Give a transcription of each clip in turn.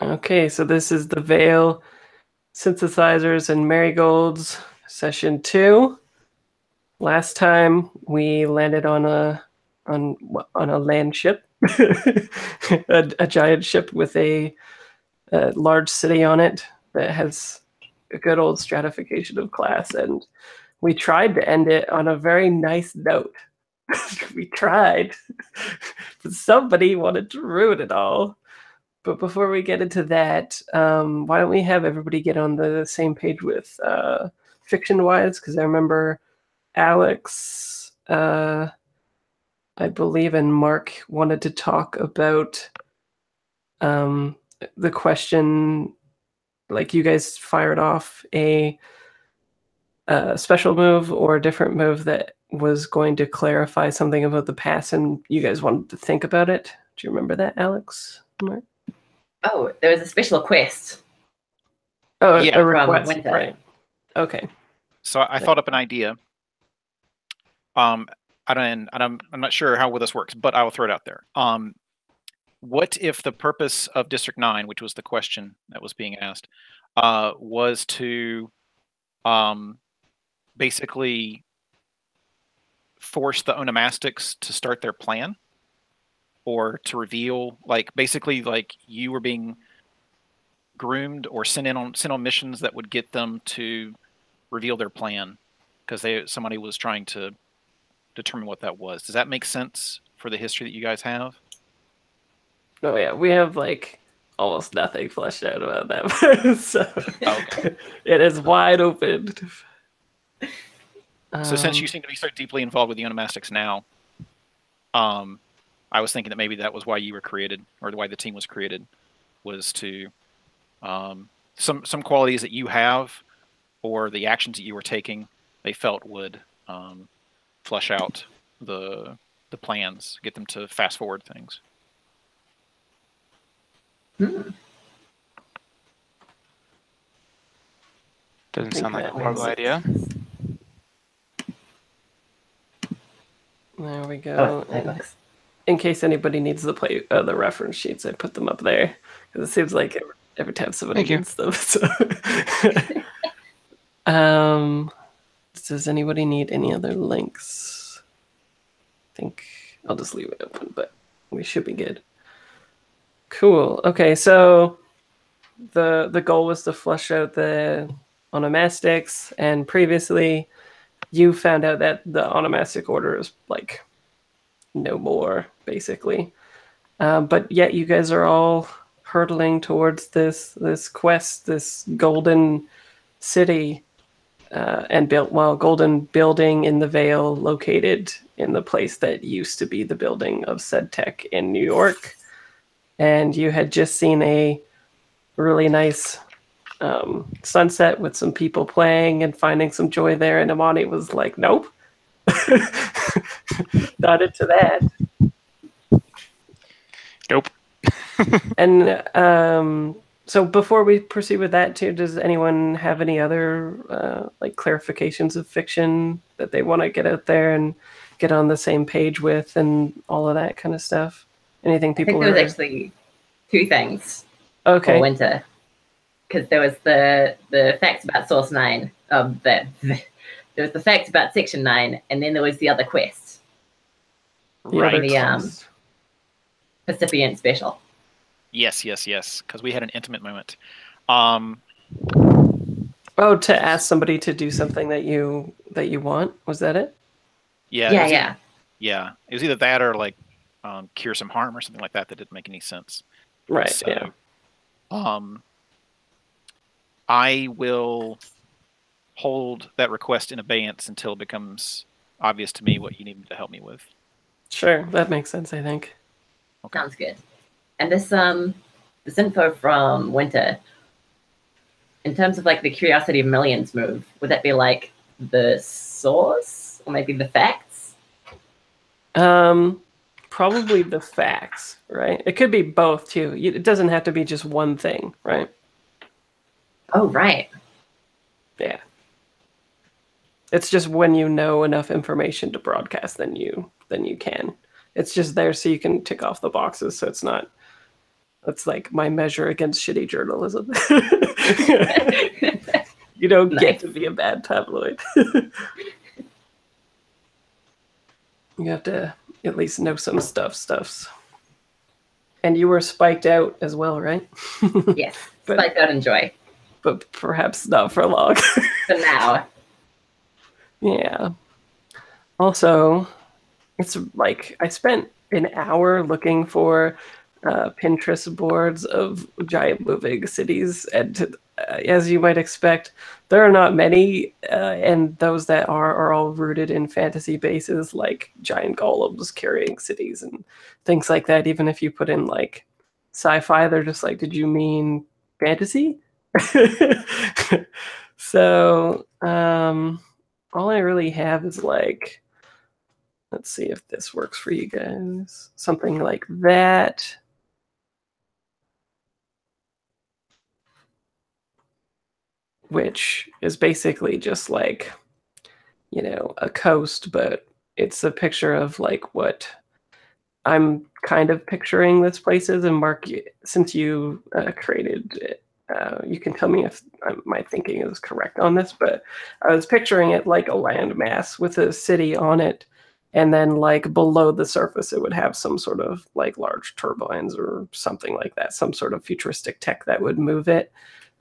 Okay, so this is the Veil Synthesizers and Marigolds session 2. Last time we landed on a landship, a giant ship with a large city on it that has a good old stratification of class, and we tried to end it on a very nice note. We tried, but somebody wanted to ruin it all. But before we get into that, why don't we have everybody get on the same page with fiction-wise? Because I remember Alex, I believe, and Mark wanted to talk about the question, like you guys fired off a special move or a different move that was going to clarify something about the past, and you guys wanted to think about it. Do you remember that, Alex? Mark? Oh, there was a special quest. Oh, Yeah, a request, from Winter. right? Okay. So I thought up an idea. I'm not sure how well this works, but I will throw it out there. What if the purpose of District 9, which was the question that was being asked, was to basically force the onomastics to start their plan, or to reveal, like, basically, like, you were being groomed or sent on missions that would get them to reveal their plan because somebody was trying to determine what that was. Does that make sense for the history that you guys have? Oh yeah, we have like almost nothing fleshed out about that, so Okay. it is wide open. So since you seem to be so deeply involved with the onomastics now, I was thinking that maybe that was why you were created, or why the team was created, was to some qualities that you have, or the actions that you were taking, they felt would flesh out the plans, get them to fast forward things. Doesn't sound like a that horrible makes idea. There we go. In case anybody needs to play the reference sheets, I put them up there because it seems like every time somebody needs them. So. Does anybody need any other links? I think I'll just leave it open, but we should be good. Cool. Okay, so the goal was to flush out the onomastics, and previously you found out that the onomastic order is like no more, basically. But yet you guys are all hurtling towards this quest, this golden city, and golden building in the Vale, located in the place that used to be the building of said tech in New York. And you had just seen a really nice sunset with some people playing and finding some joy there, and Amani was like, nope. Not into that. Nope. And so before we proceed with that too, does anyone have any other like clarifications of fiction that they want to get out there and get on the same page with, and all of that kind of stuff? Anything people? I think there was actually two things. Okay. For Winter, because there was the facts about Source 9. There was the facts about Section 9, and then there was the other quest. Right. The Recipient Special. Yes, because we had an intimate moment. Oh, to ask somebody to do something that you want? Was that it? Yeah. Yeah. It was either that or like cure some harm or something like that didn't make any sense. Right. So, yeah. I will hold that request in abeyance until it becomes obvious to me what you need to help me with. Sure, that makes sense, I think. Okay. Sounds good. And this info from Winter, in terms of like the Curiosity of Millions move, would that be like the source or maybe the facts? Probably the facts, right? It could be both too. It doesn't have to be just one thing, right? Oh, right. Yeah. It's just when you know enough information to broadcast, then you can. It's just there so you can tick off the boxes, so it's not That's like my measure against shitty journalism. You don't get to be a bad tabloid. You have to at least know some stuffs. And you were spiked out as well, right? Yes, spiked out in joy. But perhaps not for long. For now. Yeah. Also, it's like I spent an hour looking for Pinterest boards of giant moving cities, and as you might expect, there are not many, and those that are all rooted in fantasy bases, like giant golems carrying cities and things like that. Even if you put in like sci-fi, they're just like, did you mean fantasy? So all I really have is like, let's see if this works for you guys. Something like that. Which is basically just like, you know, a coast, but it's a picture of like what I'm kind of picturing this place is. And Mark, since you created it, you can tell me if my thinking is correct on this, but I was picturing it like a landmass with a city on it. And then like below the surface, it would have some sort of like large turbines or something like that, some sort of futuristic tech that would move it.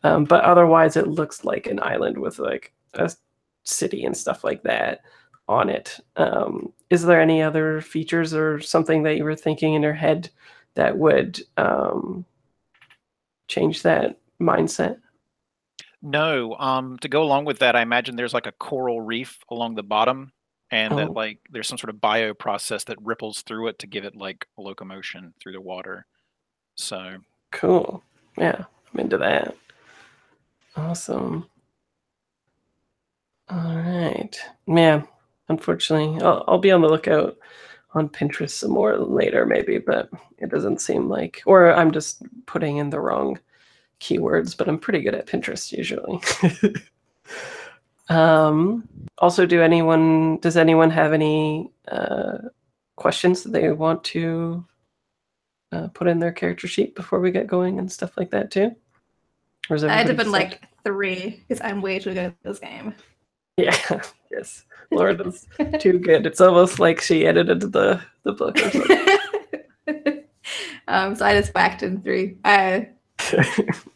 But otherwise, it looks like an island with like a city and stuff like that on it. Is there any other features or something that you were thinking in your head that would change that mindset? No. To go along with that, I imagine there's like a coral reef along the bottom, and that like there's some sort of bio process that ripples through it to give it like a locomotion through the water. So cool. Yeah, I'm into that. Awesome. All right. Yeah, unfortunately, I'll be on the lookout on Pinterest some more later maybe, but it doesn't seem like, or I'm just putting in the wrong keywords, but I'm pretty good at Pinterest usually. Also, does anyone have any questions that they want to put in their character sheet before we get going and stuff like that too? Or is I'd have been like 3 because I'm way too good at this game. Yeah, yes. Laura is too good. It's almost like she edited the book or something. So I just whacked in 3. But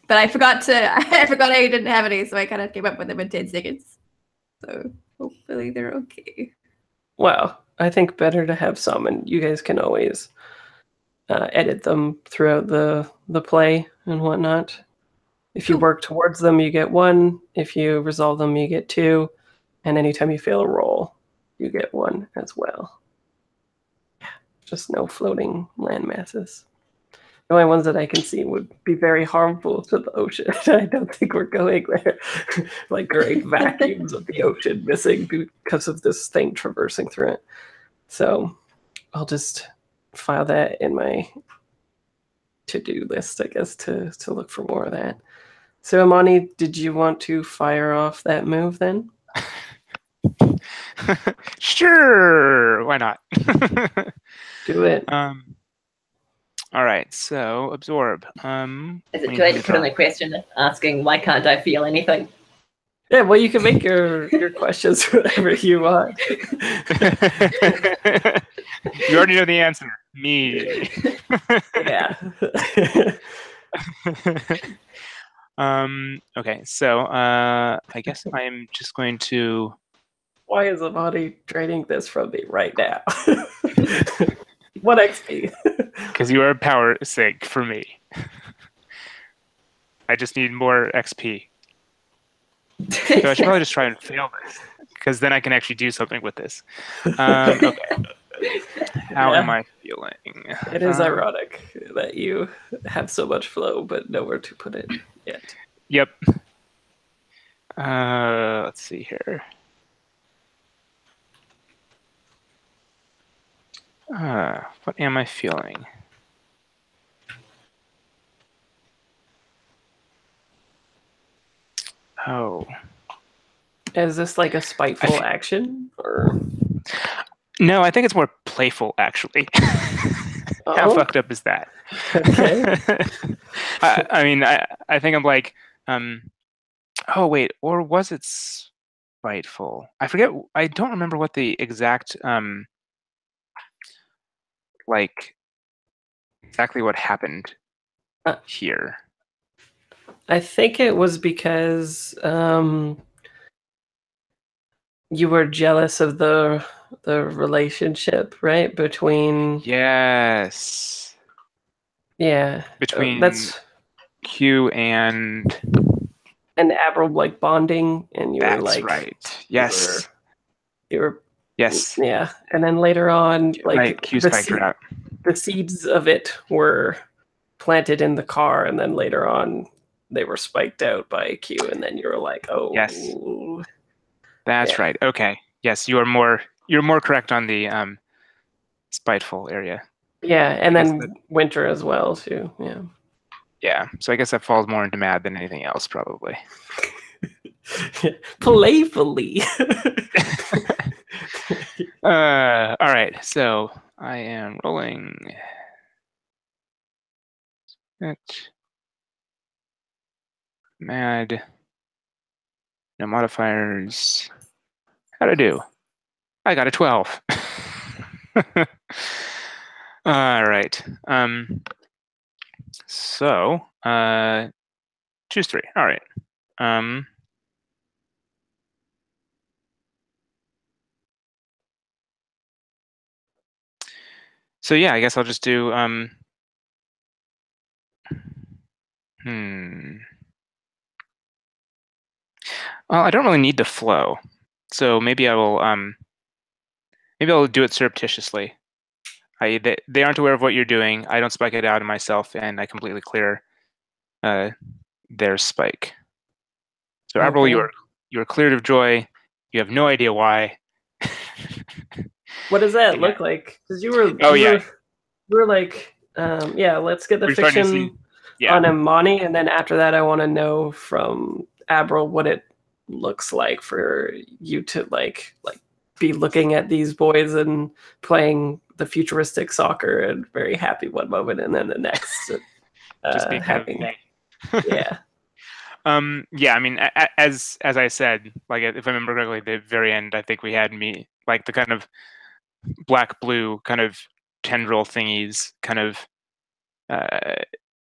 I forgot I didn't have any, so I kind of came up with them in 10 seconds. So hopefully they're okay. Well, I think better to have some, and you guys can always edit them throughout the play and whatnot. If you work towards them, you get 1. If you resolve them, you get 2. And anytime you fail a roll, you get 1 as well. Yeah, just no floating land masses. The only ones that I can see would be very harmful to the ocean. I don't think we're going there. Like great vacuums of the ocean missing because of this thing traversing through it. So I'll just file that in my to-do list, I guess, to look for more of that. So Amani, did you want to fire off that move then? Sure, why not? Do it. All right, so absorb. Is it too late to put in a question asking why can't I feel anything? Yeah, well, you can make your questions whatever you want. You already know the answer. Me. Yeah. Okay, so I guess I'm just going to. Why is Amani draining this from me right now? 1 XP. Because you are a power sink for me. I just need more XP. So I should probably just try and fail this, because then I can actually do something with this. Okay. How am I feeling? It is ironic that you have so much flow, but nowhere to put it yet. Yep. Let's see here. What am I feeling? Oh. Is this like a spiteful action? Or no, I think it's more playful, actually. How Oh, fucked up is that? okay. I mean, I think I'm like, oh wait, or was it spiteful? I forget. I don't remember what the exact like exactly what happened Uh, here. I think it was because you were jealous of the relationship, right? Between Yes, yeah, between that's Q and and Abril like bonding, and you were that's like right. you were Yes, you were yes, yeah, and then later on, right. like Q spiked her out. the seeds of it were planted in the car, and then later on they were spiked out by Q, and then you were like, Yes, oh, that's yeah, right. Okay. Yes, you're more correct on the spiteful area. yeah, I and guess that, then Winter as well too, yeah. yeah. So I guess that falls more into mad than anything else, probably. Playfully. All right. So I am rolling it. Mad. No modifiers. How'd I do? I got a 12. All right. So choose 3. All right. Um so yeah, I guess I'll just do well, I don't really need to flow. So maybe I'll do it surreptitiously. They aren't aware of what you're doing. I don't spike it out of myself, and I completely clear their spike. So Abril, Okay. you are cleared of joy. You have no idea why. What does that Yeah. look like? Because you Yeah. were like, yeah, let's get the We're starting to see. fiction Yeah. on Imani, and then after that, I want to know from Abril what it looks like for you to like be looking at these boys and playing the futuristic soccer and very happy one moment, and then the next Just be kind having of. yeah. Yeah. I mean, as I said, like if I remember correctly, the very end, I think we had me like the kind of black blue kind of tendril thingies kind of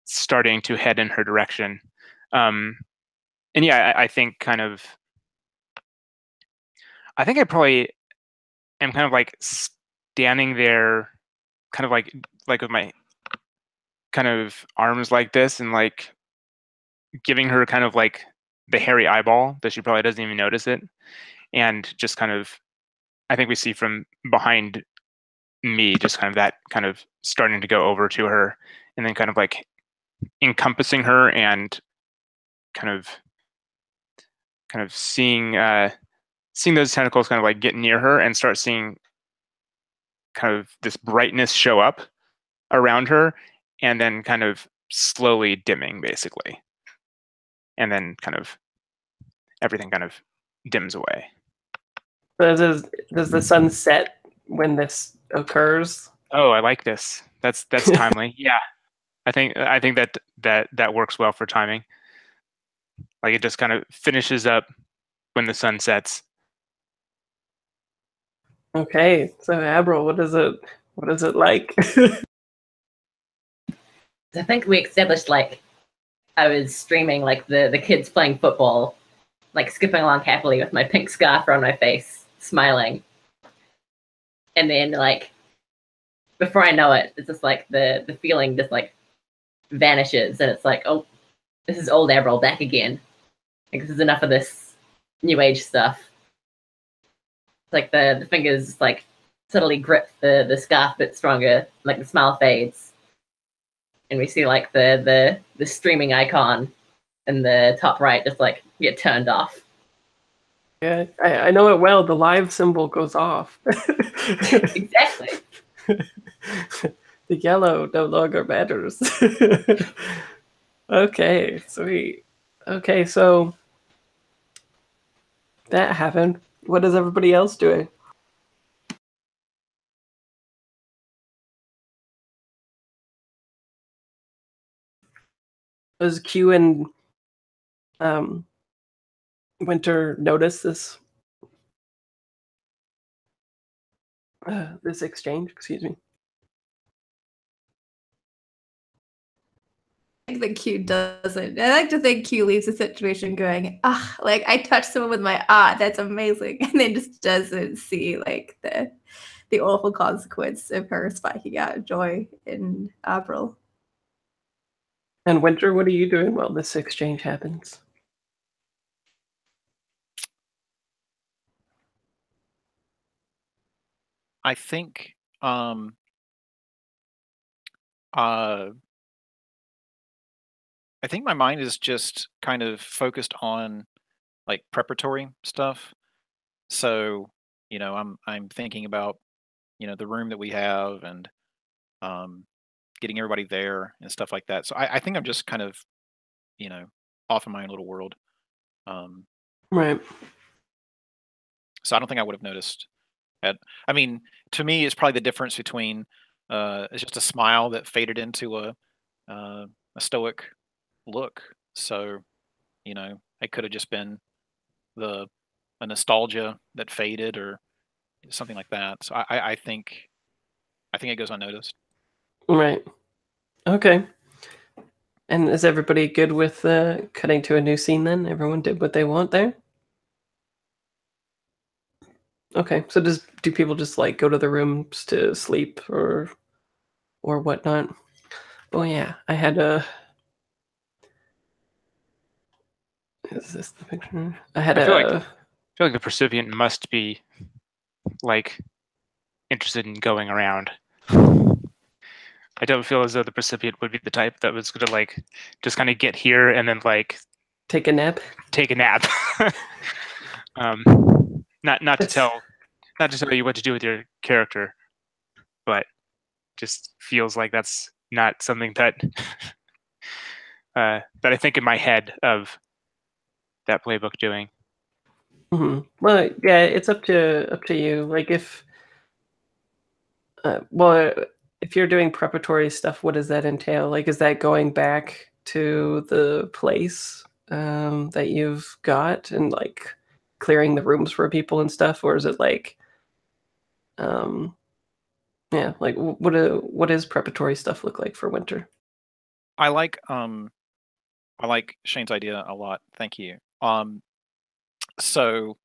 starting to head in her direction. And yeah, I think kind of. I think I probably am kind of like standing there, kind of like with my kind of arms like this, and like giving her kind of like the hairy eyeball that she probably doesn't even notice it, and just kind of. I think we see from behind me just kind of that kind of starting to go over to her, and then kind of like encompassing her and kind of seeing those tentacles kind of like get near her and start seeing kind of this brightness show up around her, and then kind of slowly dimming basically, and then kind of everything kind of dims away. Does the sun set when this occurs? Oh, I like this. That's timely. Yeah, I think that works well for timing. Like it just kind of finishes up when the sun sets. Okay, so Abril, what is it like? I think we established like I was streaming like the kids playing football, like skipping along happily with my pink scarf around my face, smiling. And then like before I know it, it's just like the feeling just like vanishes, and it's like, oh, this is old Abril back again. Like this is enough of this new age stuff. It's like the fingers like subtly grip the scarf a bit stronger, like the smile fades. And we see like the streaming icon in the top right just like get turned off. Yeah, I know it well. The live symbol goes off. Exactly. The yellow no longer matters. Okay, sweet. Okay, so that happened. What is everybody else doing? Does Q and Winter notice this this exchange? Excuse me. I think that Q doesn't. I like to think Q leaves the situation going, ah, like I touched someone with my that's amazing, and then just doesn't see like the awful consequence of her spiking out joy in Abril. And Winter, what are you doing while this exchange happens? I think I think my mind is just kind of focused on like preparatory stuff. So, you know, I'm thinking about, you know, the room that we have and getting everybody there and stuff like that. So I think I'm just kind of, you know, off in my own little world. Right. So I don't think I would have noticed. I mean, to me, it's probably the difference between it's just a smile that faded into a stoic look. So, you know, it could have just been a nostalgia that faded or something like that. So I think it goes unnoticed. Right. Okay. And is everybody good with cutting to a new scene then? Everyone did what they want there? Okay. So do people just like go to the rooms to sleep or whatnot? Oh yeah, I had a. Is this the picture? I had feel like the percipient must be like interested in going around. I don't feel as though the percipient would be the type that was gonna like just kind of get here and then like take a nap. Take a nap. Not to tell you what to do with your character, but just feels like that's not something that that I think in my head of that playbook doing. Mm-hmm. Well, yeah, it's up to you. Like if if you're doing preparatory stuff, what does that entail? Like, is that going back to the place that you've got and like clearing the rooms for people and stuff, or is it like, yeah, like what does preparatory stuff look like for Winter? I like Shane's idea a lot. Thank you. So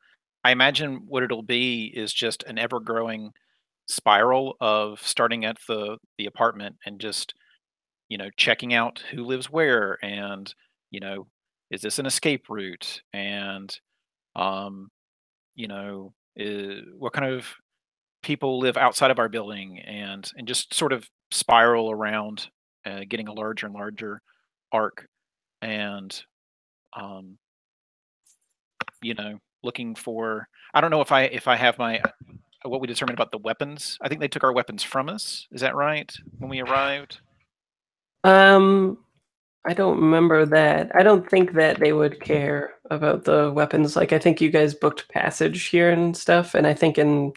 I imagine what it'll be is just an ever-growing spiral of starting at the apartment and just, you know, checking out who lives where and, you know, is this an escape route and you know, what kind of people live outside of our building and just sort of spiral around getting a larger and larger arc and you know, looking for I don't know if I have my what we determined about the weapons. I think they took our weapons from us. Is that right? When we arrived? I don't remember that. I don't think that they would care about the weapons. Like I think you guys booked passage here and stuff, and I think in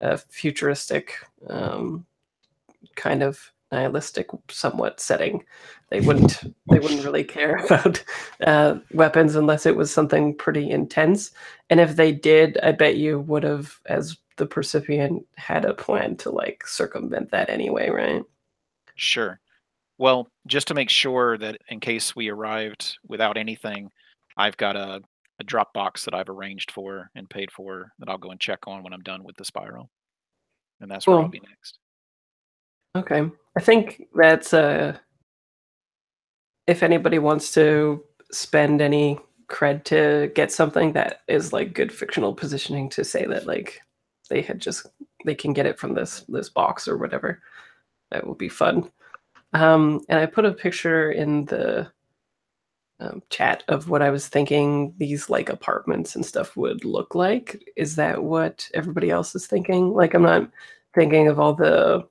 a futuristic kind of nihilistic somewhat setting, they wouldn't really care about weapons unless it was something pretty intense. And if they did, I bet you would have, as the percipient, had a plan to like circumvent that anyway, right? Sure. Well, just to make sure that in case we arrived without anything, I've got a drop box that I've arranged for and paid for that I'll go and check on when I'm done with the spiral. And that's where I'll be next. Okay. I think that's if anybody wants to spend any cred to get something, that is like good fictional positioning to say that like they can get it from this box or whatever. That would be fun. And I put a picture in the chat of what I was thinking these like apartments and stuff would look like. Is that what everybody else is thinking? Like I'm not thinking of all the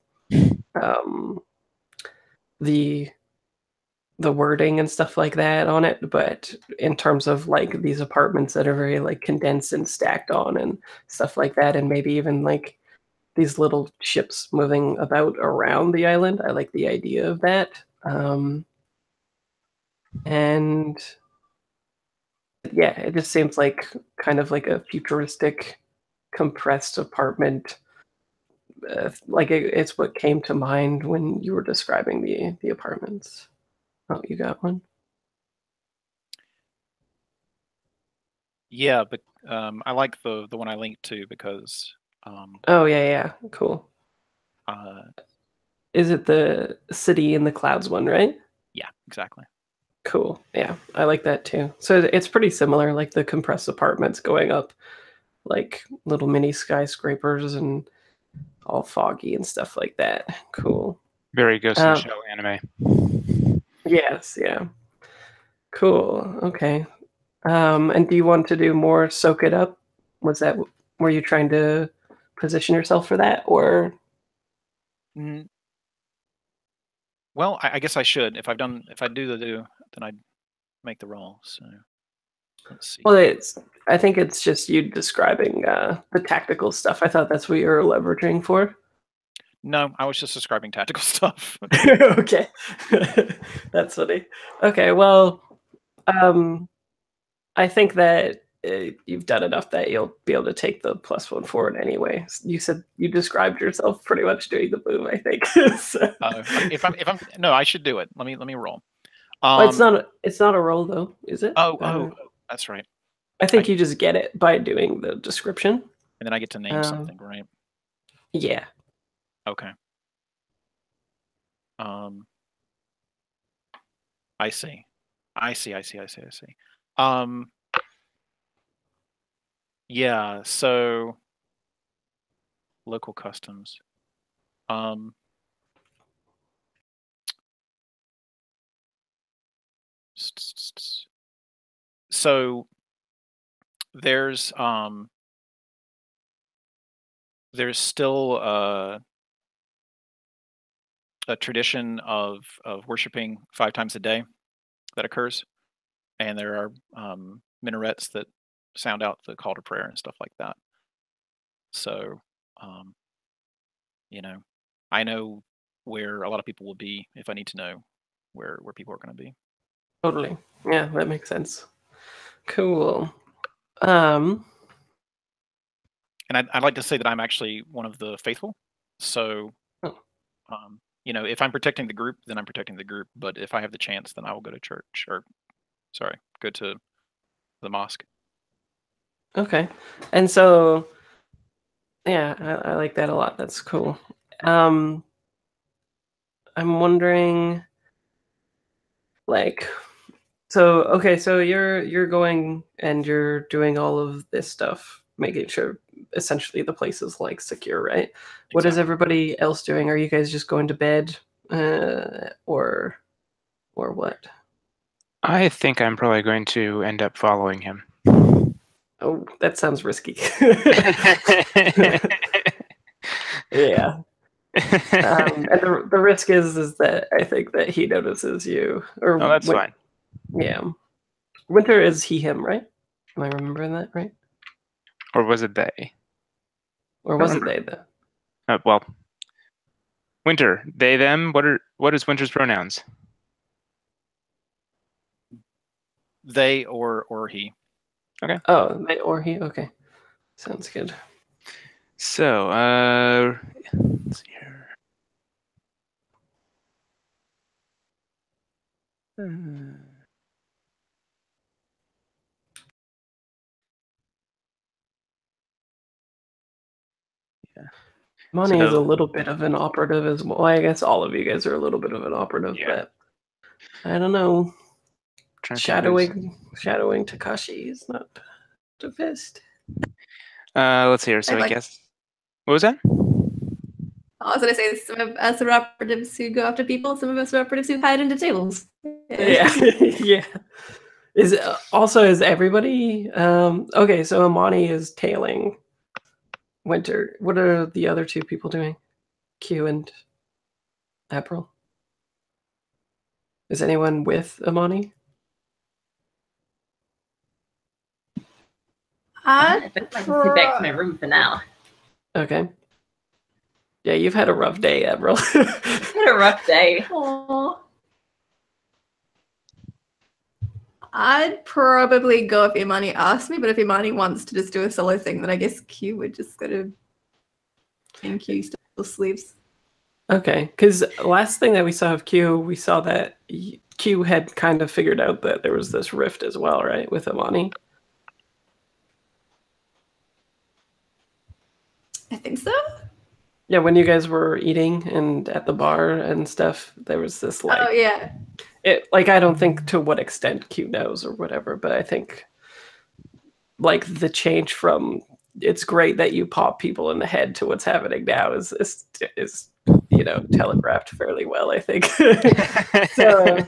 wording and stuff like that on it, but in terms of like these apartments that are very like condensed and stacked on and stuff like that, and maybe even like these little ships moving about around the island. I like the idea of that. And yeah, it just seems like kind of like a futuristic, compressed apartment. Like it's what came to mind when you were describing the apartments. Oh, you got one? Yeah, but I like the one I linked to because Oh yeah, cool. uh, Is it the city in the clouds one, right? yeah, exactly. Cool. Yeah, I like that too. So it's pretty similar, like the compressed apartments going up, like little mini skyscrapers and all foggy and stuff like that. Cool. Very Ghost in the Shell anime. Yes, yeah. Cool. Okay. And do you want to do more soak it up? Were you trying to position yourself for that, or? Well, I guess I should. If I do then I'd make the roll. So let's see. Well, I think it's just you describing the tactical stuff. I thought that's what you were leveraging for. No, I was just describing tactical stuff. Okay. That's funny. Okay, well, I think that you've done enough that you'll be able to take the +1 forward anyway. You said you described yourself pretty much doing the move, I think. So. If I'm no, I should do it. Let me roll. Well, it's not a roll though, is it? Oh, that's right. I think you just get it by doing the description. And then I get to name something, right? Yeah. Okay. I see. Yeah, so local customs. So there's still a tradition of worshiping 5 times a day that occurs, and there are minarets that sound out the call to prayer and stuff like that. So, I know where a lot of people will be if I need to know where people are going to be. Totally. Yeah, that makes sense. Cool. And I'd like to say that I'm actually one of the faithful. So, if I'm protecting the group, then I'm protecting the group. But if I have the chance, then I will go to church, go to the mosque. Okay. And so, yeah, I like that a lot. That's cool. I'm wondering, so you're going and you're doing all of this stuff, making sure essentially the place is like secure, right? Exactly. What is everybody else doing? Are you guys just going to bed, or what? I think I'm probably going to end up following him. Oh, that sounds risky. Yeah. And the risk is that I think that he notices you. Or that's fine. Yeah. Winter is he, him, right? Am I remembering that right? Or was it they? Or was it they, though? Well, Winter, they, them. What is Winter's pronouns? They or he. Okay. Oh, they or he. Okay, sounds good. So, let's see here. Yeah. Money is a little bit of an operative as well. I guess all of you guys are a little bit of an operative, but I don't know. Shadowing Takashi is not the best. Let's see here. So I guess. What was that? I was going to say, some of us are operatives who go after people. Some of us are operatives who hide under tables. Yeah, yeah. Is everybody? Okay, so Amani is tailing Winter. What are the other two people doing? Q and Abril. Is anyone with Amani? I think I can sit back to my room for now. Okay. Yeah, you've had a rough day, Abril. Had a rough day. Aww. I'd probably go if Imani asked me, but if Imani wants to just do a solo thing, then I guess Q would just go to in Q still sleeps. Okay, because last thing that we saw of Q, we saw that Q had kind of figured out that there was this rift as well, right, with Imani? I think so. Yeah, when you guys were eating and at the bar and stuff, there was this like, Oh yeah. I don't think to what extent Q knows or whatever, but I think like the change from it's great that you pop people in the head to what's happening now is telegraphed fairly well, I think. So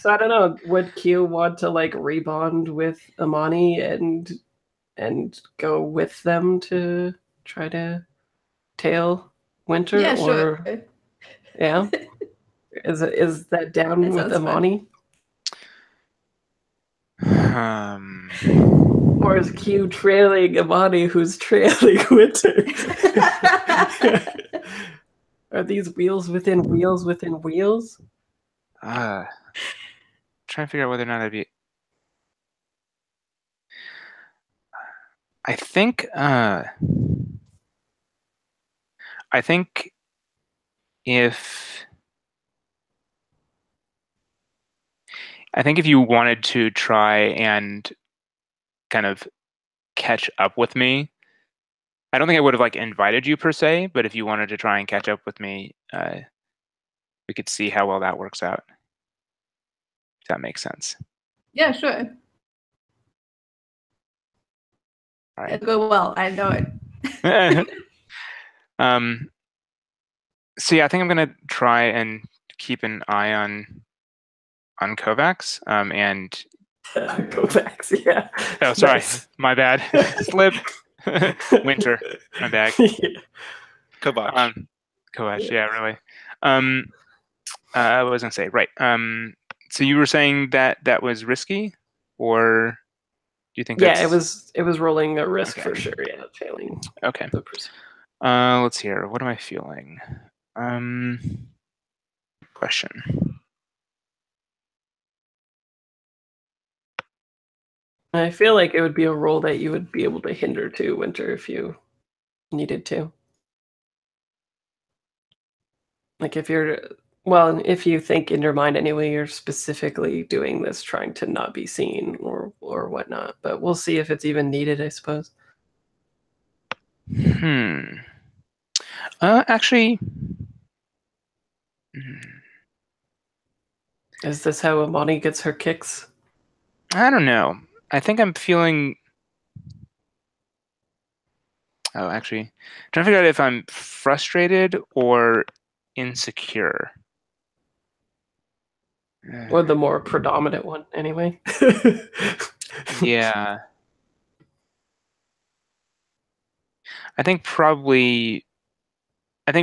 I don't know. Would Q want to like rebond with Imani and go with them to try to tail Winter? Yeah, or sure. yeah, is that down That with sounds fun. Imani? Or is Q trailing Imani, who's trailing Winter? Are these wheels within wheels within wheels? Trying to figure out whether or not I'd be. I think if you wanted to try and kind of catch up with me, I don't think I would have like invited you per se, but if you wanted to try and catch up with me, we could see how well that works out. If that makes sense. Yeah, sure. All right. It'll go well. I know it. So yeah, I think I'm gonna try and keep an eye on Kovacs. And Kovacs, yeah. oh, sorry, Nice. my bad. Slip. Winter, my bad. Yeah. Kovacs. Kovacs, yeah, really. I was gonna say, right. So you were saying that was risky, or do you think that's... Yeah, it was rolling a risk Okay. for sure, yeah, failing. Okay. The pursuit. Let's see here. What am I feeling? Question. I feel like it would be a roll that you would be able to hinder to Winter if you needed to. Like if you think in your mind anyway, you're specifically doing this trying to not be seen or whatnot. But we'll see if it's even needed, I suppose. Actually, Is this how Imani gets her kicks? I don't know. I think I'm feeling... Oh, actually, trying to figure out if I'm frustrated or insecure. Or the more predominant one, anyway. Yeah. I think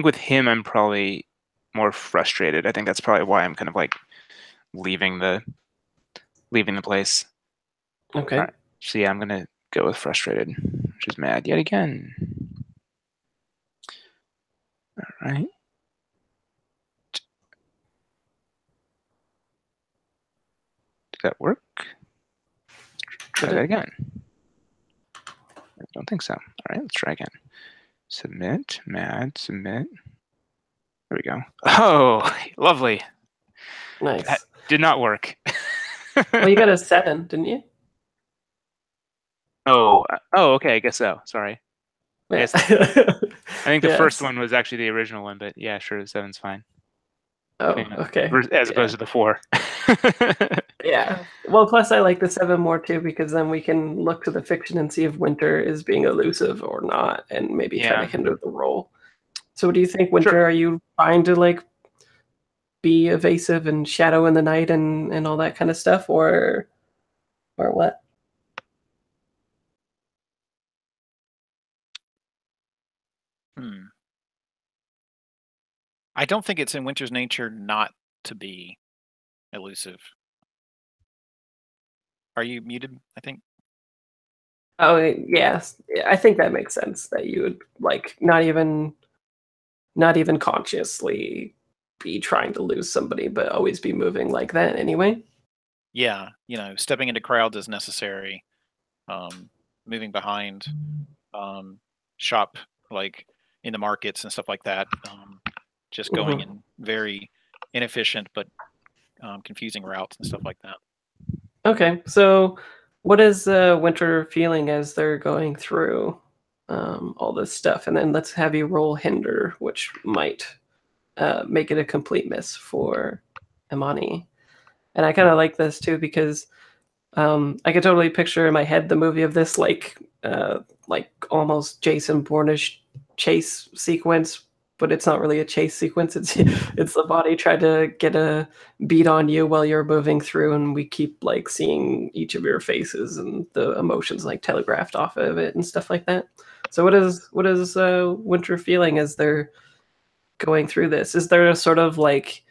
with him, I'm probably more frustrated. I think that's probably why I'm kind of like leaving the place. Okay. All right. So yeah, I'm gonna go with frustrated, which is mad yet again. All right. Did that work? Try that again. I don't think so. All right, let's try again. Submit, mad, submit. There we go. Oh, lovely. Nice. That did not work. Well, you got a 7, didn't you? Oh, okay. I guess so. Sorry. Yeah. Yes. I think the Yes. first one was actually the original one, but yeah, sure, the 7's fine. Oh, Yeah. okay. As opposed to the 4. Yeah. Well, plus I like the 7 more too because then we can look to the fiction and see if Winter is being elusive or not, and maybe try Yeah. to hinder the roll. So, do you think Winter? Sure. Are you trying to like be evasive and shadow in the night and all that kind of stuff, or what? I don't think it's in Winter's nature not to be elusive. Are you muted? I think. Oh, yes. I think that makes sense. That you would like not even consciously be trying to lose somebody, but always be moving like that anyway. yeah, stepping into crowds is necessary. Moving behind, shop like in the markets and stuff like that. Just going in very inefficient but confusing routes and stuff like that. Okay, so what is Winter feeling as they're going through all this stuff? And then let's have you roll Hinder, which might make it a complete miss for Imani. And I kind of like this too because I could totally picture in my head the movie of this like almost Jason Bourne-ish chase sequence, but it's not really a chase sequence. It's the body trying to get a beat on you while you're moving through, and we keep like seeing each of your faces and the emotions like telegraphed off of it and stuff like that. So what is Winter feeling as they're going through this? Is there a sort of like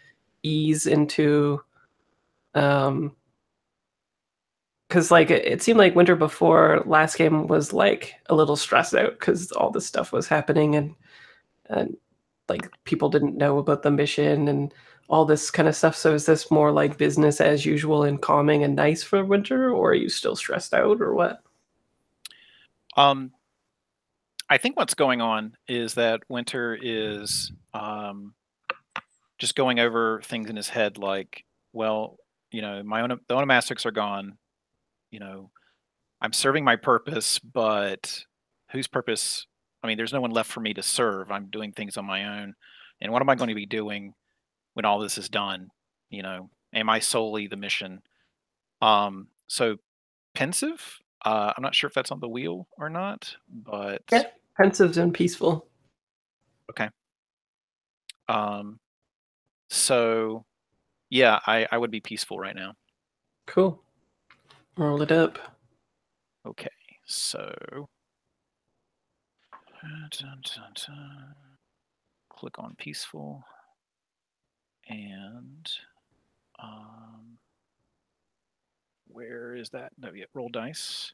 ease into because like it seemed like Winter before last game was like a little stressed out because all this stuff was happening and like people didn't know about the mission and all this kind of stuff. So is this more like business as usual and calming and nice for Winter, or are you still stressed out, or what? I think what's going on is that Winter is just going over things in his head, like, well, the onomastics are gone. I'm serving my purpose, but whose purpose? I mean, there's no one left for me to serve. I'm doing things on my own. And what am I going to be doing when all this is done? Am I solely the mission? So pensive. I'm not sure if that's on the wheel or not, but Yeah, pensive and peaceful. Okay. So yeah, I would be peaceful right now. Cool. Roll it up. Okay, so click on peaceful and where is that? No, yeah, roll dice.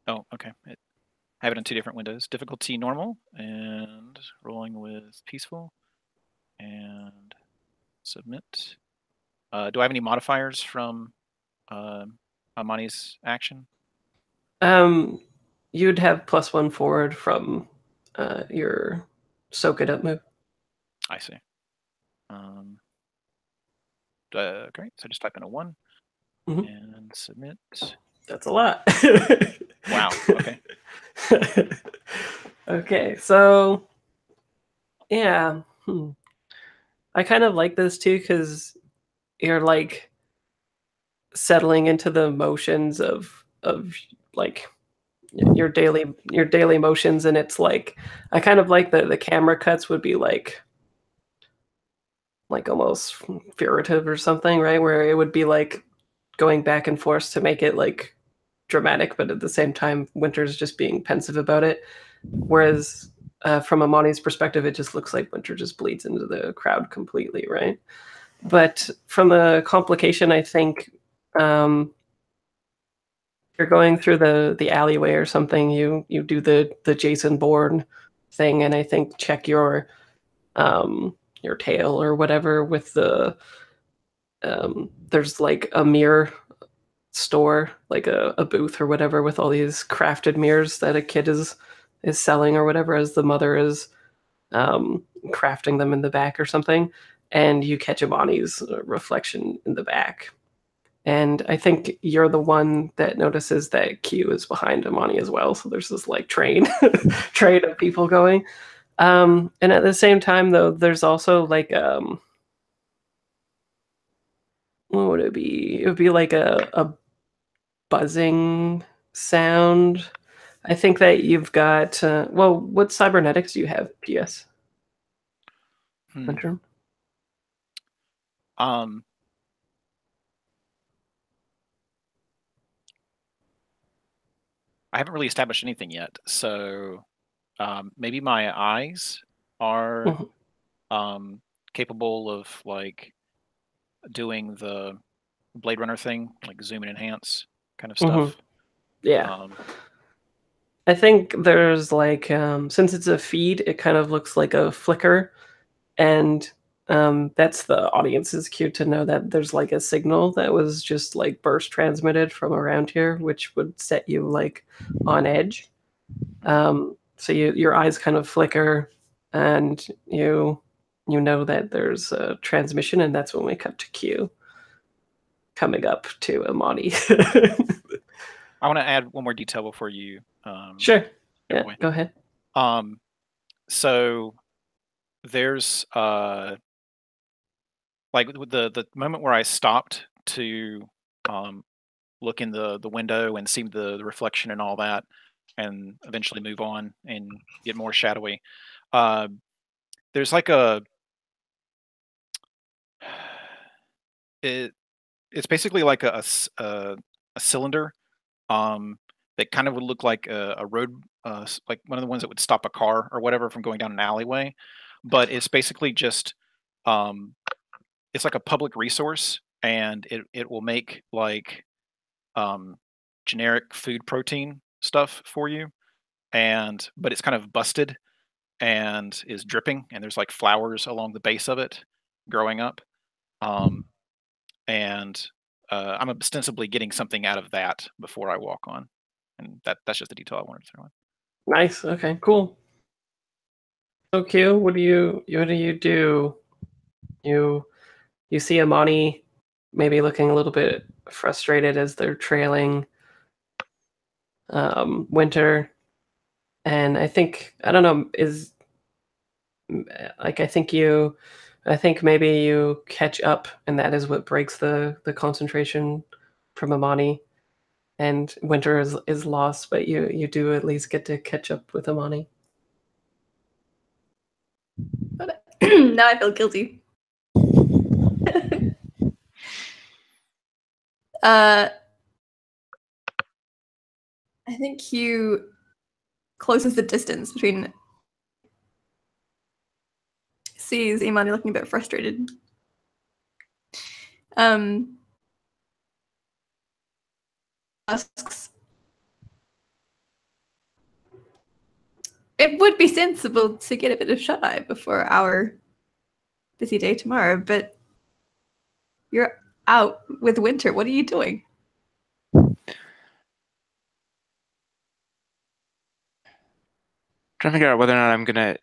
Oh, okay. I have it in two different windows. Difficulty normal and rolling with peaceful and submit. Do I have any modifiers from Amani's action? You'd have +1 forward from your soak it up move. I see. Great. So just type in a 1 and submit. That's a lot. Wow. Okay. Okay, so yeah, I kind of like this too because you're like settling into the motions of like your daily motions, and it's like I kind of like the camera cuts would be like almost figurative or something, right? Where it would be like going back and forth to make it like dramatic, but at the same time, Winter's just being pensive about it. Whereas from Amani's perspective, it just looks like Winter just bleeds into the crowd completely, right? But from the complication, I think you're going through the alleyway or something. You do the Jason Bourne thing, and I think check your tail or whatever with the there's like a mirror store, like a booth or whatever with all these crafted mirrors that a kid is selling or whatever, as the mother is crafting them in the back or something, and you catch Imani's reflection in the back. And I think you're the one that notices that Q is behind Imani as well. So there's this like train of people going. And at the same time, though, there's also like what would it be? It would be like a buzzing sound. I think that you've got well, what cybernetics do you have, PS? Hunter? I haven't really established anything yet, so maybe my eyes are capable of like doing the Blade Runner thing, like zoom and enhance kind of stuff. Yeah. I think there's like since it's a feed, it kind of looks like a flicker, and that's the audience's cue to know that there's like a signal that was just like burst transmitted from around here, which would set you like on edge. So your eyes kind of flicker, and you know that there's a transmission, and that's when we cut to Q coming up to Amani. I want to add one more detail before you. Sure. Yeah, away. go ahead. So there's like the moment where I stopped to look in the window and see the reflection and all that, and eventually move on and get more shadowy. There's like it's basically like a cylinder that kind of would look like a road, like one of the ones that would stop a car or whatever from going down an alleyway, but it's basically just it's like a public resource, and it will make like generic food protein stuff for you, but it's kind of busted and is dripping, and there's like flowers along the base of it growing up. And I'm ostensibly getting something out of that before I walk on, and that's just a detail I wanted to throw in. Nice. Okay. Cool. So Q, what do you do? You see Amani maybe looking a little bit frustrated as they're trailing Winter, and I think I don't know is like I think maybe you catch up, and that is what breaks the concentration from Amani. And Winter is lost, but you do at least get to catch up with Amani. Now I feel guilty. I think Hugh closes the distance between sees Imani looking a bit frustrated. Asks, it would be sensible to get a bit of shut-eye before our busy day tomorrow, but you're out with Winter. What are you doing? Trying to figure out whether or not I'm gonna.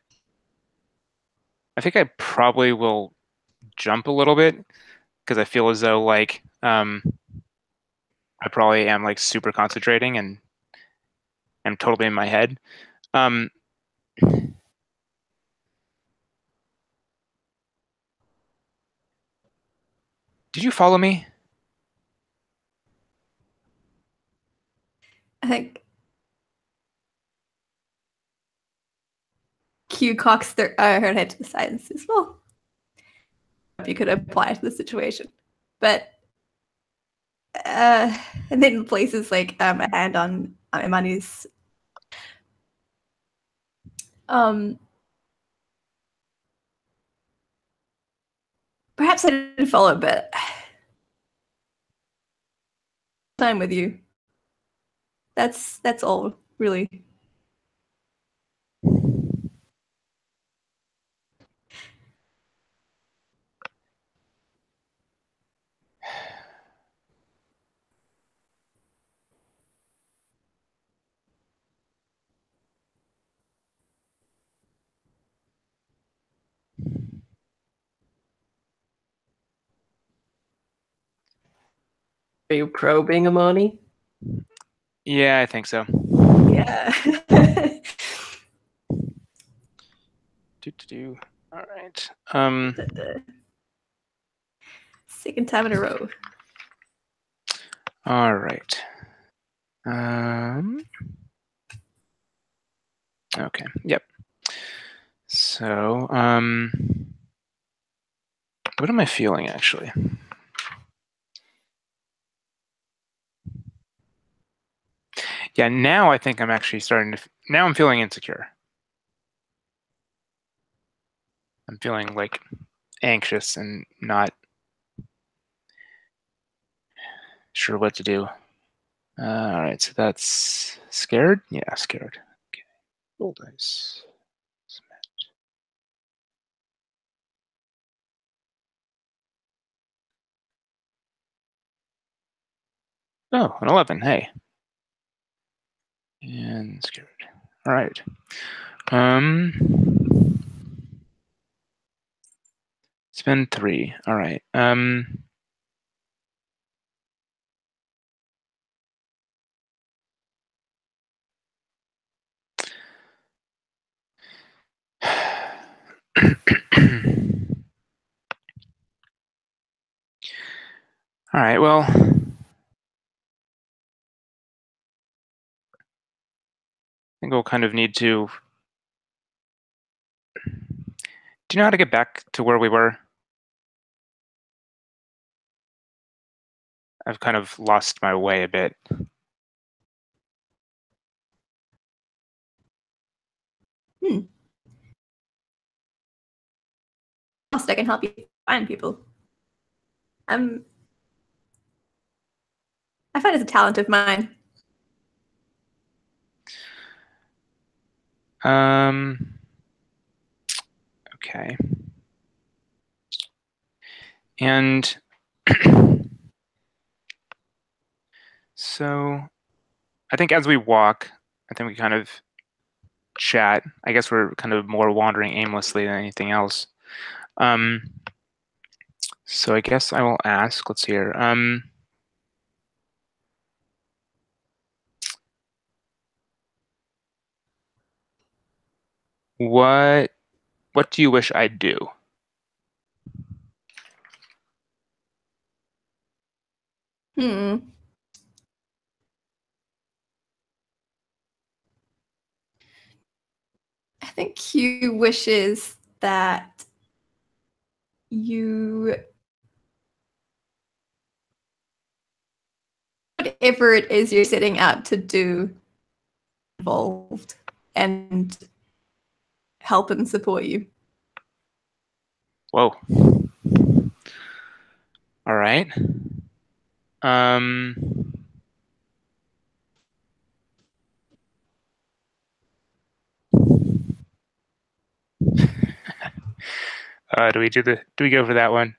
I think I probably will jump a little bit because I feel as though like I probably am like super concentrating and I'm totally in my head. Did you follow me? I think Q cocks her head to the side and says, well, you could apply it to the situation. But and then places like a hand on Imani's perhaps I didn't follow, but time with you. That's all, really. Are you probing Amani? Yeah, I think so. Yeah. All right. Second time in a row. All right. Okay. Yep. So, what am I feeling actually? Yeah, now I think I'm actually starting to. Now I'm feeling insecure. I'm feeling like anxious and not sure what to do. All right, so that's scared. Yeah, scared. Okay, roll dice. Oh, an 11. Hey. And scared. All right. Spend 3. All right. All right. Well, I think we'll kind of need to. Do you know how to get back to where we were? I've kind of lost my way a bit. I can help you find people. I find it's a talent of mine. Okay. And so I think as we walk, I think we kind of chat. I guess we're kind of more wandering aimlessly than anything else. So I guess I will ask, let's see here. What do you wish I'd do? I think Q wishes that you, whatever it is you're setting out to do, involved and help and support you. Whoa. All right. Do we go for that one?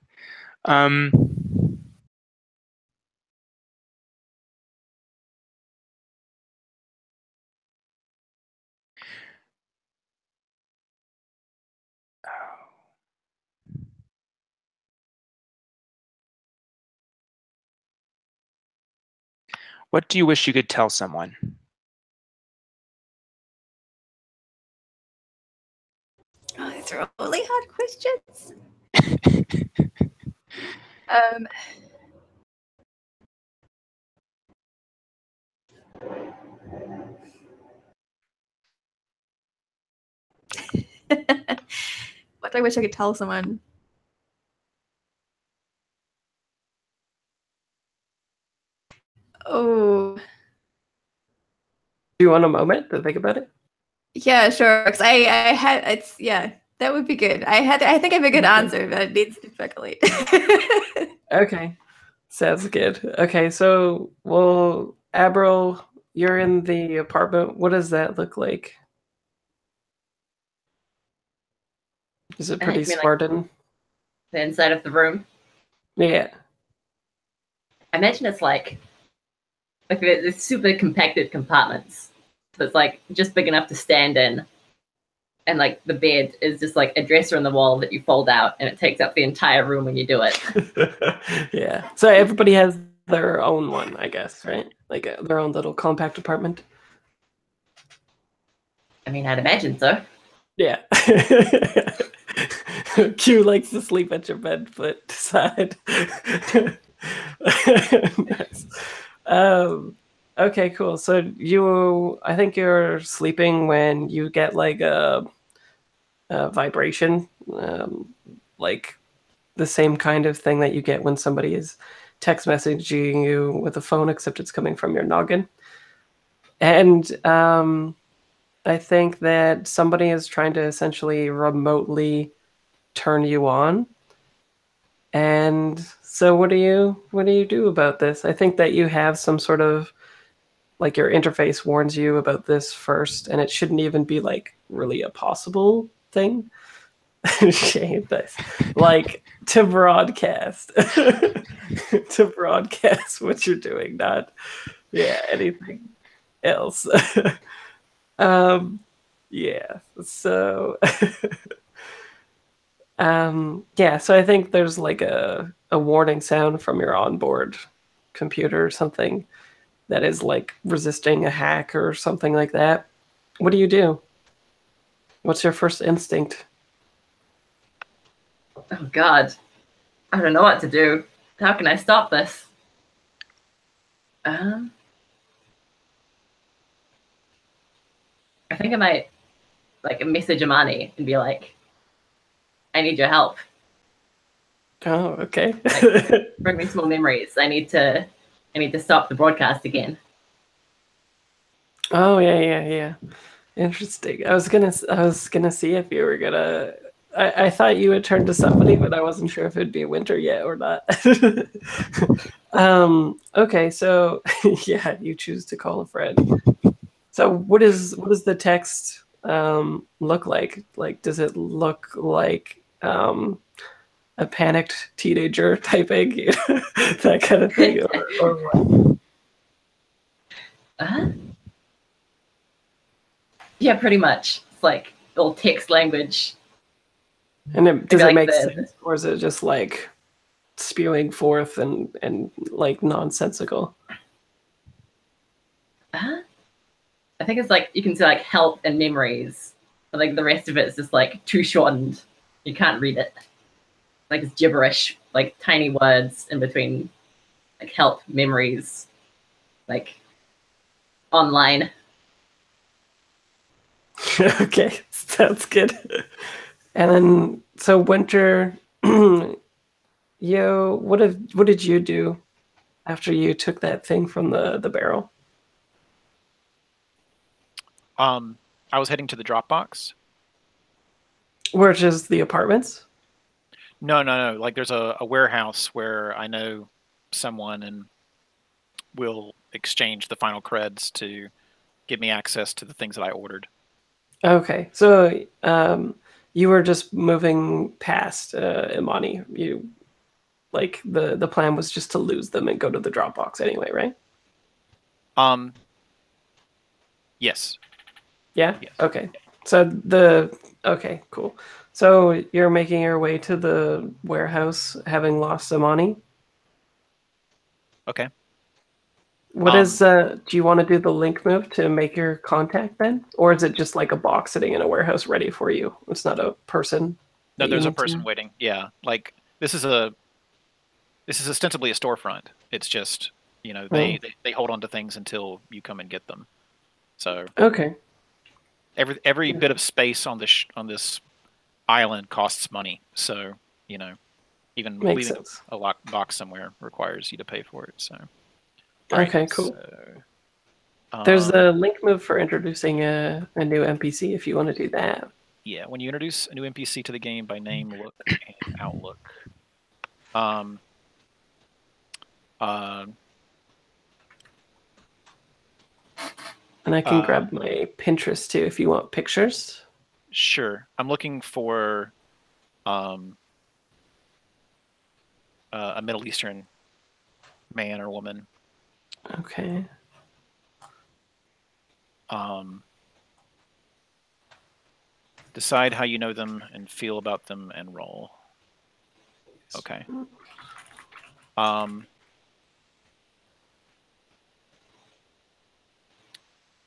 What do you wish you could tell someone? Oh, these are really hard questions. What do I wish I could tell someone? Oh, Do you want a moment to think about it? yeah, sure. 'Cause I had that would be good. I think I have a good answer, but it needs to percolate. Okay, sounds good. Okay, so well, Abril, you're in the apartment. What does that look like? Is it pretty You mean, like, Spartan? the inside of the room. Yeah. I imagine it's like the super compacted compartments. So it's like just big enough to stand in. And like the bed is just like a dresser on the wall that you fold out and it takes up the entire room when you do it. Yeah. So everybody has their own one, I guess, right? Like their own little compact apartment. I mean, I'd imagine so. Yeah. Q likes to sleep at your bed foot side. Nice. Okay, cool. So I think you're sleeping when you get like a vibration, like the same kind of thing that you get when somebody is text messaging you with a phone, except it's coming from your noggin. And I think that somebody is trying to essentially remotely turn you on. And so what do you do about this? I think that you have some sort of like your interface warns you about this first, and it shouldn't even be like really a possible thing. Shame this. Like to broadcast. To broadcast what you're doing, not anything else. Yeah. So so I think there's like a warning sound from your onboard computer or something that is like resisting a hack or something like that. What do you do? What's your first instinct? Oh God, I don't know what to do. How can I stop this? I think I might like message Amani and be like, "I need your help. Oh, okay. Bring me some more memories. I need to stop the broadcast again." Oh yeah. Interesting. I was gonna see if you were gonna. I thought you would turn to somebody, but I wasn't sure if it'd be Winter yet or not. Okay, so yeah, you choose to call a friend. So what is the text look like? Like, does it look like a panicked teenager typing, that kind of thing, or what? Yeah, pretty much. It's like all text language. And does it like make sense, or is it just like spewing forth and like nonsensical? I think it's like you can see like help and memories, but like the rest of it is just like too shortened. You can't read it. Like it's gibberish, like tiny words in between, like help, memories, like online. Okay, sounds good. And then, so Winter, what did you do after you took that thing from the barrel? I was heading to the Dropbox. Which is the apartments? No. Like there's a warehouse where I know someone and we'll exchange the final creds to give me access to the things that I ordered. Okay, so you were just moving past Imani. You like the plan was just to lose them and go to the Dropbox anyway, right? Yes. Yeah? Yes. Okay. So okay, cool. So you're making your way to the warehouse having lost Imani? Okay. What is do you want to do the link move to make your contact then? Or is it just like a box sitting in a warehouse ready for you? It's not a person. No, there's a person waiting. Yeah. Like this is ostensibly a storefront. It's just, they hold on to things until you come and get them. So okay. Every bit of space on this island costs money. So, even Makes leaving sense. a locked box somewhere requires you to pay for it. So, okay, cool. So, there's a link move for introducing a new NPC if you want to do that. Yeah, when you introduce a new NPC to the game by name, look, and outlook. And I can grab my Pinterest too if you want pictures. Sure. I'm looking for a Middle Eastern man or woman. Okay. Decide how you know them and feel about them and roll. Okay.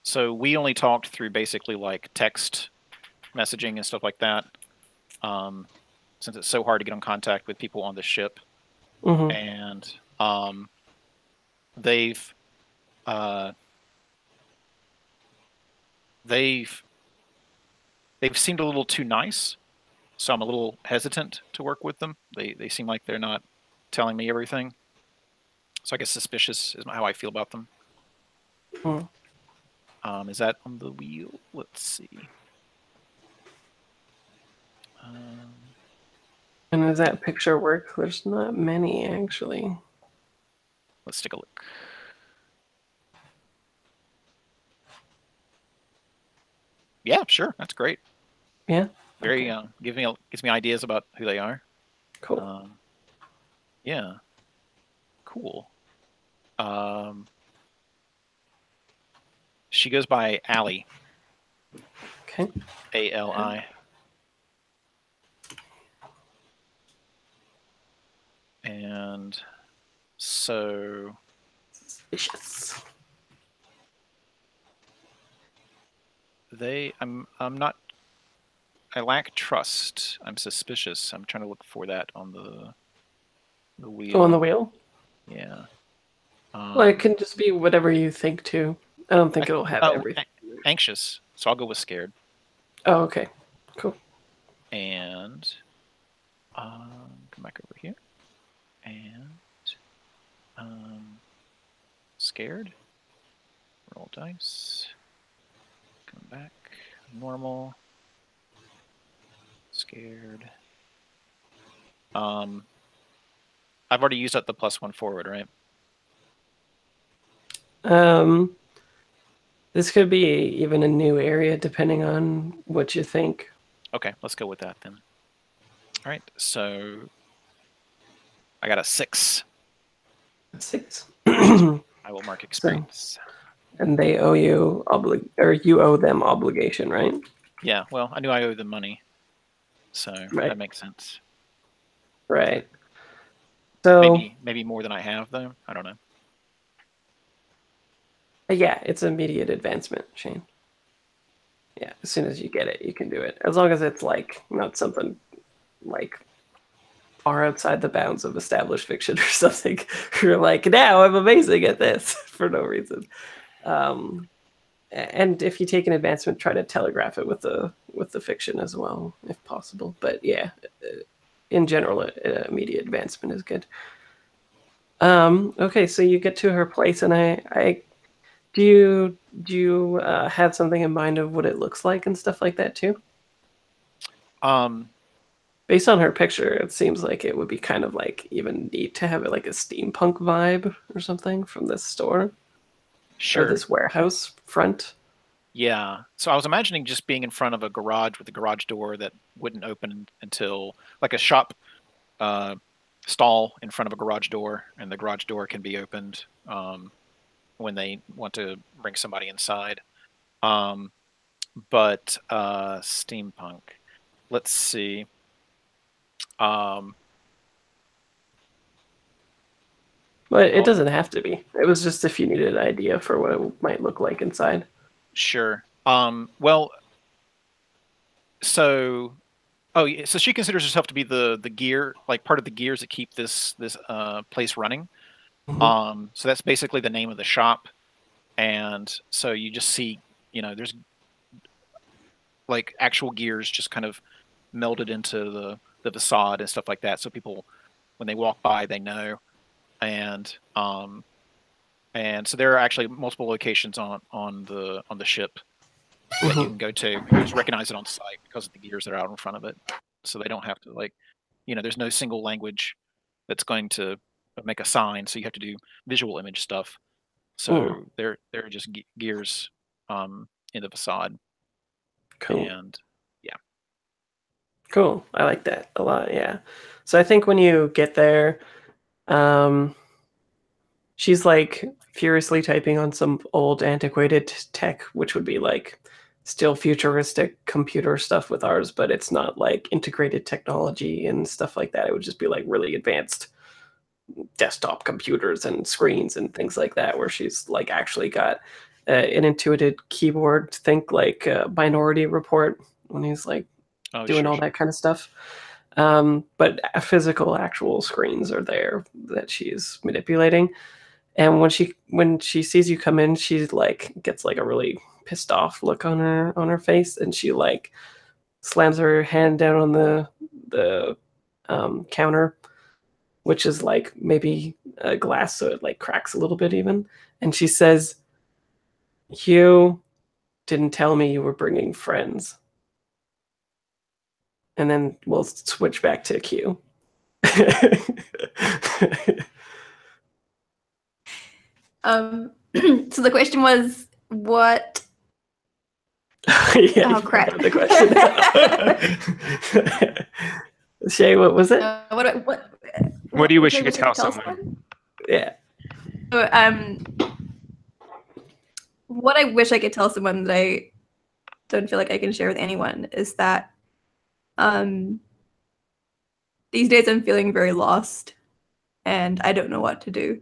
So we only talked through basically like text messaging and stuff like that. Since it's so hard to get in contact with people on the ship. Mm-hmm. And they've seemed a little too nice, so I'm a little hesitant to work with them. They seem like they're not telling me everything, so I guess suspicious is how I feel about them. Is that on the wheel? Let's see. And does that picture work? There's not many actually. Let's take a look. Yeah, sure. That's great. Yeah. Very Okay. gives me ideas about who they are. Cool. Yeah. Cool. She goes by Allie. Okay. A-L-I. And so Suspicious. I'm not. I lack trust. I'm suspicious. I'm trying to look for that on the wheel. Oh, on the wheel? Yeah. Well, it can just be whatever you think too. I don't think it'll have everything. Anxious. So I'll go with scared. Oh, okay. Cool. And come back over here. And scared. Roll dice. Come back. Normal. Scared. I've already used up the +1 forward, right? This could be even a new area depending on what you think. Okay, let's go with that then. All right, so I got a 6. 6. I will mark experience. And they owe you or you owe them obligation, right? Yeah, well, I knew I owed them money, so that makes sense. Right. So maybe more than I have though. I don't know. Yeah, it's immediate advancement, Shane. Yeah, as soon as you get it, you can do it. As long as it's like not something like far outside the bounds of established fiction or something. You're like, now I'm amazing at this for no reason. And if you take an advancement, try to telegraph it with the fiction as well, if possible. But yeah, in general, immediate advancement is good. Okay, so you get to her place, and I do you have something in mind of what it looks like and stuff like that too? Based on her picture, it seems like it would be kind of like even neat to have it like a steampunk vibe or something from this store. Sure. Or this warehouse front. Yeah. So I was imagining just being in front of a garage with a garage door that wouldn't open until like a shop stall in front of a garage door, and the garage door can be opened when they want to bring somebody inside. But steampunk. Let's see. But it doesn't have to be. It was just if you needed an idea for what it might look like inside. Sure. Well, so so she considers herself to be the gear, like part of the gears that keep this place running. Mm-hmm. So that's basically the name of the shop. And so you just see, there's like actual gears just kind of melded into the facade and stuff like that. So people, when they walk by, they know. And so there are actually multiple locations on the ship that you can go to. You just recognize it on site because of the gears that are out in front of it. So they don't have to there's no single language that's going to make a sign. So you have to do visual image stuff. So they're just gears in the facade. Cool. And yeah. Cool. I like that a lot. Yeah. So I think when you get there, she's like furiously typing on some old antiquated tech, which would be like still futuristic computer stuff with ours, but it's not like integrated technology and stuff like that. It would just be like really advanced desktop computers and screens and things like that, where she's like actually got an intuitive keyboard. Think like Minority Report when he's like doing all that kind of stuff. But physical actual screens are there that she's manipulating. And when she sees you come in, she like gets like a really pissed off look on her face, and she like slams her hand down on the counter, which is like maybe a glass, so it like cracks a little bit even. And she says, "You didn't tell me you were bringing friends." And then we'll switch back to Q. So the question was, what Yeah, Oh, you crap. got the question. Shay, what was it? What do you wish I you could tell someone? Yeah. So, what I wish I could tell someone that I don't feel like I can share with anyone is that these days I'm feeling very lost and I don't know what to do.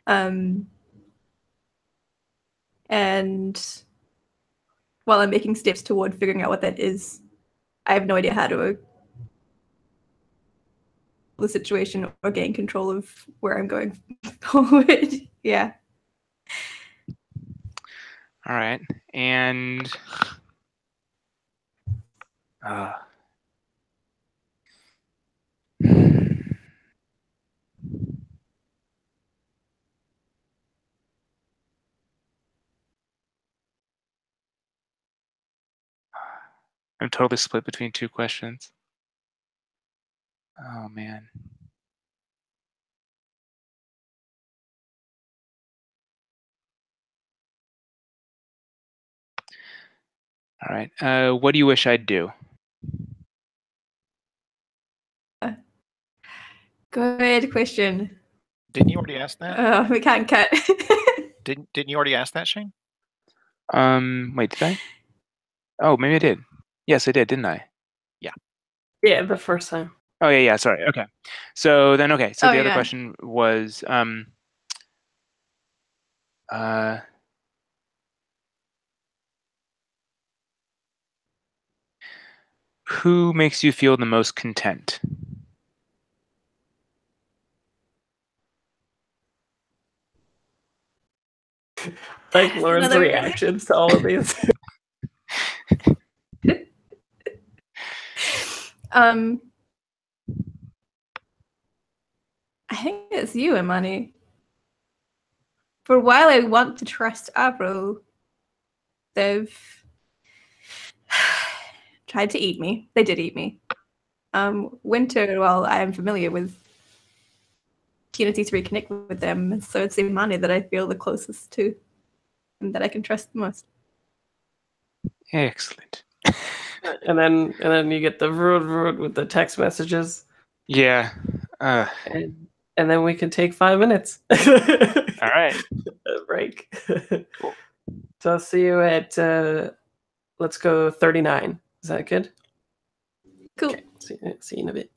And while I'm making steps toward figuring out what that is, I have no idea how to the situation or gain control of where I'm going forward. Yeah. All right. And I'm totally split between two questions. Oh man. All right. What do you wish I'd do? Good question. Didn't you already ask that? We can't cut. Didn't you already ask that, Shane? Wait, did I? Oh, maybe I did. Yes, I did, didn't I? Yeah, the first time. Oh yeah, sorry. Okay. So the other yeah. question was who makes you feel the most content? Like Lauren's Another- reactions to all of these. I think it's you, Imani. For a while, I want to trust Abril. They've tried to eat me. They did eat me. Winter, well, I am familiar with opportunity to reconnect with them, so it's Imani that I feel the closest to and that I can trust the most. Excellent. and then you get the road with the text messages. Yeah. And then we can take 5 minutes. All right. A break. Cool. So I'll see you at let's go 39. Is that good? Cool. Okay. See you in a bit.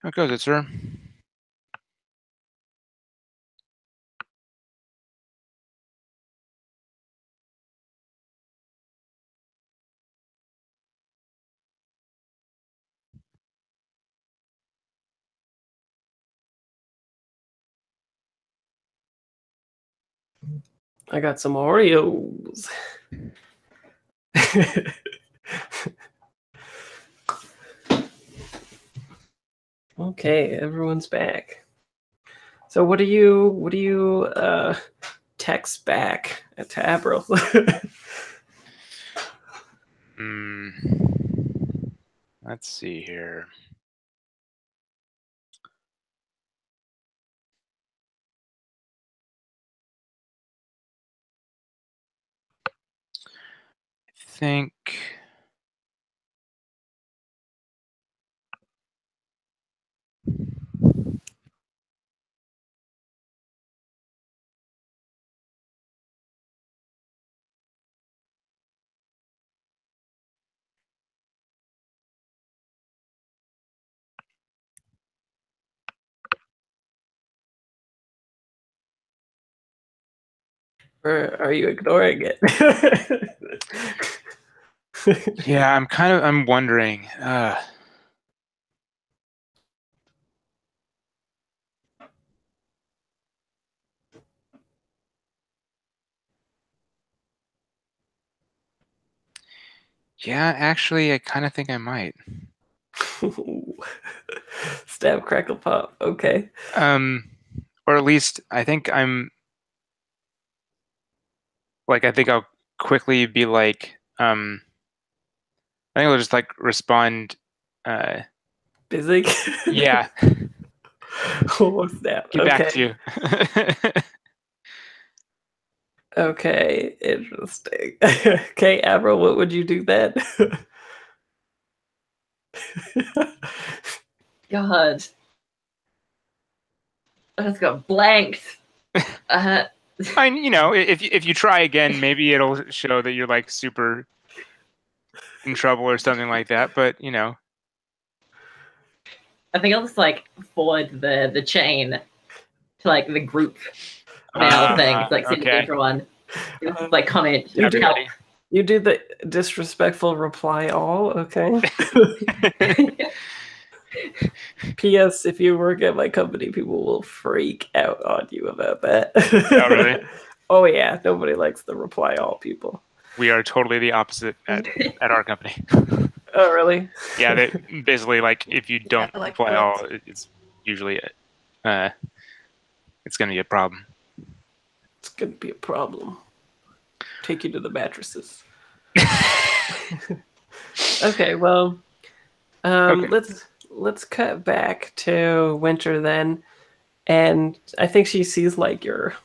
How goes it, sir? I got some Oreos. Okay, everyone's back. So what do you text back to Abril? Let's see here. I think Or are you ignoring it? yeah, I'm wondering. Yeah, actually, I kind of think I might. Stab, crackle, pop. Okay. Or at least I think I think I'll quickly be like, I think I'll just like respond. Busy? Yeah, Oh, snap. get back to you. Okay, interesting. Okay, Abril, what would you do then? God. I just got blanked. If you try again, maybe it'll show that you're like super in trouble or something like that. But I think I'll just like forward the chain to like the group mail thing. It's like send it to okay. everyone. Just, like comment. You do, help. you do the disrespectful reply all, okay? P.S. If you work at my company, people will freak out on you about that. Oh, really? Oh, yeah. Nobody likes the reply all people. We are totally the opposite at our company. Oh, really? Yeah, they basically like if you don't I like reply that. all, it's usually it's going to be a problem. It's going to be a problem. Take you to the mattresses. Okay, well, Okay. let's cut back to Winter then, and I think she sees like your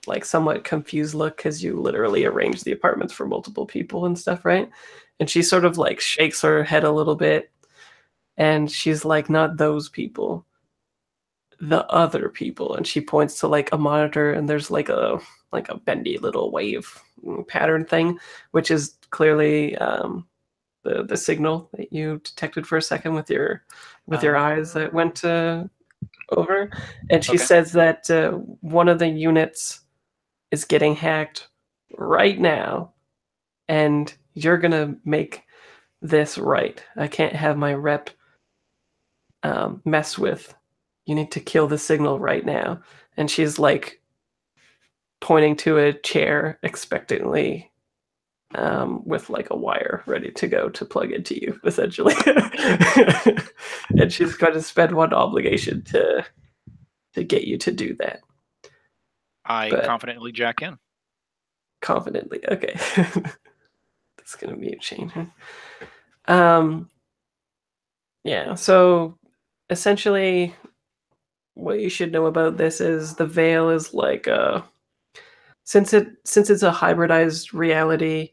like somewhat confused look because you literally arranged the apartments for multiple people and stuff, right? And she sort of like shakes her head a little bit, and she's like, "Not those people, the other people," and she points to like a monitor, and there's like a bendy little wave pattern thing, which is clearly the signal that you detected for a second with your eyes that went over. And she Okay. says that one of the units is getting hacked right now, and you're gonna make this right. I can't have my rep mess with. You need to kill the signal right now. And she's like pointing to a chair expectantly, with like a wire ready to go to plug into you, essentially. And she's going to spend one obligation to get you to do that. I But- confidently jack in. Confidently, okay. That's gonna be a change. Yeah. So essentially, what you should know about this is the veil is like since it's a hybridized reality,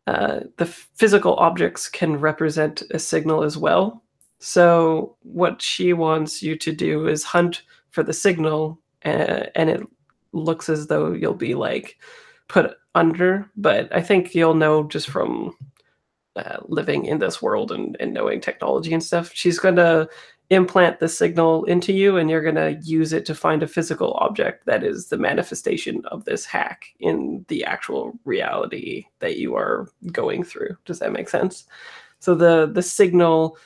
the physical objects can represent a signal as well. So what she wants you to do is hunt for the signal, and it looks as though you'll be like put under, but I think you'll know just from living in this world and knowing technology and stuff. She's going to implant the signal into you, and you're going to use it to find a physical object that is the manifestation of this hack in the actual reality that you are going through. Does that make sense? So the signal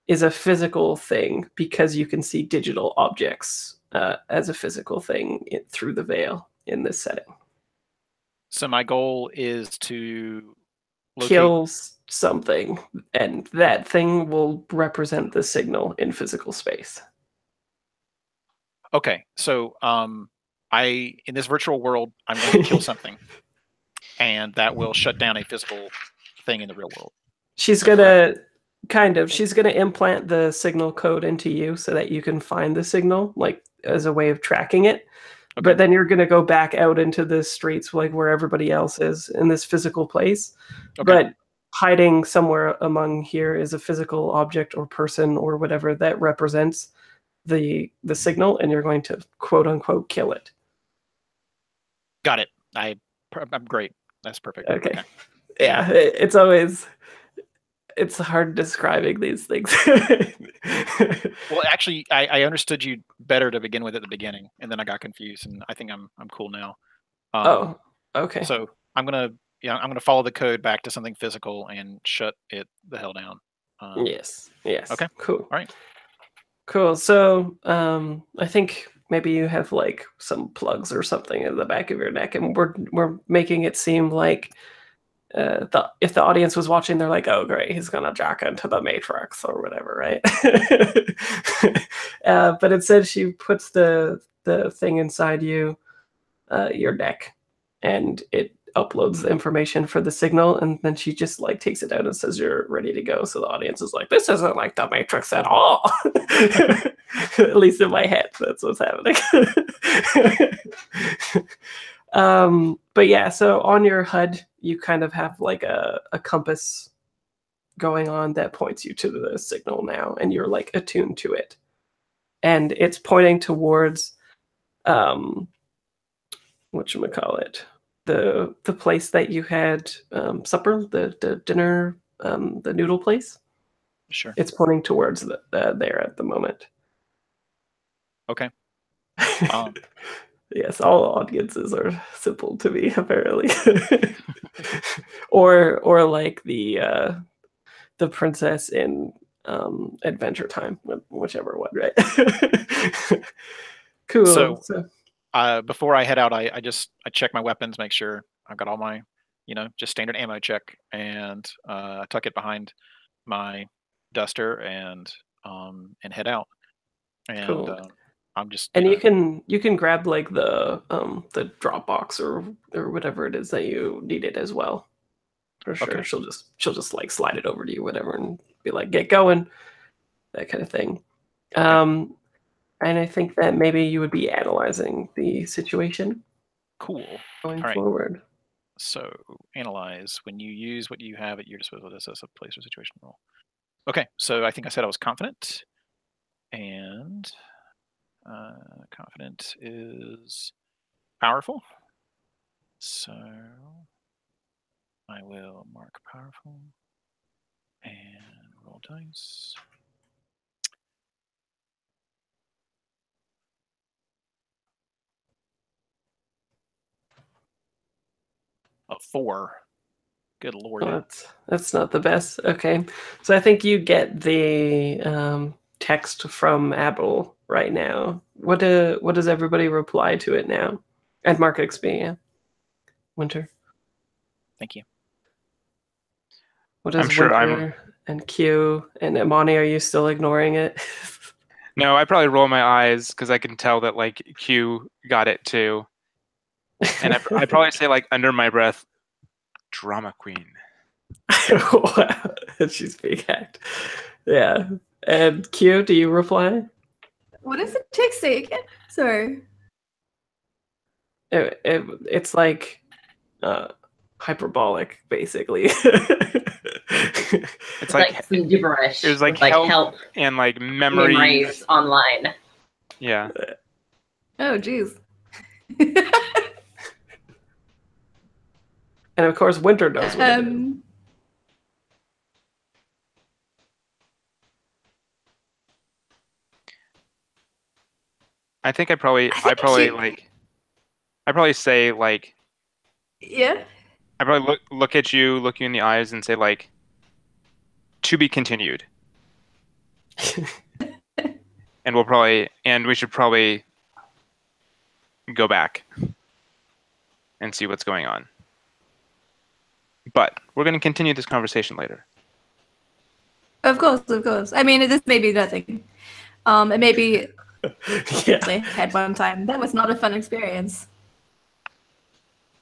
is a physical thing because you can see digital objects as a physical thing through the veil in this setting. So my goal is to locate... kill something, and that thing will represent the signal in physical space. Okay, so in this virtual world, I'm going to kill something, and that will shut down a physical thing in the real world. She's gonna she's gonna implant the signal code into you so that you can find the signal, like as a way of tracking it. Okay. But then you're gonna go back out into the streets, like where everybody else is in this physical place. Okay. But hiding somewhere among here is a physical object or person or whatever that represents the signal, and you're going to quote unquote kill it. Got it. I'm great. That's perfect. Okay. Yeah, it's hard describing these things. Well, actually, I understood you better to begin with at the beginning, and then I got confused, and I think I'm cool now. Oh, okay. So I'm gonna follow the code back to something physical and shut it the hell down. Yes. Okay. Cool. All right. Cool. So I think maybe you have like some plugs or something in the back of your neck, and we're making it seem like if the audience was watching, they're like, oh great, he's gonna jack into the Matrix or whatever, right? But instead she puts the thing inside you, your neck, and it uploads the information for the signal, and then she just like takes it out and says you're ready to go. So the audience is like, this isn't like the Matrix at all. At least in my head, that's what's happening. But yeah, so on your HUD you kind of have like a compass going on that points you to the signal now, and you're like attuned to it, and it's pointing towards whatchamacallit, the place that you had supper, the dinner, the noodle place. Sure. It's pointing towards there at the moment. Okay. Yes, all audiences are simple to me, apparently. or like the princess in Adventure Time, whichever one, right? Cool. So before I head out, I check my weapons, make sure I've got all my, just standard ammo check, and tuck it behind my duster and head out. And cool. I'm just you can grab like the Dropbox or whatever it is that you needed as well. For sure. Okay. She'll just like slide it over to you, whatever, and be like, get going, that kind of thing. Okay. And I think that maybe you would be analyzing the situation. Cool. Going forward. So analyze. When you use what you have at your disposal, this is a place or situation roll. Okay, so I think I said I was confident, and confident is powerful. So I will mark powerful and roll dice. A 4. Good lord. Oh, that's not the best. Okay, so I think you get the text from Abril right now. What does everybody reply to it now? And Mark XP, yeah. Winter. Thank you. What does Winter and Q and Imani, are you still ignoring it? No, I probably roll my eyes because I can tell that like Q got it too. And I probably say like under my breath, drama queen. Wow, she's big act. Yeah. And Q, do you reply? What does the text say again? Sorry. It's like hyperbolic, basically. It's like some gibberish. It was like help and like memories online. Yeah. Oh, geez. And of course, Winter knows what it is. I think I probably say like, Yeah. I probably look at you, look you in the eyes, and say like, to be continued. And we should probably go back and see what's going on. But we're going to continue this conversation later. Of course. I mean, this may be nothing. It may be Yeah. I had one time. That was not a fun experience.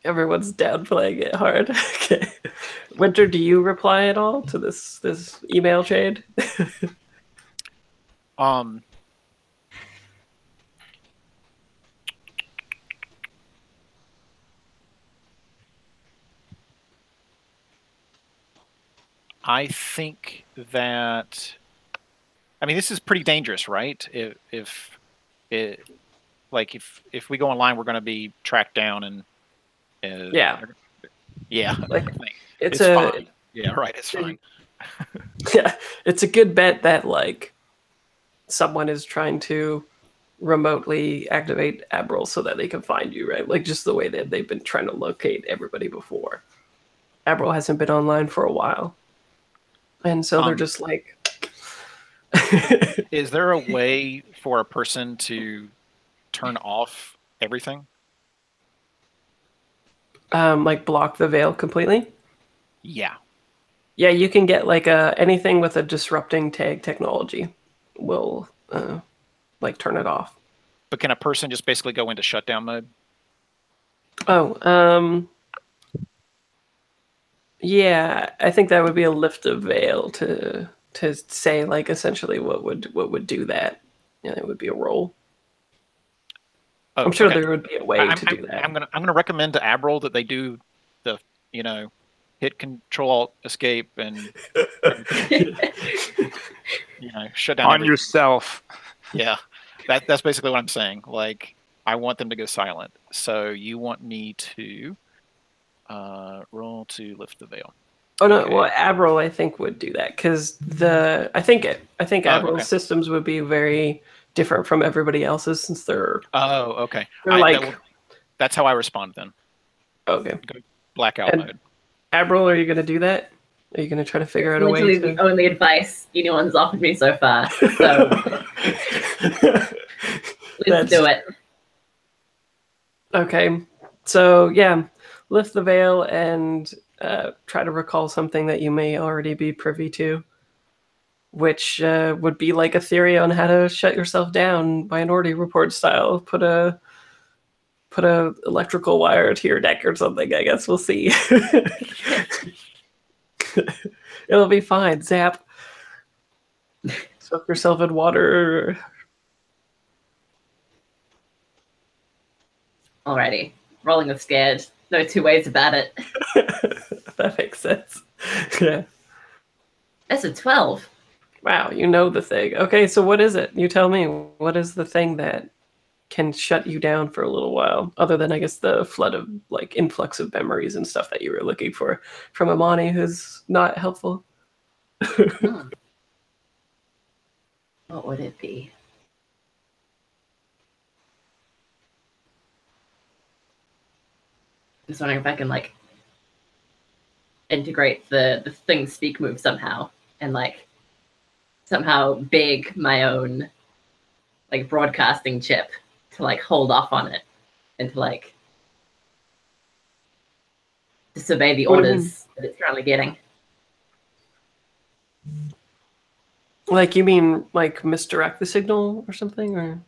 Everyone's downplaying it hard. Okay. Winter, do you reply at all to this email trade? I think that, I mean, this is pretty dangerous, right? If we go online, we're going to be tracked down and Yeah. Like, it's it's fine. Yeah, right. It's fine. Yeah, it's a good bet that like someone is trying to remotely activate Abril so that they can find you, right? Like just the way that they've been trying to locate everybody before. Abril hasn't been online for a while. And so they're just like Is there a way for a person to turn off everything? like block the veil completely? Yeah. Yeah, you can get like anything with a disrupting tag technology will like turn it off. But can a person just basically go into shutdown mode? Oh, yeah, I think that would be a lift of veil to say like essentially what would do that. Yeah, it would be a roll. Oh, I'm sure okay. there would be a way to do that. I'm gonna recommend to Abril that they do the hit Control Alt Escape and shut down On everything. yourself. Yeah, that's basically what I'm saying. Like I want them to go silent. So you want me to roll to lift the veil. Oh no, Okay. well Abril I think would do that because I think Abril's okay. systems would be very different from everybody else's since they're Okay. That's how I respond then. Okay. Go blackout mode. Abril, are you gonna do that? Are you gonna try to figure out a way Literally to? the only advice anyone's offered me so far. So let's do it. Okay, so yeah, lift the veil and try to recall something that you may already be privy to, which would be like a theory on how to shut yourself down, Minority Report style. Put a electrical wire to your neck or something. I guess we'll see. It'll be fine. Zap. Soak yourself in water. Alrighty. Rolling with scared. No two ways about it. That makes sense. Yeah. That's a 12. Wow, you know the thing. Okay, so what is it? You tell me. What is the thing that can shut you down for a little while, other than I guess the flood of like influx of memories and stuff that you were looking for from Amani, who's not helpful? What would it be? Just wondering if I can like integrate the thing speak move somehow and like somehow beg my own like broadcasting chip to like hold off on it and to like disobey the orders that it's currently getting. Like you mean like misdirect the signal or something, or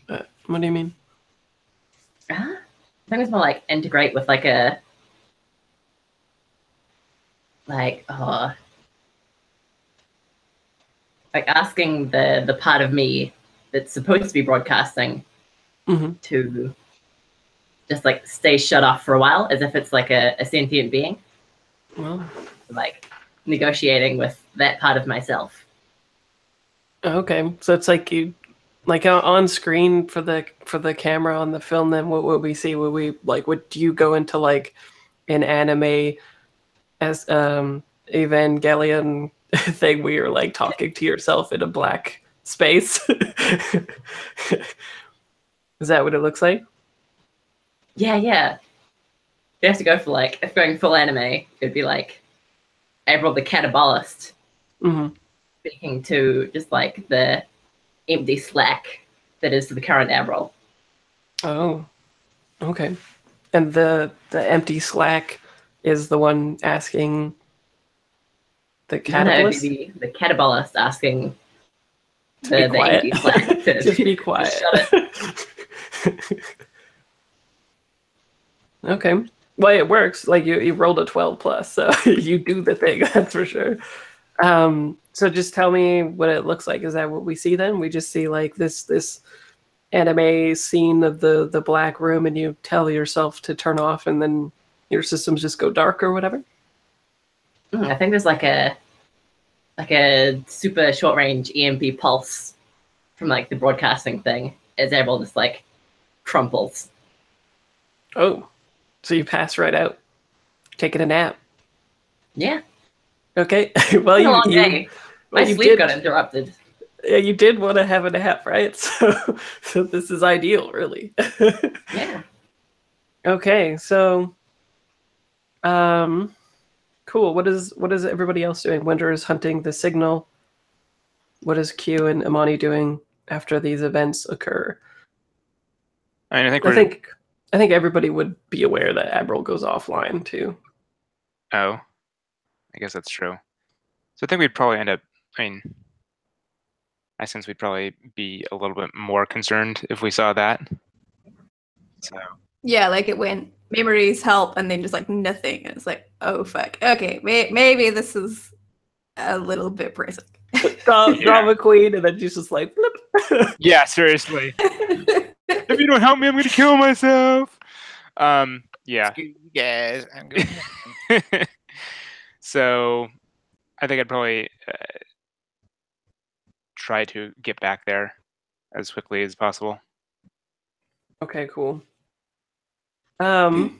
what do you mean? I think it's more like integrate with like a like asking the part of me that's supposed to be broadcasting to just like stay shut off for a while, as if it's like a sentient being. Well, like negotiating with that part of myself. okay, so it's like you, like on screen for the camera on the film. Then what would we see? Would we like? Would you go into like an anime as Evangelion thing where you're like talking to yourself in a black space. Is that what it looks like? Yeah. You have to go for like, if going full anime, it'd be like Abril the catabolist Mm-hmm. speaking to just like the empty slack that is the current Abril. Oh, okay. And the empty slack is the one asking the No, it'd catabolist be the catabolist asking to be the quiet. empty slack to Just be quiet. shut it. Okay. Well, it works. Like you rolled a 12 plus, so you do the thing. That's for sure. So just tell me what it looks like. Is that what we see then? We just see like this anime scene of the black room, and you tell yourself to turn off, and then your systems just go dark or whatever. I think there's like a super short range EMP pulse from like the broadcasting thing as Abril just like crumples. Oh, so you pass right out, taking a nap. Yeah. Okay. It's been a long day. My you sleep did- got interrupted. Yeah, you did want to have a nap, right? So this is ideal, really. Yeah. Okay, so cool. What is everybody else doing? Winter is hunting the signal. What is Q and Imani doing after these events occur? I mean, I think everybody would be aware that Abril goes offline too. Oh, I guess that's true. So I think we'd probably end up. I mean, I sense we'd probably be a little bit more concerned if we saw that. So Yeah, like it went memories help and then just like nothing. And it's like, oh fuck. Okay, maybe this is a little bit present. Drama queen, and then she's just like, flip. yeah, seriously. If you don't help me, I'm gonna kill myself. Yeah. Excuse you guys, I'm going. So I think I'd probably try to get back there as quickly as possible. Okay, cool. I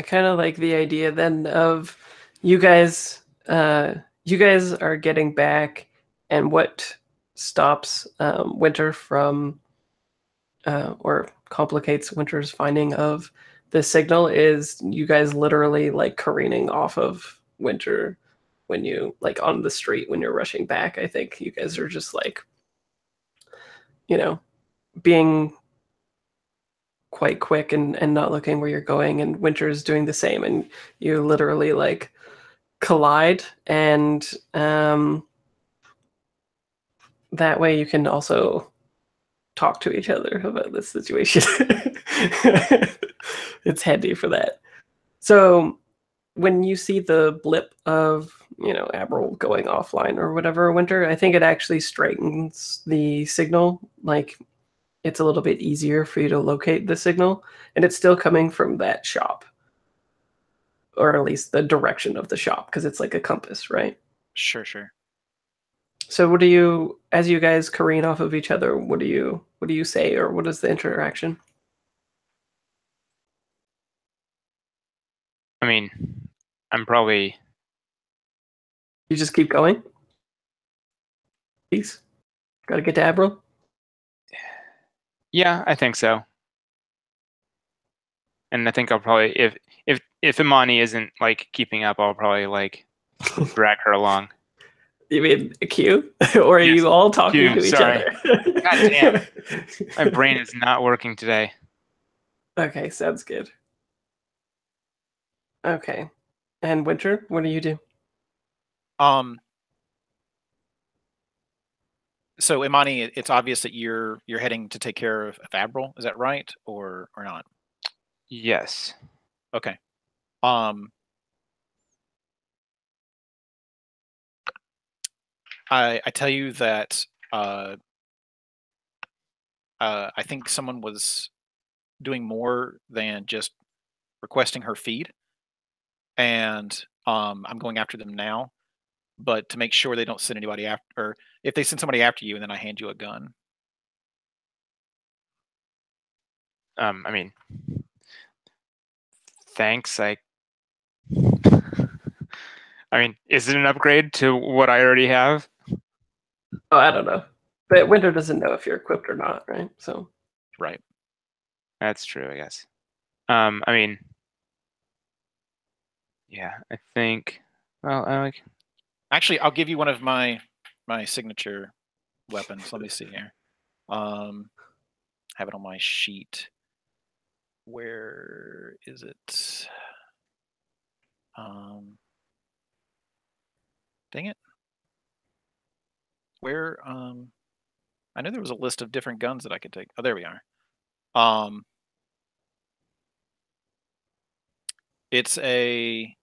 kind of like the idea then of you guys are getting back, and what stops Winter from or complicates Winter's finding of the signal is you guys literally like careening off of Winter when you like on the street when you're rushing back. I think you guys are just like, being quite quick and not looking where you're going, and Winter's doing the same, and you literally like collide, and that way you can also talk to each other about this situation. It's handy for that. So when you see the blip of Abril going offline or whatever, Winter, I think it actually straightens the signal. Like it's a little bit easier for you to locate the signal, and it's still coming from that shop, or at least the direction of the shop, because it's like a compass, right? Sure. So as you guys careen off of each other, what do you say, or what is the interaction? I mean, I'm probably. You just keep going? Peace. Gotta get to Abril? Yeah, I think so. And I think I'll probably if Imani isn't like keeping up, I'll probably like drag her along. You mean a Q? Or are Yes, you all talking Q, to each sorry. other? God damn. My brain is not working today. Okay, sounds good. Okay. And Winter, what do you do? So Imani, it's obvious that you're heading to take care of Abril. Is that right, or not? Yes. Okay. I tell you that I think someone was doing more than just requesting her feed, and I'm going after them now. But to make sure they don't send anybody after, or if they send somebody after you, and then I hand you a gun. I mean, thanks. I mean, is it an upgrade to what I already have? Oh, I don't know. But Winter doesn't know if you're equipped or not, right? So Right. That's true, I guess. I mean, yeah, I think. Well, I like. Actually, I'll give you one of my signature weapons. Let me see here. Have it on my sheet. Where is it? Dang it. Where I know there was a list of different guns that I could take. Oh, there we are. It's a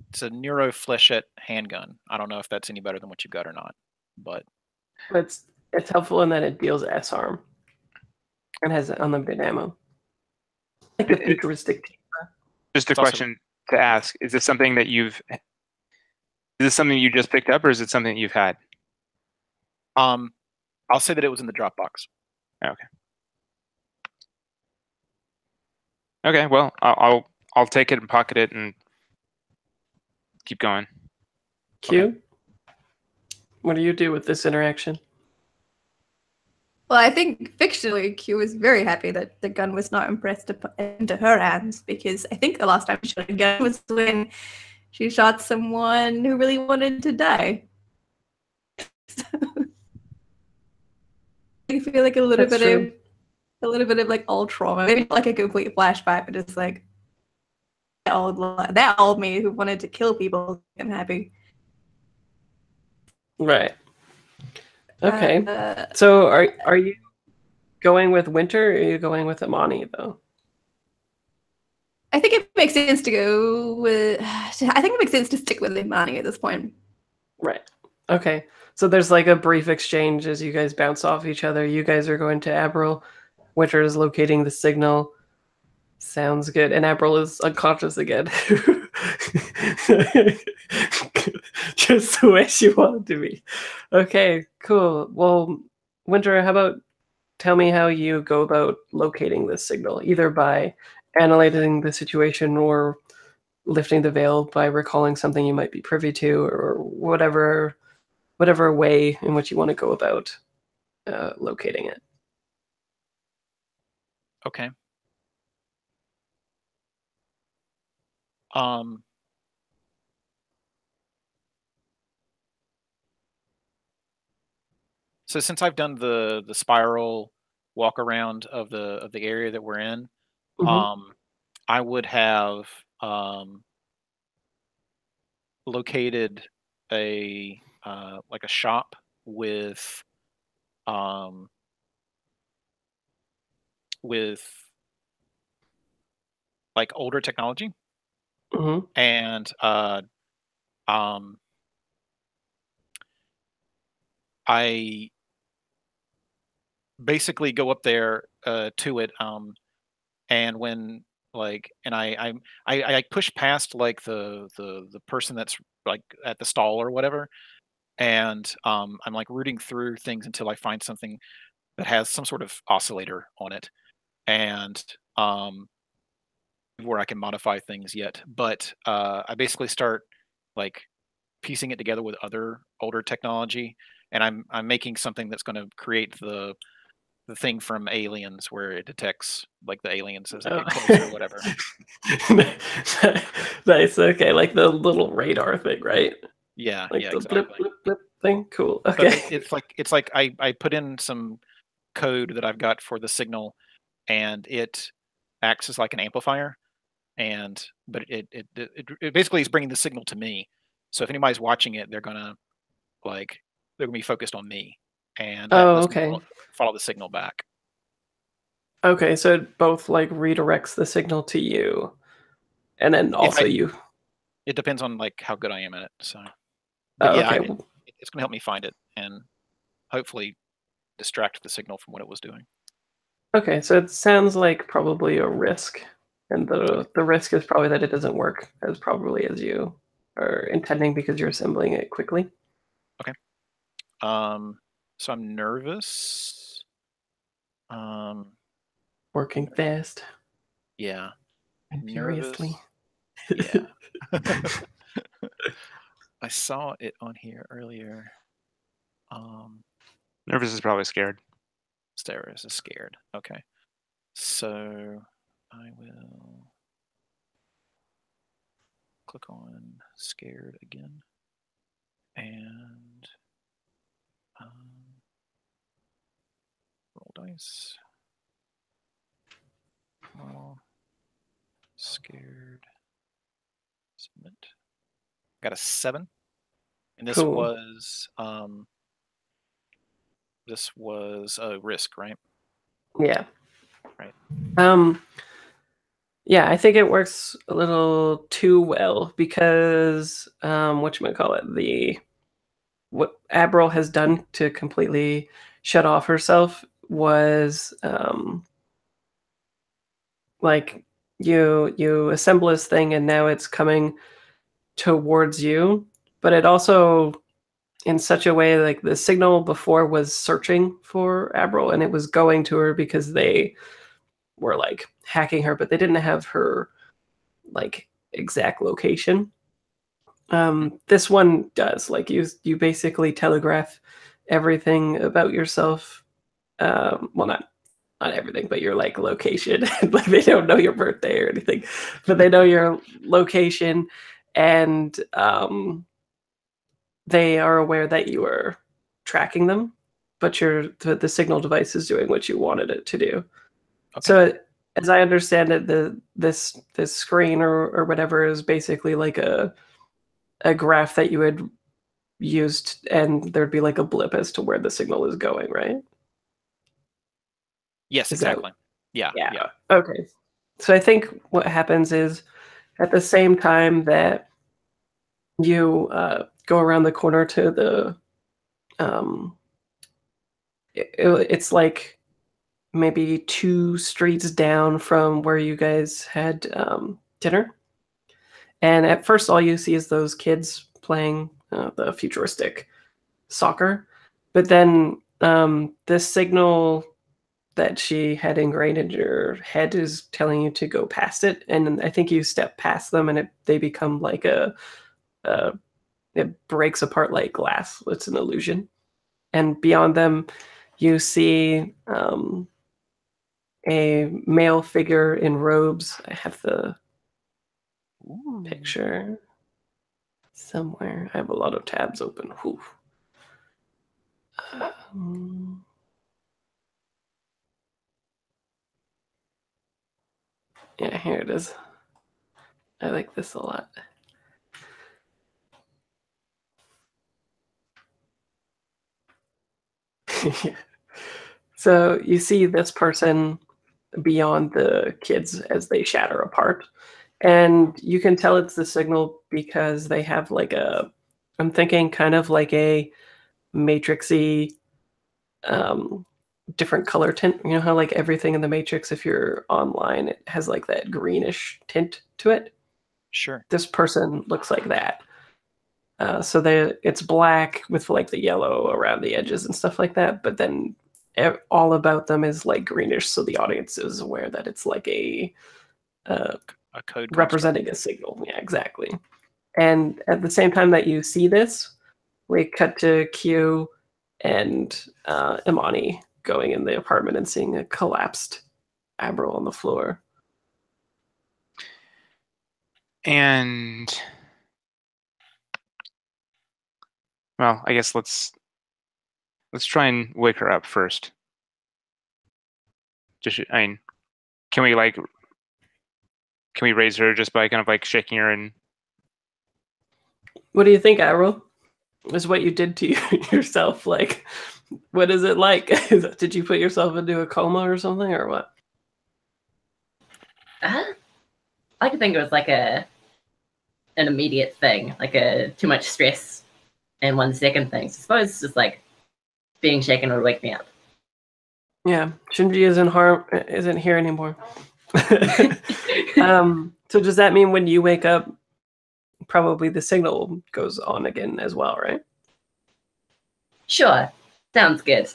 it's a Neuro Flechette handgun. I don't know if that's any better than what you've got or not, but it's helpful in that it deals S arm and has unlimited ammo. Like the futuristic. Just a It's also- question to ask: Is this something that you've? Is this something you just picked up, or is it something that you've had? I'll say that it was in the Dropbox. Okay. Okay. Well, I'll take it and pocket it and keep going. Q. Okay. What do you do with this interaction? Well, I think fictionally, Q was very happy that the gun was not impressed into her hands, because I think the last time she shot a gun was when she shot someone who really wanted to die. I feel like a little That's bit true. of like old trauma, maybe not like a complete flashback, but just like that old me who wanted to kill people. I'm happy. Right. Okay. So are you going with Winter, or are you going with Amani though? I think it makes sense to go with. I think it makes sense to stick with Imani at this point. Right. Okay. So there's like a brief exchange as you guys bounce off each other. You guys are going to Abril. Winter is locating the signal. Sounds good. And Abril is unconscious again. Just the way she wanted to be. Okay, cool. Well, Winter, how about tell me how you go about locating this signal, either by analyzing the situation or lifting the veil by recalling something you might be privy to, or whatever way in which you want to go about locating it. Okay. So since I've done the spiral walk around of the area that we're in, Mhm. I would have located a like a shop with with like older technology, Mhm. and I basically go up there to it, and when like, and I push past like the person that's like at the stall or whatever, and I'm like rooting through things until I find something that has some sort of oscillator on it, and where I can modify things yet. But I basically start like piecing it together with other older technology, and I'm making something that's going to create the thing from Aliens where it detects like the aliens as they get closer or whatever. Nice. Okay, like the little radar thing, right? Yeah, Like yeah, the exactly. blip blip blip thing. Cool. But Okay. it's like I put in some code that I've got for the signal, and it acts as like an amplifier, and but it basically is bringing the signal to me. So if anybody's watching it, they're gonna be focused on me, and that Oh, lets me okay. follow the signal back. Okay, so it both like redirects the signal to you, and then also you. It depends on like how good I am at it. So, but Oh, yeah, okay. it's gonna help me find it and hopefully distract the signal from what it was doing. Okay, so it sounds like probably a risk, and the risk is probably that it doesn't work as probably as you are intending because you're assembling it quickly. Okay. So I'm nervous. working fast Yeah. and furiously. Yeah. I saw it on here earlier. Nervous is probably scared. Steris is scared. Okay. So I will click on scared again. And roll dice. Oh, scared. Submit. Got a 7. And this Cool. was a risk, right? Yeah. Right. Yeah, I think it works a little too well because whatchamacallit, what Abril has done to completely shut off herself was like you assemble this thing and now it's coming towards you, but it also in such a way like the signal before was searching for Abril and it was going to her because they were like hacking her, but they didn't have her like exact location. This one does. Like you basically telegraph everything about yourself. Well, not everything, but your like location. Like they don't know your birthday or anything, but they know your location, and they are aware that you are tracking them, but the signal device is doing what you wanted it to do. Okay. So as I understand it, this screen or whatever is basically like a graph that you had used, and there'd be like a blip as to where the signal is going, right? Yes, Is that- exactly. Yeah. Okay. So I think what happens is at the same time that you go around the corner to the it's like maybe 2 streets down from where you guys had dinner. And at first, all you see is those kids playing the futuristic soccer. But then this signal that she had ingrained in your head is telling you to go past it. And I think you step past them and they become like it breaks apart like glass. It's an illusion. And beyond them, you see a male figure in robes. I have the picture somewhere. I have a lot of tabs open. Whew. Yeah, here it is. I like this a lot. So you see this person beyond the kids as they shatter apart. And you can tell it's the signal because they have like I'm thinking kind of like a matrixy different color tint. You know how like everything in the Matrix, if you're online, it has like that greenish tint to it? Sure. This person looks like that. So it's black with like the yellow around the edges and stuff like that, but then all about them is like greenish, so the audience is aware that it's like a code representing a signal. Yeah, exactly. And at the same time that you see this, we cut to Q and Imani going in the apartment and seeing a collapsed Abril on the floor. And well, I guess let's try and wake her up first. Can we raise her just by kind of like shaking her and? What do you think, Abril? Is what you did to yourself like? What is it like? Did you put yourself into a coma or something, or what? I could think it was like an immediate thing, like a too much stress and 1 second thing. So I suppose it's just like being shaken would wake me up. Yeah, Shinji isn't here anymore. So does that mean when you wake up, probably the signal goes on again as well, right? Sure, sounds good.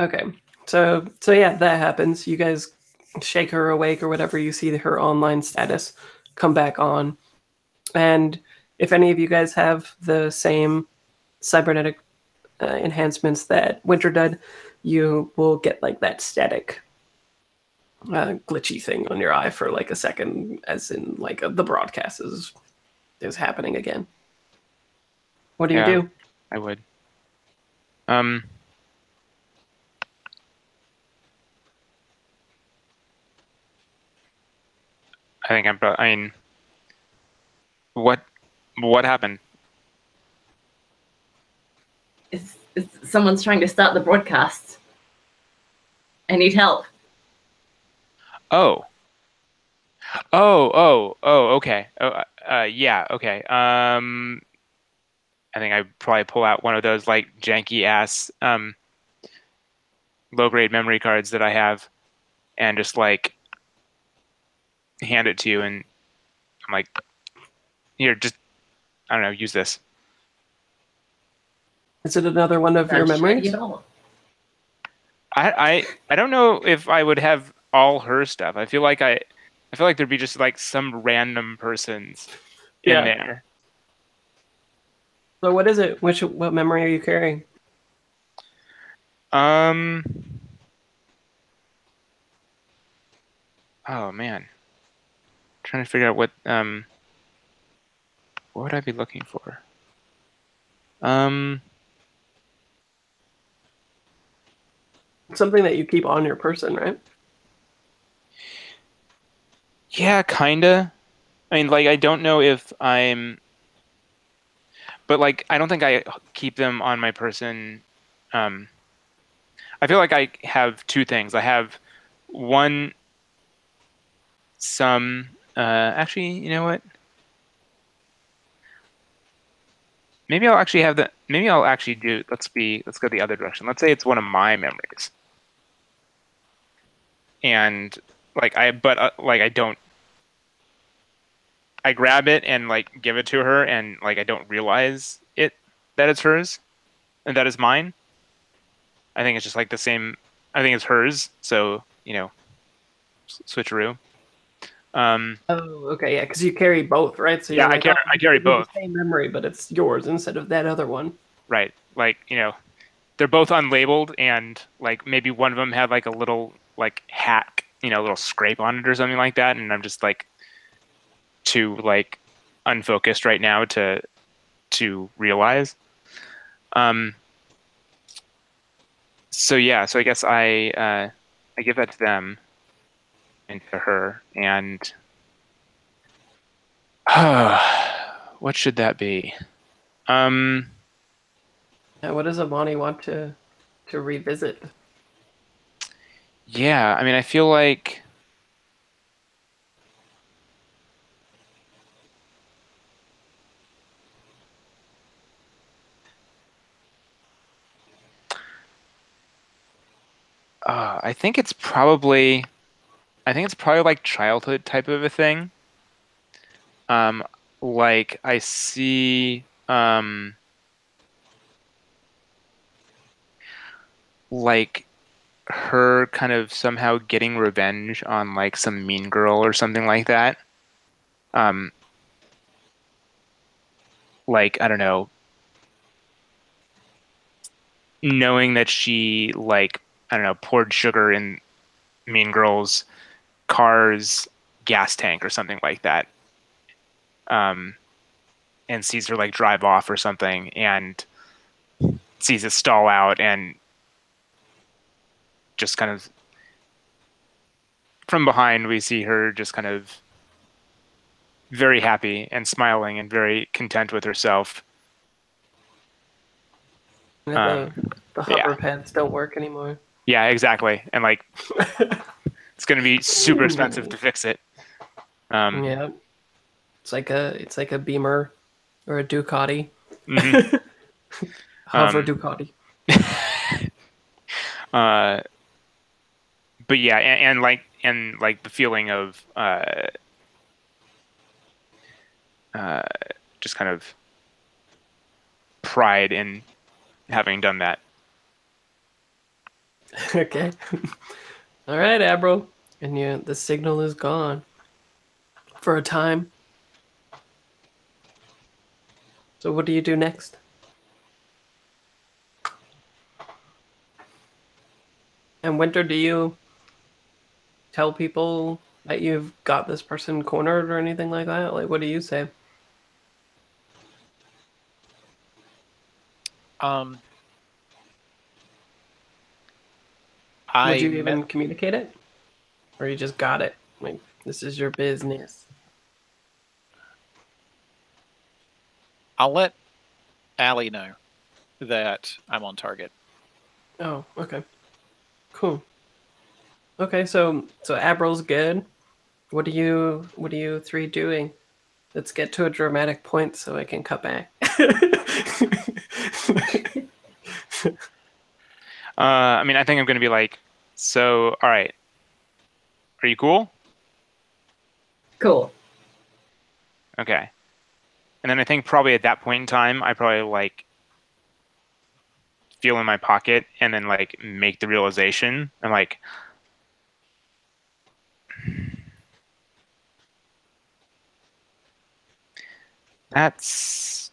Okay, so yeah, that happens. You guys shake her awake or whatever, you see her online status come back on. And if any of you guys have the same cybernetic enhancements that Winter did, you will get like that static glitchy thing on your eye for like a second, as in like the broadcast is happening again. What do you do? I would. I think I mean, what happened? It's someone's trying to start the broadcast. I need help. Oh, okay. Yeah, okay. I think I probably pull out one of those like janky ass low grade memory cards that I have, and just like hand it to you, and I'm like, here, just I don't know, use this. Is it another one of your memories? I don't know if I would have all her stuff. I feel like there'd be just like some random persons in there. So what is it? What memory are you carrying? Oh man. I'm trying to figure out what would I be looking for? Something that you keep on your person, right? Yeah, kinda. I mean, like, I don't know if I'm, but like, I don't think I keep them on my person. I feel like I have two things. I have one, actually, you know what? Maybe I'll actually have maybe I'll actually do, let's go the other direction. Let's say it's one of my memories. And like, I don't, I grab it and like give it to her, and like I don't realize that it's hers and that is mine. I think it's just like the same. I think it's hers, so switcheroo. Oh, okay, yeah, because you carry both, right? So yeah, I carry both. The same memory, but it's yours instead of that other one. Right, like they're both unlabeled, and like maybe one of them had like a little like hack, little scrape on it or something like that, and I'm just like too like unfocused right now to realize. So yeah, so I guess I give that to them and to her, and what should that be? Yeah, what does Amani want to revisit? Yeah, I mean, I feel like I think it's probably like childhood type of a thing. Like I see like her kind of somehow getting revenge on like some mean girl or something like that. Like, I don't know, knowing that she like, I don't know, poured sugar in Mean Girl's car's gas tank or something like that. And sees her like drive off or something, and sees it stall out, and just kind of from behind we see her just kind of very happy and smiling and very content with herself. The hover pads don't work anymore. Yeah, exactly. And like it's going to be super expensive to fix it. Yeah, it's like a Beamer or a Ducati. Mm-hmm. Hover Ducati. But yeah, and like the feeling of just kind of pride in having done that. Okay. All right, Abril. And the signal is gone for a time. So what do you do next? And Winter, do you tell people that you've got this person cornered or anything like that? Like, what do you say? Would you even communicate it? Or you just got it? Like, this is your business. I'll let Allie know that I'm on target. Oh, okay. Cool. Okay, so Abril's good. What are you three doing? Let's get to a dramatic point so I can cut back. I mean, I think I'm going to be like, so, all right. Are you cool? Cool. Okay. And then I think probably at that point in time, I probably like feel in my pocket and then like make the realization. I'm like, that's,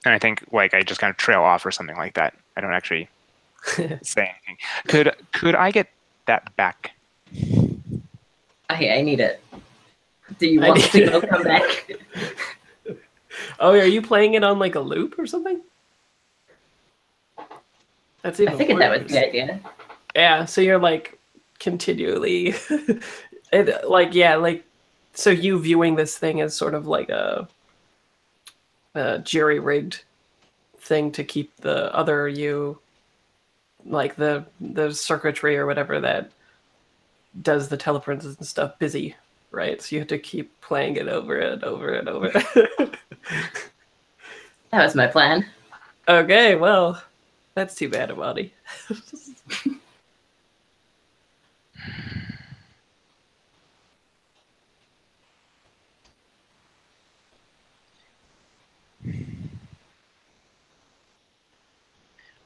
and I think like I just kind of trail off or something like that. I don't actually say anything. Could I get that back? I need it. Do you want the signal to come back? Oh, are you playing it on like a loop or something? That's even I figured that was worse. the idea. Yeah, so you're like continually, so you viewing this thing as sort of like a jerry-rigged thing to keep the other you, like the circuitry or whatever that does the teleprints and stuff, busy, right? So you have to keep playing it over and over and over. That was my plan. Okay, well, that's too bad, Amani.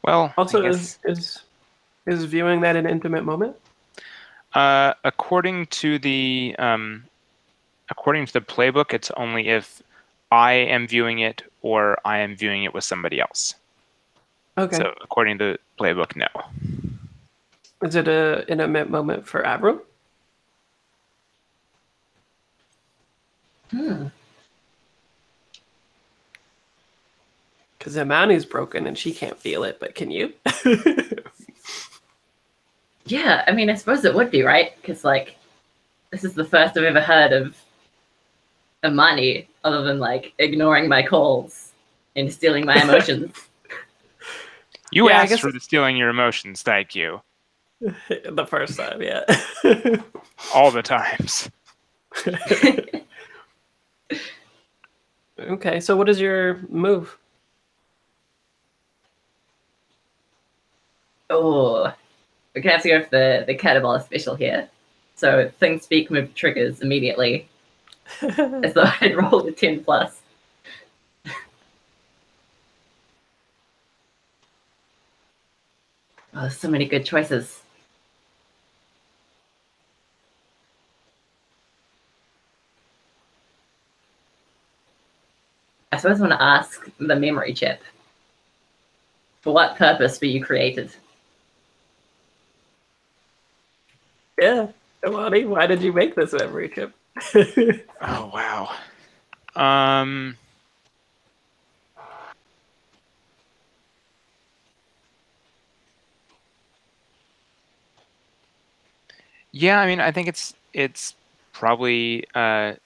Well, Also, I guess, is viewing that an intimate moment? according to the playbook, it's only if I am viewing it or I am viewing it with somebody else. Okay. So according to the playbook, no. Is it an intimate moment for Abril? Because Amani's broken and she can't feel it, but can you? Yeah, I mean, I suppose it would be, right? Because, like, this is the first I've ever heard of Amani, other than, like, ignoring my calls and stealing my emotions. You Yeah, I asked guess- for the stealing your emotions, thank you. The first time, yeah. All the times. Okay, so what is your move? Oh, we're gonna have to go for the Catabolic special here. So things speak move triggers immediately. As though I'd rolled a 10 plus. Oh, there's so many good choices. I suppose I want to ask the memory chip. For what purpose were you created? Yeah, Amani, why did you make this memory chip? Oh wow. Yeah, I mean, I think it's probably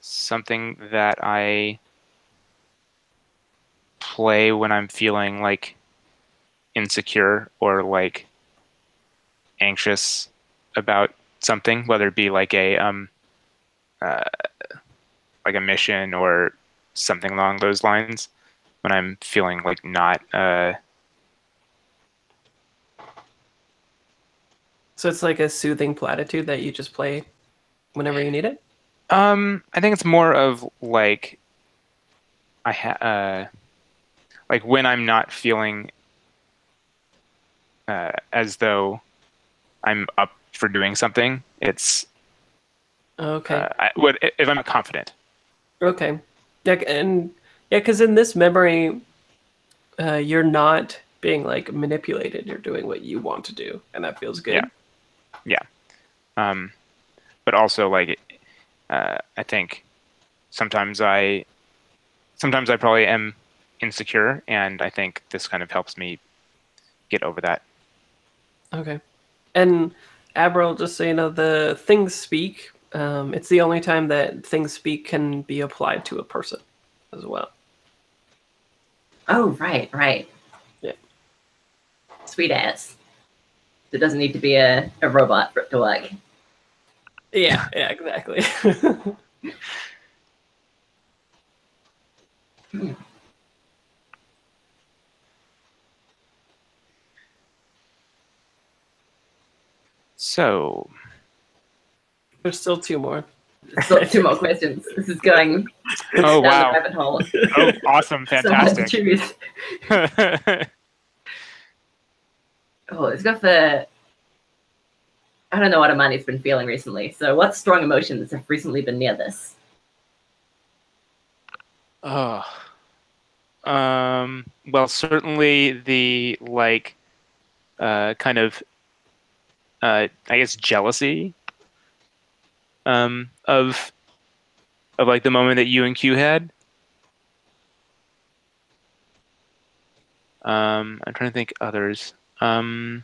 something that I play when I'm feeling like insecure or like anxious about something, whether it be like a mission or something along those lines. When I'm feeling like not So it's like a soothing platitude that you just play whenever you need it? I think it's more of like like when I'm not feeling as though I'm up for doing something. It's Okay. if I'm confident. Okay. Yeah, because in this memory, you're not being like manipulated. You're doing what you want to do, and that feels good. Yeah. But also like I think sometimes I probably am insecure, and I think this kind of helps me get over that. Okay. And Abril, just so you know, the things speak. It's the only time that things speak can be applied to a person as well. Oh, right. Yeah. Sweet ass. It doesn't need to be a robot for it to work. Yeah, exactly. So There's still two more. Still 2 more questions. This is going oh down wow. the rabbit hole. Oh, awesome. So hard to Fantastic. choose. Oh, let's go for... I don't know what Amani's been feeling recently. So what strong emotions have recently been near this? Oh. Well, certainly the like kind of I guess jealousy of like the moment that you and Q had. I'm trying to think others. I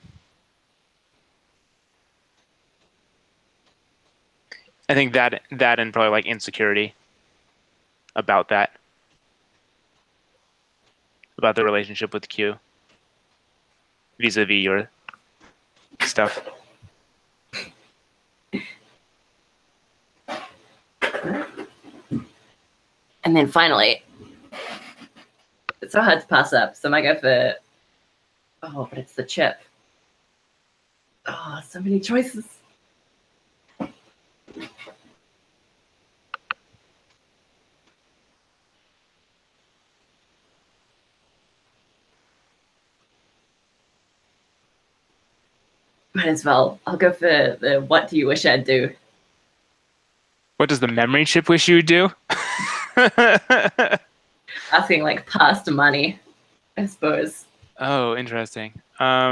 think that and probably like insecurity about that, about the relationship with Q vis-a-vis your stuff. And then finally, it's so hard to pass up. So I might go for... Oh, but it's the chip. Oh, so many choices. Might as well. I'll go for the what do you wish I'd do? What does the memory chip wish you would do? Asking like past money, I suppose. Oh, interesting. Yeah,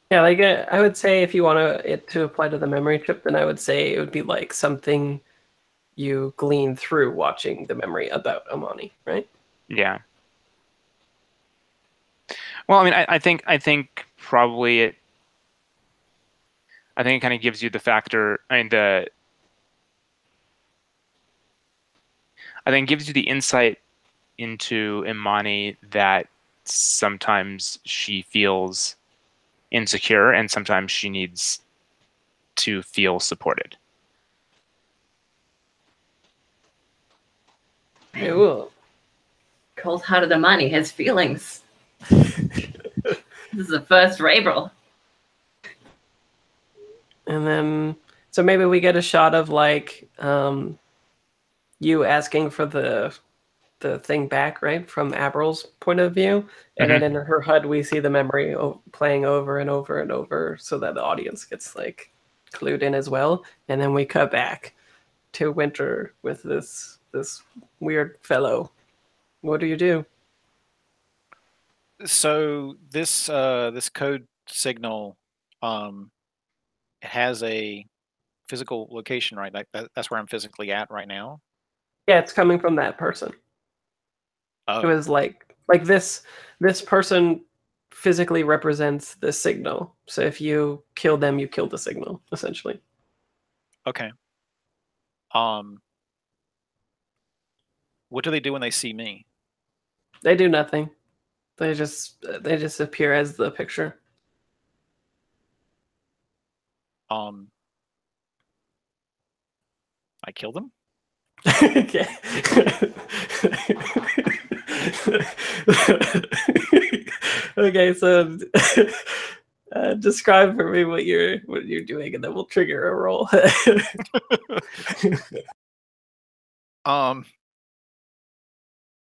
like I would say if you want it to apply to the memory chip, then I would say it would be like something you glean through watching the memory about Amani, right? Yeah. Well, I mean, I think probably it. I think it kind of gives you the factor. I mean, I think it gives you the insight into Imani that sometimes she feels insecure and sometimes she needs to feel supported. Cool. Cold-hearted Amani has feelings. This is the first for Abril. And then, so maybe we get a shot of like you asking for the thing back, right, from Abril's point of view, and then in her HUD we see the memory playing over and over and over, so that the audience gets like clued in as well. And then we cut back to Winter with this weird fellow. What do you do? So this this code signal has a physical location, right? That's where I'm physically at right now. Yeah, it's coming from that person. Oh. It was like this person physically represents the signal. So if you kill them, you kill the signal, essentially. Okay. What do they do when they see me? They do nothing. They just appear as the picture. I kill them? Okay. Okay, so describe for me what you're doing, and then we'll trigger a roll.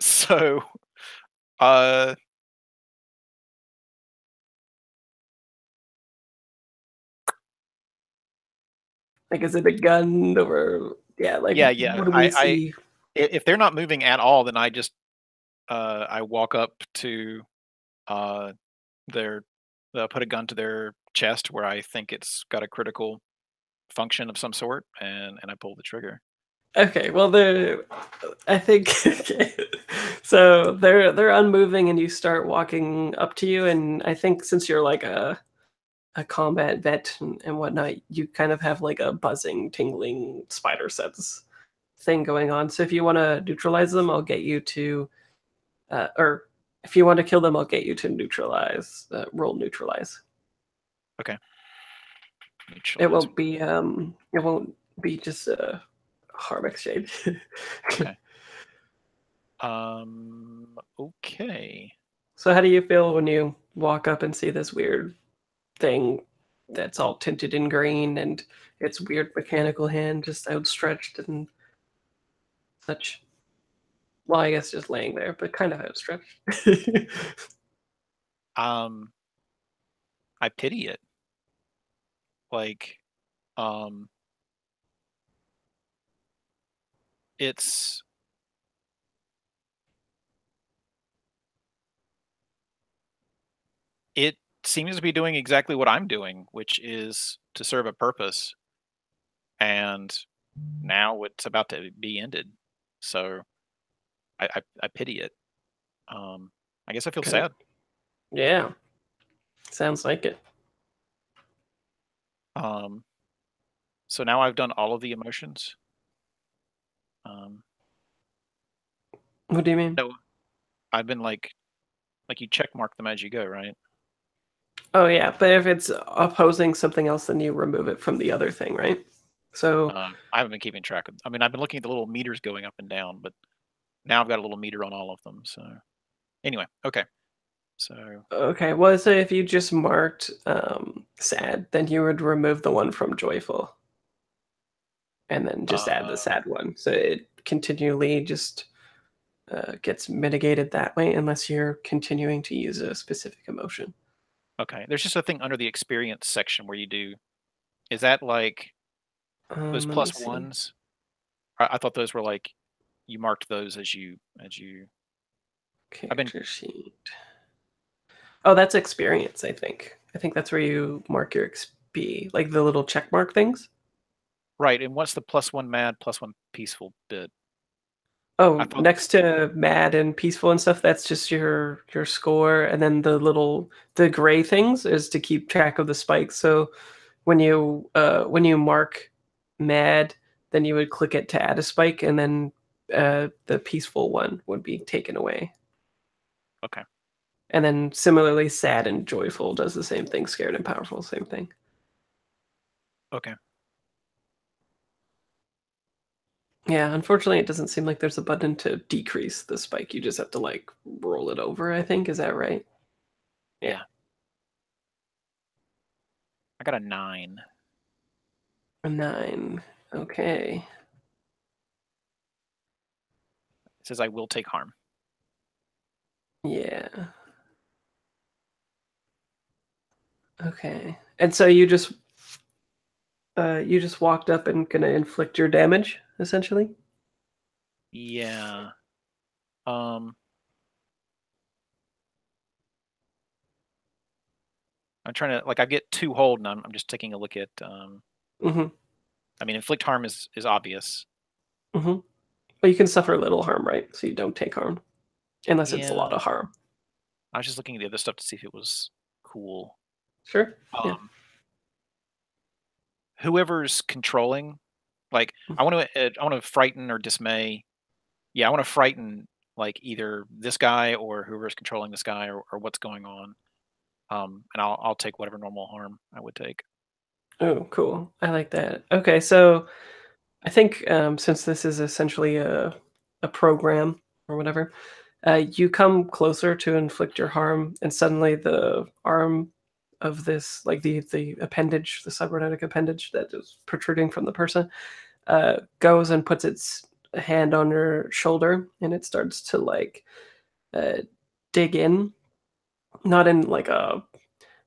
So Uh, Like, is it a gun or like yeah. what do we see? If they're not moving at all, then I just I walk up to their put a gun to their chest where I think it's got a critical function of some sort, and I pull the trigger. Okay, well I think okay. So they're unmoving and you start walking up to you, and I think since you're like a combat vet and whatnot, you kind of have like a buzzing, tingling spider sense thing going on. So if you want to neutralize them, I'll get you to or if you want to kill them, I'll get you to neutralize. Roll neutralize. Okay. It Neutralize. won't be just a harm exchange. Okay. Okay. So how do you feel when you walk up and see this weird thing that's all tinted in green and its weird mechanical hand just outstretched and such? Well, I guess just laying there, but kind of outstretched. I pity it. Like, it's it seems to be doing exactly what I'm doing, which is to serve a purpose. And now it's about to be ended. So I pity it. I guess I feel Okay. sad. Yeah, sounds like it. So now I've done all of the emotions. What do you mean? No, I've been like you check mark them as you go, right? Oh yeah, but if it's opposing something else, then you remove it from the other thing, right? So I haven't been keeping track of. I mean, I've been looking at the little meters going up and down, but now I've got a little meter on all of them. So anyway, okay. So okay, well, so if you just marked sad, then you would remove the one from joyful, and then just add the sad one. So it continually just gets mitigated that way, unless you're continuing to use a specific emotion. okay, there's just a thing under the experience section where you do. Is that like those Let me plus see. ones? I thought those were like you marked those as you. Character sheet. Oh, that's experience, I think. I think that's where you mark your XP, like the little check mark things. Right, and what's the plus one mad, plus one peaceful bit? Oh, next to mad and peaceful and stuff, that's just your score, and then the gray things is to keep track of the spikes. So when you mark mad, then you would click it to add a spike, and then the peaceful one would be taken away. Okay. And then similarly, sad and joyful does the same thing. Scared and powerful, same thing. Okay. Yeah, unfortunately, it doesn't seem like there's a button to decrease the spike. You just have to like roll it over, I think. Is that right? Yeah. I got a 9. A 9. Okay. It says I will take harm. Yeah. Okay. And so you just walked up and gonna inflict your damage, essentially? Yeah. I'm trying to I get 2 hold, and I'm just taking a look at. Mm-hmm. I mean, inflict harm is obvious. Mm-hmm. But you can suffer little harm, right? So you don't take harm, unless it's a lot of harm. I was just looking at the other stuff to see if it was cool. Sure. Yeah. Whoever's controlling, like I want to frighten or dismay. Yeah, I want to frighten like either this guy or whoever's controlling this guy or what's going on. And I'll take whatever normal harm I would take. Oh, cool. I like that. Okay, so I think since this is essentially a program or whatever, you come closer to inflict your harm, and suddenly the arm of this, like the appendage, the cybernetic appendage that is protruding from the person, goes and puts its hand on your shoulder, and it starts to like dig in, not in like a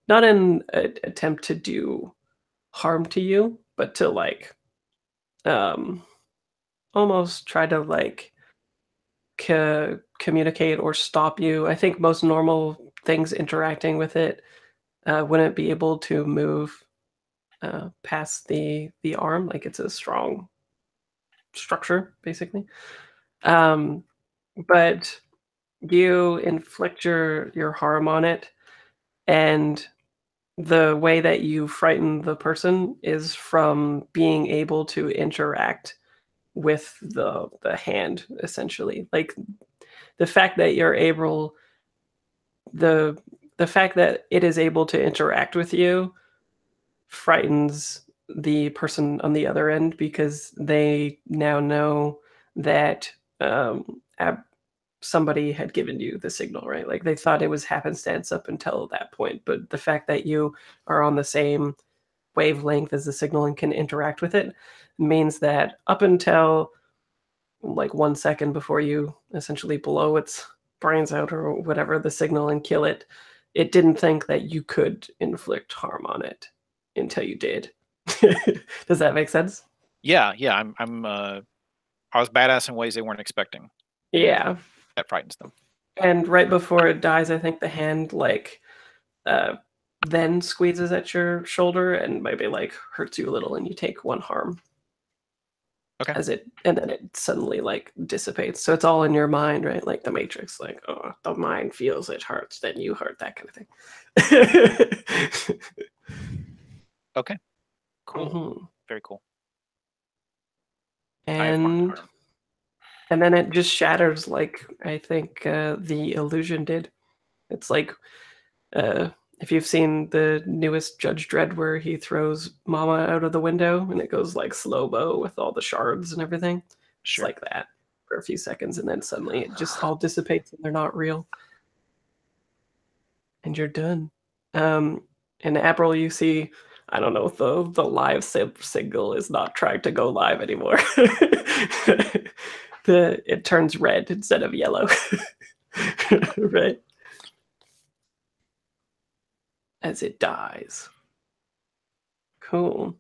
not in an attempt to do harm to you, but to like almost try to like communicate or stop you. I think most normal things interacting with it wouldn't be able to move past the arm. Like it's a strong structure, basically. But you inflict your harm on it, and the way that you frighten the person is from being able to interact with the hand, essentially. Like the fact that you're able the the fact that it is able to interact with you frightens the person on the other end because they now know that somebody had given you the signal, right? Like they thought it was happenstance up until that point, but the fact that you are on the same wavelength as the signal and can interact with it means that up until like 1 second before you essentially blow its brains out or whatever the signal and kill it, it didn't think that you could inflict harm on it until you did. Does that make sense? Yeah. I was badass in ways they weren't expecting. Yeah. That frightens them. And right before it dies, I think the hand like then squeezes at your shoulder and maybe like hurts you a little, and you take 1 harm. Okay. And then it suddenly like dissipates. So it's all in your mind, right? Like the Matrix, like, oh, the mind feels it hurts, then you hurt, that kind of thing. Okay. Cool. Mm-hmm. Very cool. And then it just shatters like I think the illusion did. It's like if you've seen the newest Judge Dredd where he throws Mama out of the window and it goes like slow-mo with all the shards and everything. Sure. It's like that for a few seconds, and then suddenly it just all dissipates and they're not real. And you're done. In Abril, you see, I don't know if the live signal is not trying to go live anymore. It turns red instead of yellow. Right? As it dies. Cool.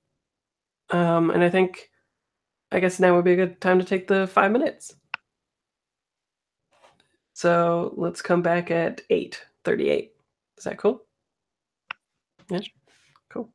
And I guess now would be a good time to take the 5 minutes. So let's come back at 8:38. Is that cool? Yeah. Cool.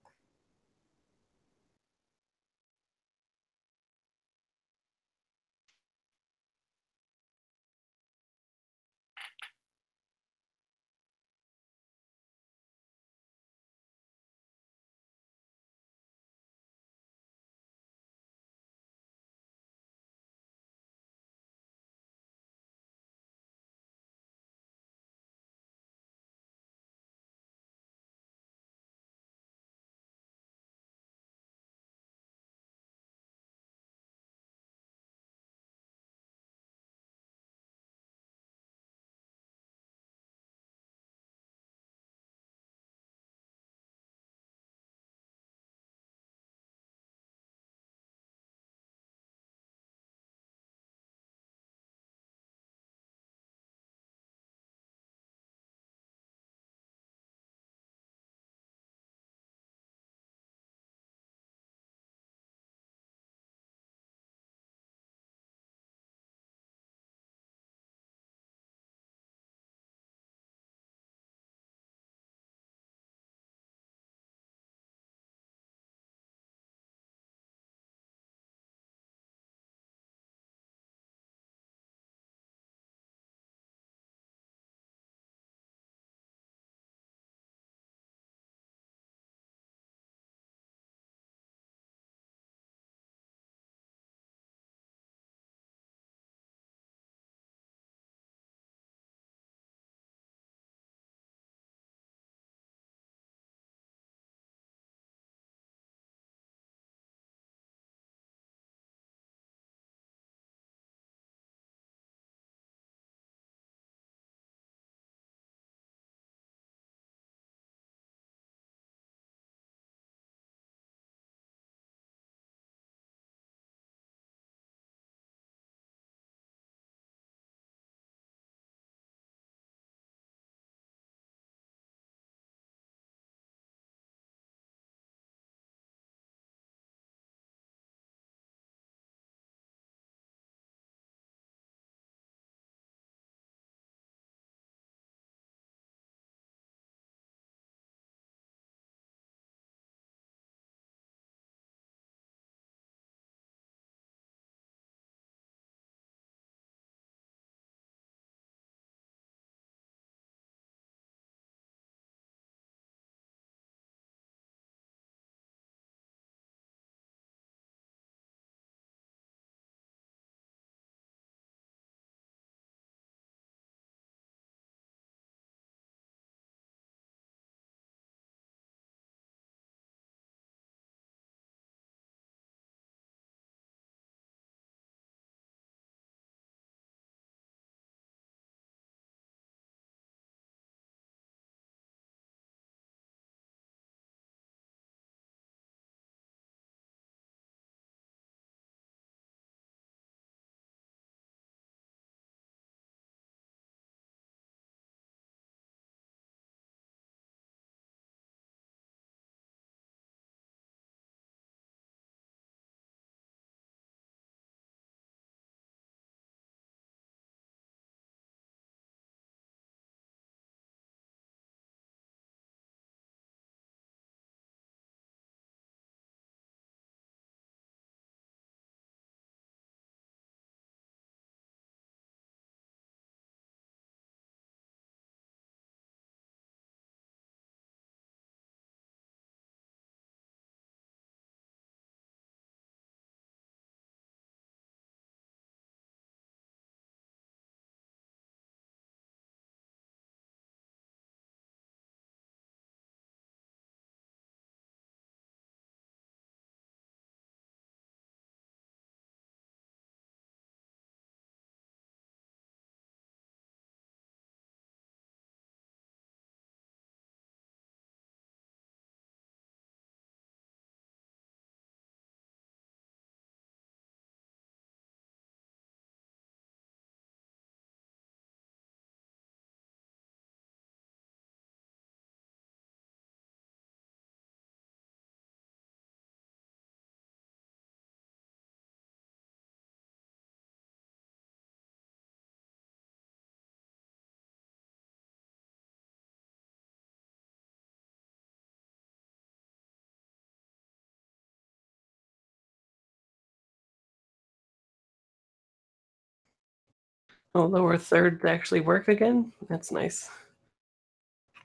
Oh, lower third actually work again? That's nice.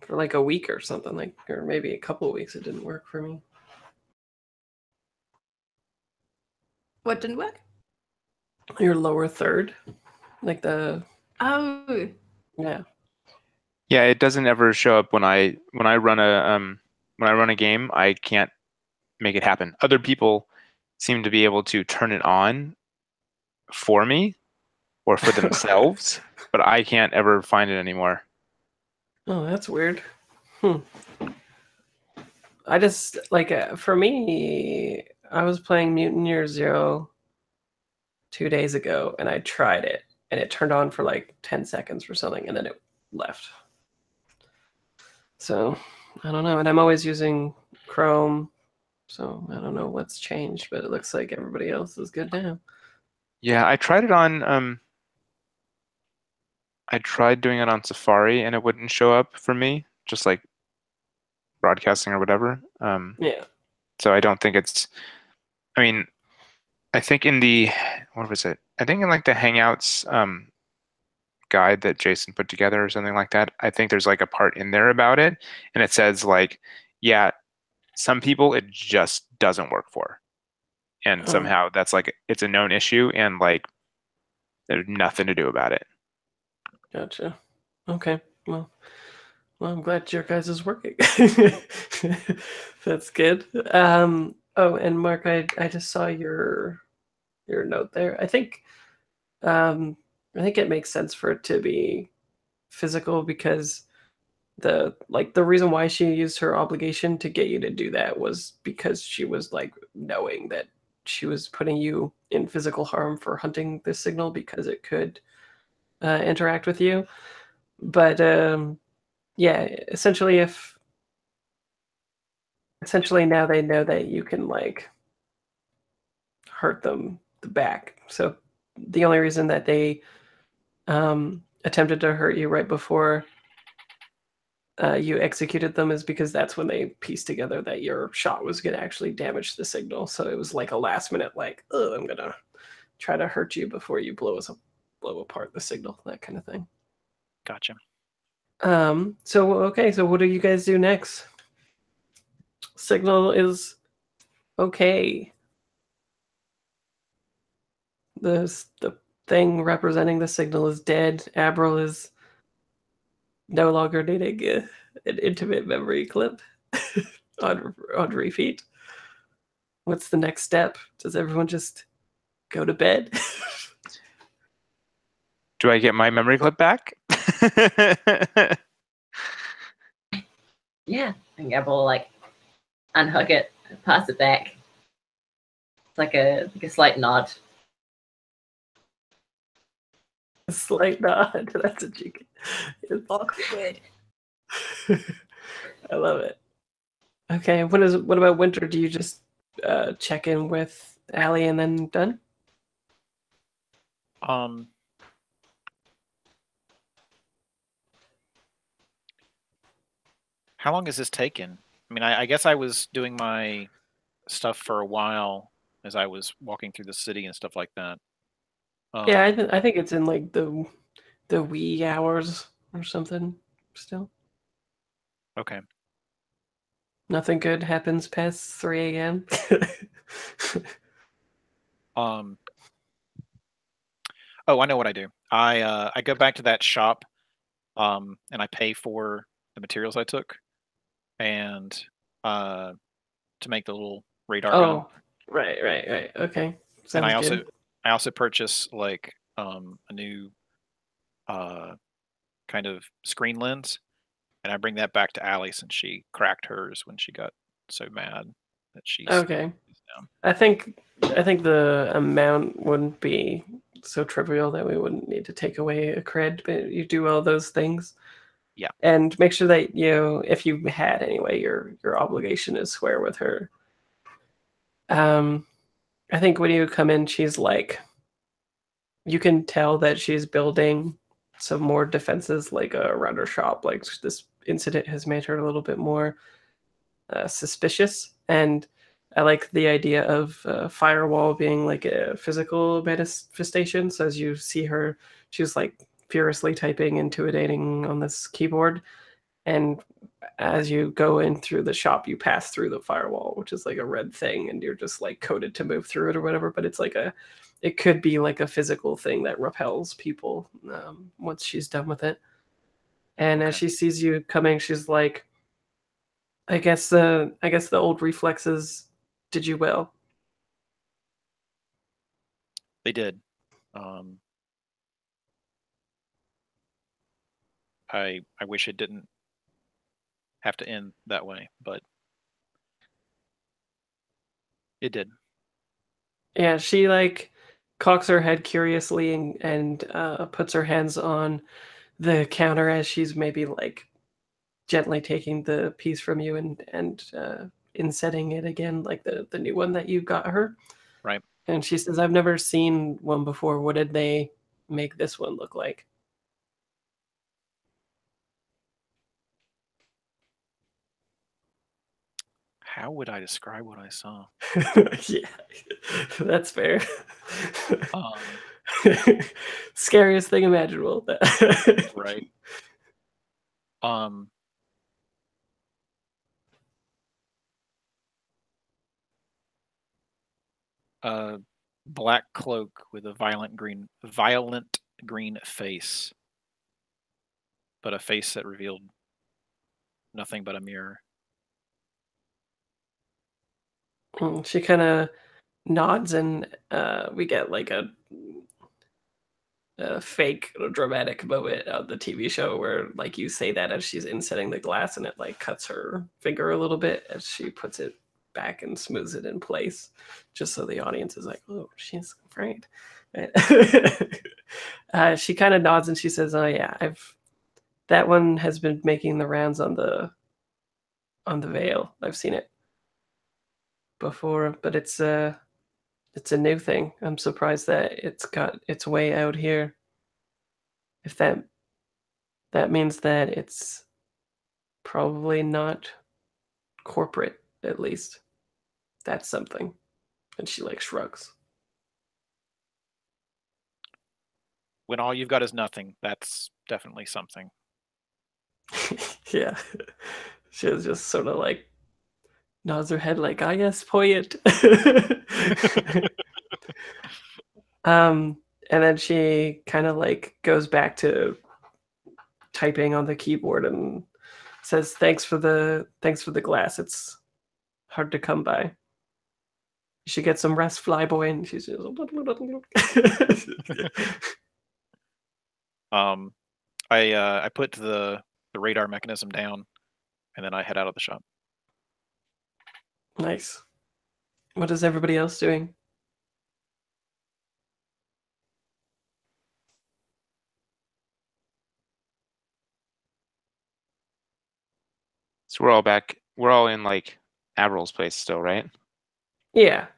For like a week or something, like, or maybe a couple of weeks, it didn't work for me. What didn't work? Your lower third, like the Oh, yeah. Yeah, it doesn't ever show up when I run a game. I can't make it happen. Other people seem to be able to turn it on for me or for themselves, but I can't ever find it anymore. Oh, that's weird. I just like for me, I was playing Mutant Year Zero 2 days ago, and I tried it, and it turned on for like 10 seconds or something, and then it left. So I don't know, and I'm always using Chrome, so I don't know what's changed, but it looks like everybody else is good now. Yeah, I tried it on I tried doing it on Safari and it wouldn't show up for me, just like broadcasting or whatever. Yeah. So I don't think it's, I mean, I think in the, what was it? I think in like the Hangouts guide that Jason put together or something like that, I think there's like a part in there about it. And it says like, yeah, some people it just doesn't work for. And Oh. somehow that's like, it's a known issue and like there's nothing to do about it. Gotcha. Okay. Well, I'm glad your guys is working. That's good. Oh, and Mark, I just saw your note there. I think it makes sense for it to be physical because the reason why she used her obligation to get you to do that was because she was like knowing that she was putting you in physical harm for hunting this signal because it could interact with you. But yeah, essentially now they know that you can like hurt them the back. So the only reason that they attempted to hurt you right before you executed them is because that's when they pieced together that your shot was going to actually damage the signal. So it was like a last minute, like, oh, I'm going to try to hurt you before you blow apart the signal, that kind of thing. Gotcha. So okay, so what do you guys do next? Signal is okay. The thing representing the signal is dead. Abril is no longer needing an intimate memory clip on refeed. What's the next step? Does everyone just go to bed? Do I get my memory clip back? Yeah, and Gab will like unhook it, pass it back. It's like a slight nod. A slight nod. That's a cheeky. awkward. I love it. Okay, what about Winter? Do you just check in with Allie and then done? How long has this taken? I mean, I guess I was doing my stuff for a while as I was walking through the city and stuff like that. Yeah, I think it's in like the wee hours or something still. Okay. Nothing good happens past 3 a.m. Oh, I know what I do. I go back to that shop, and I pay for the materials I took, and to make the little radar gun. Right. Okay. Sounds And good. I also purchase like a new kind of screen lens, and I bring that back to Allie since she cracked hers when she got so mad that she Okay. down. I think the amount wouldn't be so trivial that we wouldn't need to take away a cred, but you do all those things. Yeah. And make sure that if you had anyway, your obligation is square with her. I think when you come in, she's like, you can tell that she's building some more defenses like around her shop. Like this incident has made her a little bit more suspicious, and I like the idea of firewall being like a physical manifestation. So as you see her, she's like furiously typing, intimidating on this keyboard. And as you go in through the shop, you pass through the firewall, which is like a red thing, and you're just like coded to move through it or whatever. But it's like it could be like a physical thing that repels people once she's done with it. And as she sees you coming, she's like, I guess the old reflexes did you well. They did. I wish it didn't have to end that way, but it did. Yeah, she like cocks her head curiously and puts her hands on the counter as she's maybe like gently taking the piece from you and insetting it again, like the new one that you got her. Right. And she says, "I've never seen one before. What did they make this one look like?" How would I describe what I saw? Yeah, that's fair. Um, Scariest thing imaginable. right. A black cloak with a violent green face, but a face that revealed nothing but a mirror. She kind of nods, and we get like a fake dramatic moment of the TV show where like you say that as she's insetting the glass, and it like cuts her finger a little bit as she puts it back and smooths it in place, just so the audience is like, "Oh, she's afraid." She kind of nods and she says, "Oh yeah, that one has been making the rounds on the Veil. I've seen it before, but it's a new thing. I'm surprised that it's got its way out here. If that means that it's probably not corporate, at least. That's something." And she like shrugs. When all you've got is nothing, that's definitely something. Yeah. She was just sort of like nods her head like, "I guess, poet." And then she kind of like goes back to typing on the keyboard and says, thanks for the glass. It's hard to come by. You should get some rest, Flyboy." And she's just I put the radar mechanism down, and then I head out of the shop. Nice. What is everybody else doing? So we're all back. We're all in like Abril's place still, right? Yeah.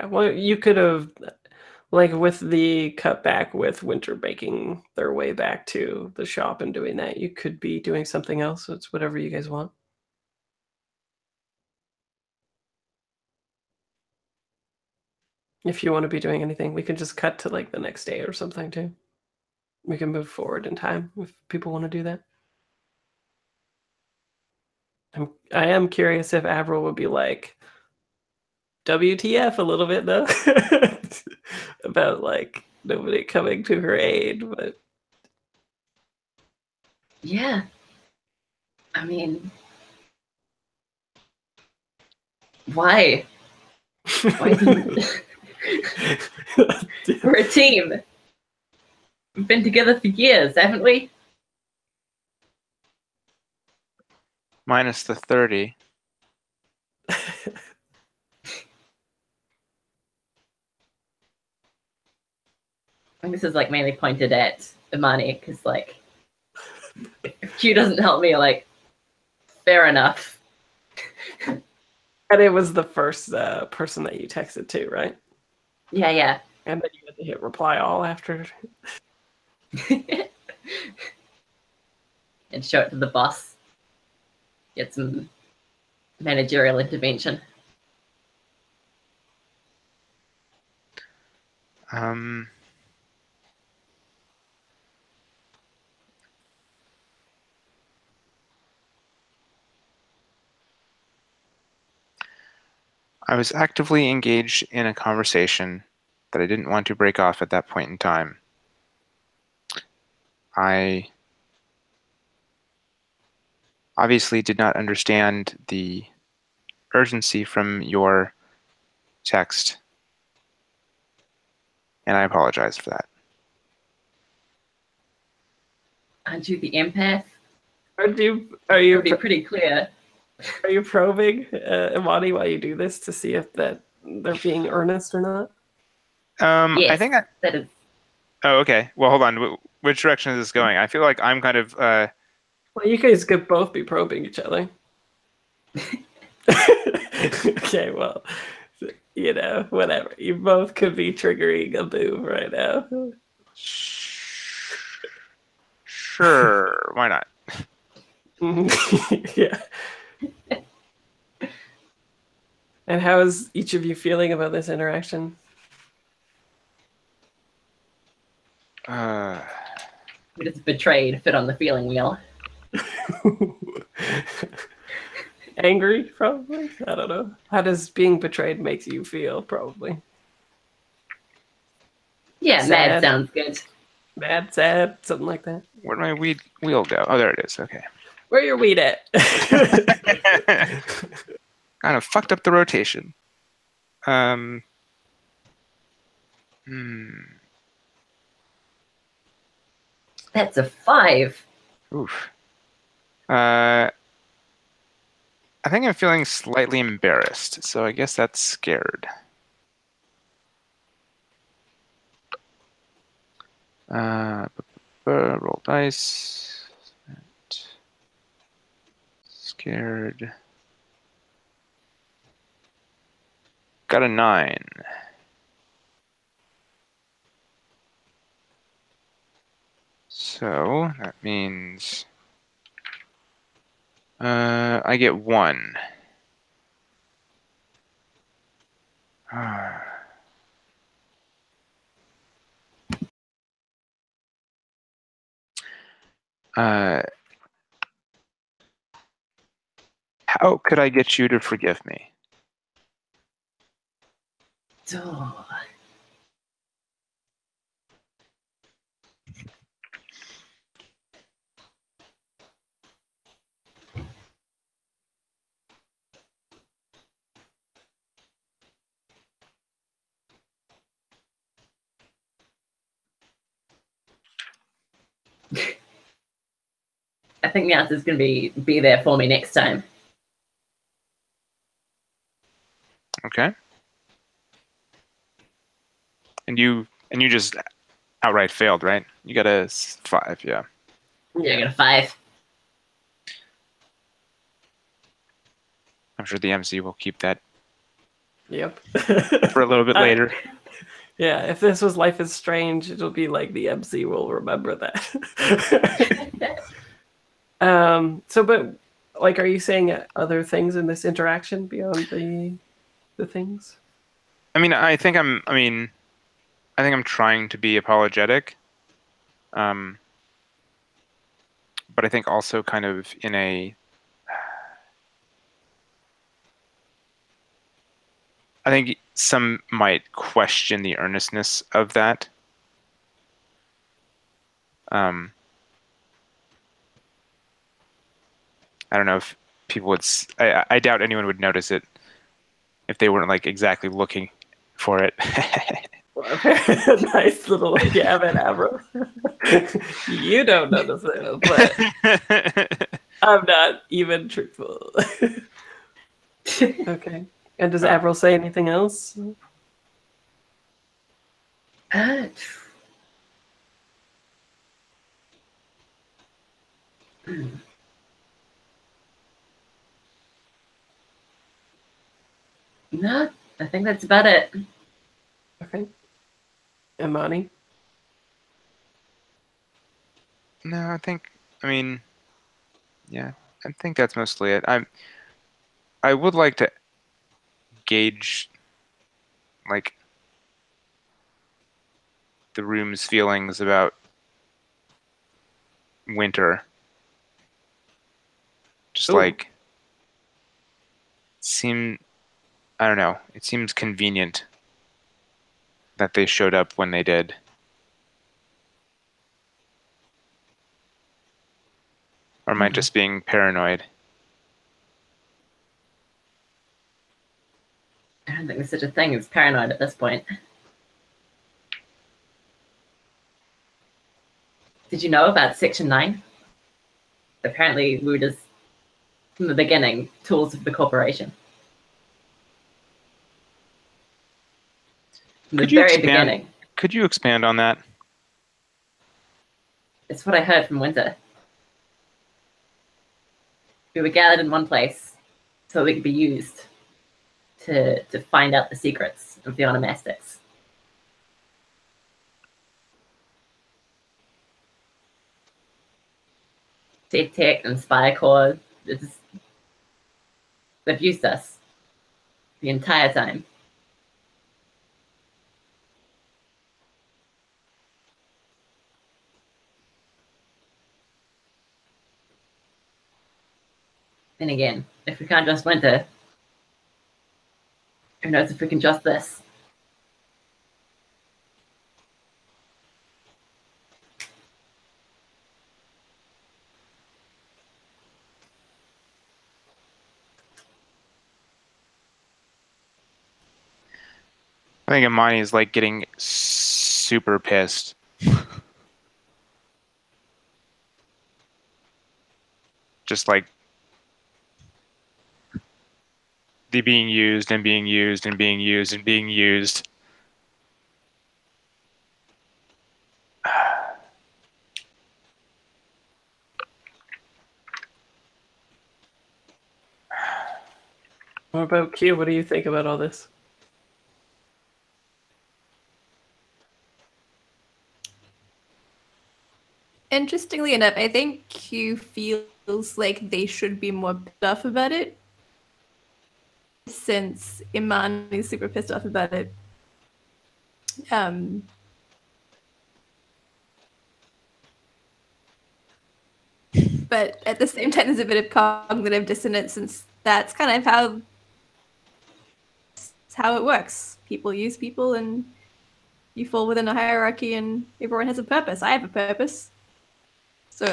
Well, you could have, like, with the cutback with Winter making their way back to the shop and doing that, you could be doing something else. It's whatever you guys want. If you want to be doing anything, we can just cut to like the next day or something too. We can move forward in time if people want to do that. I am curious if Avril would be like, WTF a little bit though, about like nobody coming to her aid, but Yeah. I mean, why? Why didn't... We're a team. We've been together for years, haven't we? Minus the 30. I think this is like mainly pointed at Imani because, like, if Q doesn't help me, like, fair enough. And it was the first person that you texted to, right? Yeah. And then you had to hit reply all after. And show it to the boss. Get some managerial intervention. I was actively engaged in a conversation that I didn't want to break off at that point in time. I obviously did not understand the urgency from your text, and I apologize for that. Aren't you the empath? Are It you would be pretty clear. are you probing Imani while you do this to see if that they're being earnest or not? Yes, I think that is. Oh, okay. Well, hold on. Which direction is this going? I feel like I'm kind of. Well, you guys could both be probing each other. Okay, well, you know, whatever. You both could be triggering a move right now. Sure. Why not? Yeah. And how is each of you feeling about this interaction? We just betrayed, fit on the feeling wheel. Angry, probably? I don't know. How does being betrayed make you feel, probably? Yeah, Sad. mad sounds good. Mad, sad, something like that. Where'd my wheel go? Oh, there it is. Okay. Where your weed at? Kind of fucked up the rotation. That's a 5. Oof. I think I'm feeling slightly embarrassed, so I guess that's scared. Roll dice. Scared. Got a 9. So that means I get 1. How could I get you to forgive me? Oh. I think the answer is going to be there for me next time. Okay. And you just outright failed, right? You got a 5, yeah. Yeah, I got a 5. I'm sure the MC will keep that Yep. for a little bit later. Yeah, if this was Life is Strange, it'll be like the MC will remember that. But like, are you saying other things in this interaction beyond the things? I think I'm trying to be apologetic. But I think also kind of in a I think some might question the earnestness of that. I don't know if people would. I doubt anyone would notice it if they weren't like exactly looking for it. Nice little jab at Abril. You don't notice it, but I'm not even truthful. Okay. And does Abril say anything else? No, I think that's about it. Okay. Imani? No, I think that's mostly it. I would like to gauge like the room's feelings about Winter. Just Ooh. like I don't know. It seems convenient that they showed up when they did. Or am I just being paranoid? I don't think there's such a thing as paranoid at this point. Did you know about Section 9? Apparently, we were just, from the beginning, tools of the corporation. From the very beginning. Could you expand on that? It's what I heard from Winter. We were gathered in one place so we could be used to find out the secrets of the onomastics. Safe Tech and Spy Corps, they've used us the entire time. And again, if we can't trust Winter, who knows if we can trust this? I think Imani is like getting super pissed. Just like the being used and being used and being used and being used. What about Q? What do you think about all this? Interestingly enough, I think Q feels like they should be more pissed off about it, since Iman is super pissed off about it. But at the same time, there's a bit of cognitive dissonance, since that's kind of how it works. People use people, and you fall within a hierarchy, and everyone has a purpose. I have a purpose. So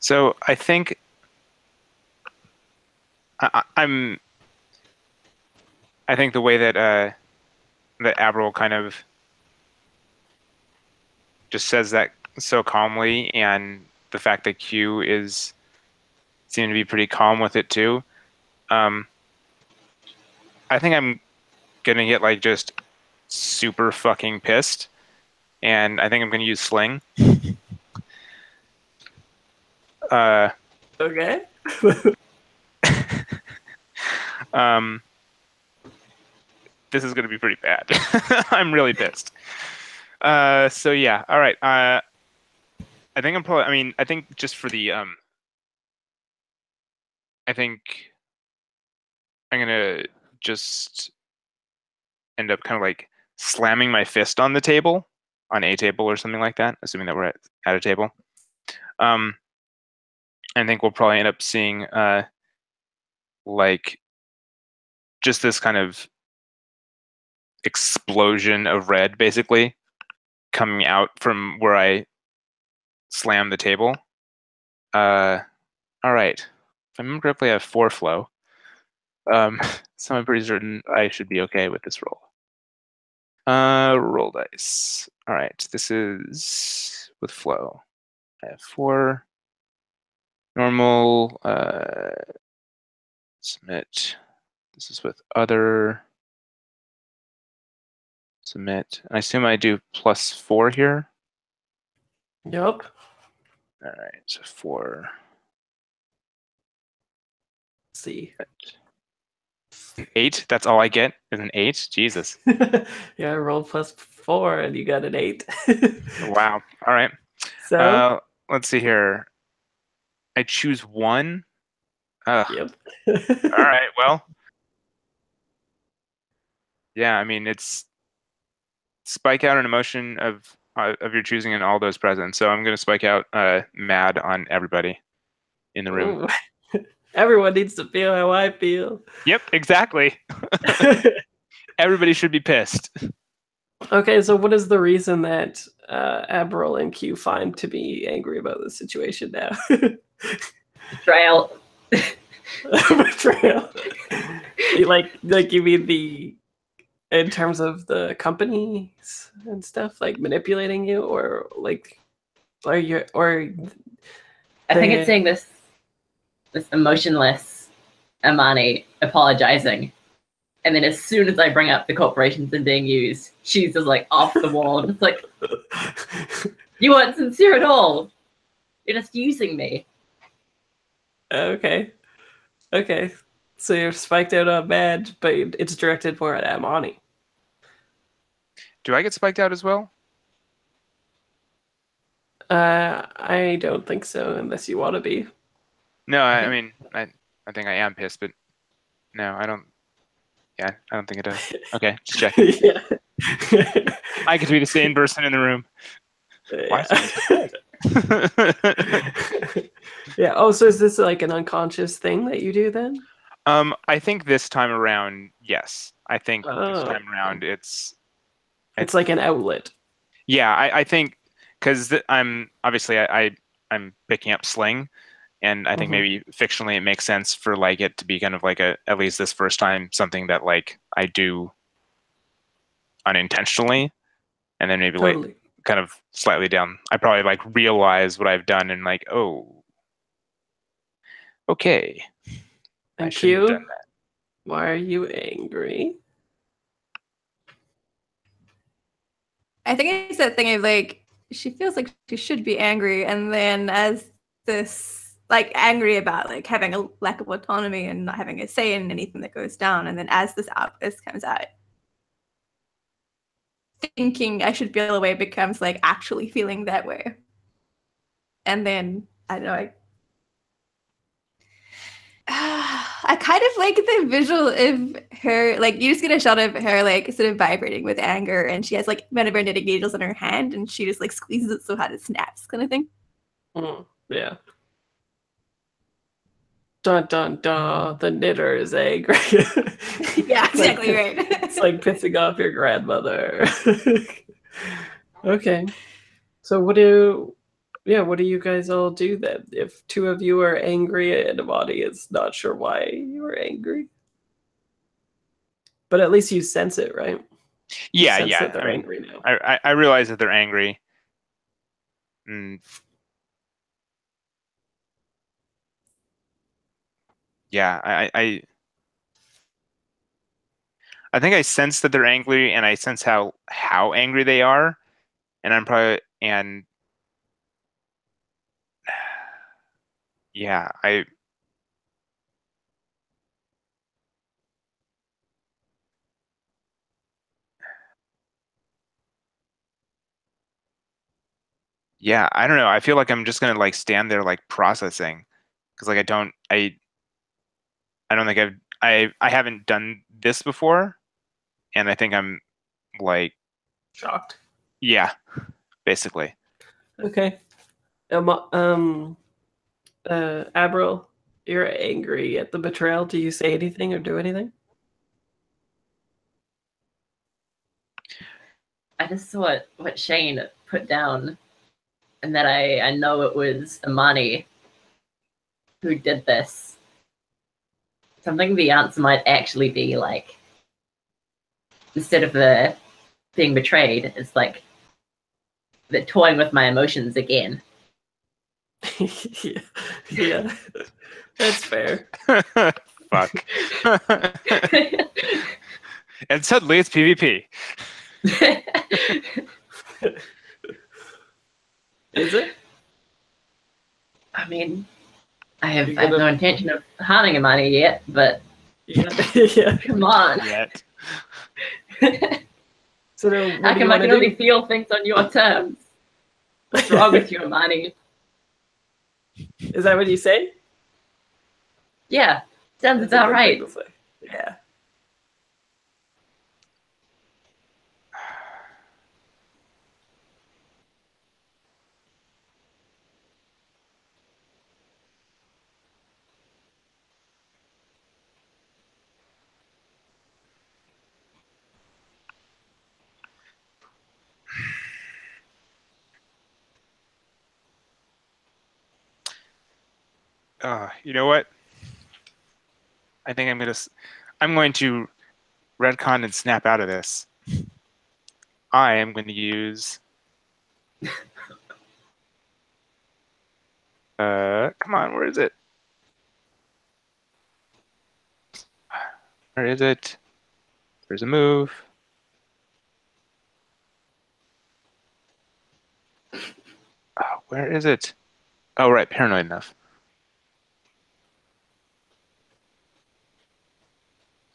So I think I think the way that that Abril kind of just says that so calmly, and the fact that Q is seeming to be pretty calm with it too. I think I'm gonna get like just super fucking pissed, and I think I'm gonna use Sling. Okay. This is gonna be pretty bad. I'm really pissed. So yeah, all right. I think I'm probably. I mean, I think just for the I think I'm gonna just end up kind of like slamming my fist on the table, on a table or something like that, assuming that we're at a table. I think we'll probably end up seeing like just this kind of explosion of red, basically, coming out from where I slammed the table. All right. If I remember correctly, I have 4 flow. So I'm pretty certain I should be okay with this roll. Roll dice. All right, this is with flow. I have 4. Normal. Submit. This is with other. Submit. I assume I do +4 here. Yup. All right, so 4. Let's see. 8. That's all I get is an 8. Jesus. Yeah, I rolled +4 and you got an 8. Wow. All right. So Let's see here. I choose 1. yep. All right. Well. Yeah. I mean, it's spike out an emotion of your choosing and all those present. So I'm going to spike out mad on everybody in the room. Ooh. Everyone needs to feel how I feel. Yep, exactly. Everybody should be pissed. Okay, so what is the reason that Abril and Q find to be angry about this situation now? Betrayal. Betrayal. like you mean in terms of the companies and stuff, like manipulating you, or like, I think it's saying this emotionless Amani apologizing, and then as soon as I bring up the corporations and being used, she's just like off the wall. It's like, you weren't sincere at all. You're just using me. Okay. So you're spiked out on Mad, but it's directed more at Amani. Do I get spiked out as well? I don't think so, unless you want to be. No, I mean, I think I am pissed, but no, I don't. Yeah, I don't think it does. Okay, just check. Yeah. I could be the sane person in the room. Why Yeah. Oh, so is this like an unconscious thing that you do then? I think this time around, yes. I think this time around, it's like an outlet. Yeah, I think because I'm obviously I'm picking up sling, and I think maybe fictionally it makes sense for like it to be kind of like at least this first time something that like I do unintentionally, and then maybe like kind of slightly down, I probably like realize what I've done and like, oh, okay. And Q, why are you angry? I think it's that thing of like, she feels like she should be angry, and then as this, like, angry about like having a lack of autonomy and not having a say in anything that goes down, and then as this outburst comes out, thinking I should feel away becomes like actually feeling that way. And then I don't know, I kind of like the visual of her, like, you just get a shot of her like sort of vibrating with anger, and she has like one of her knitting needles in her hand, and she just like squeezes it so hard it snaps, kind of thing. Yeah. Dun dun dun, the knitter is angry. Yeah, exactly right. It's like pissing off your grandmother. Okay. So what do you guys all do then? If two of you are angry and Amani is not sure why you are angry. But at least you sense it, right? Yeah, you sense yeah. that they're angry now. I realize that they're angry. Yeah, I think I sense that they're angry, and I sense how angry they are, and I'm probably yeah, I don't know. I feel like I'm just gonna like stand there like processing, because like I don't think I haven't done this before, and I think I'm like Shocked. Yeah, basically. Okay. Abril, you're angry at the betrayal. Do you say anything or do anything? I just saw what Shane put down, and that I know it was Amani who did this. Something the answer might actually be like, instead of the being betrayed, it's like they're toying with my emotions again. Yeah. That's fair. Fuck. And suddenly it's PvP. Is it? I mean, I have no intention of harming Amani yet, but yeah. Come on. Yet. So then, I can only feel things on your terms. What's wrong with you, Amani? Is that what you say? Yeah, sounds about right. Yeah. You know what? I think I'm going to retcon and snap out of this. I am going to use. Come on, where is it? Where is it? There's a move. Oh, where is it? Oh, right, paranoid enough.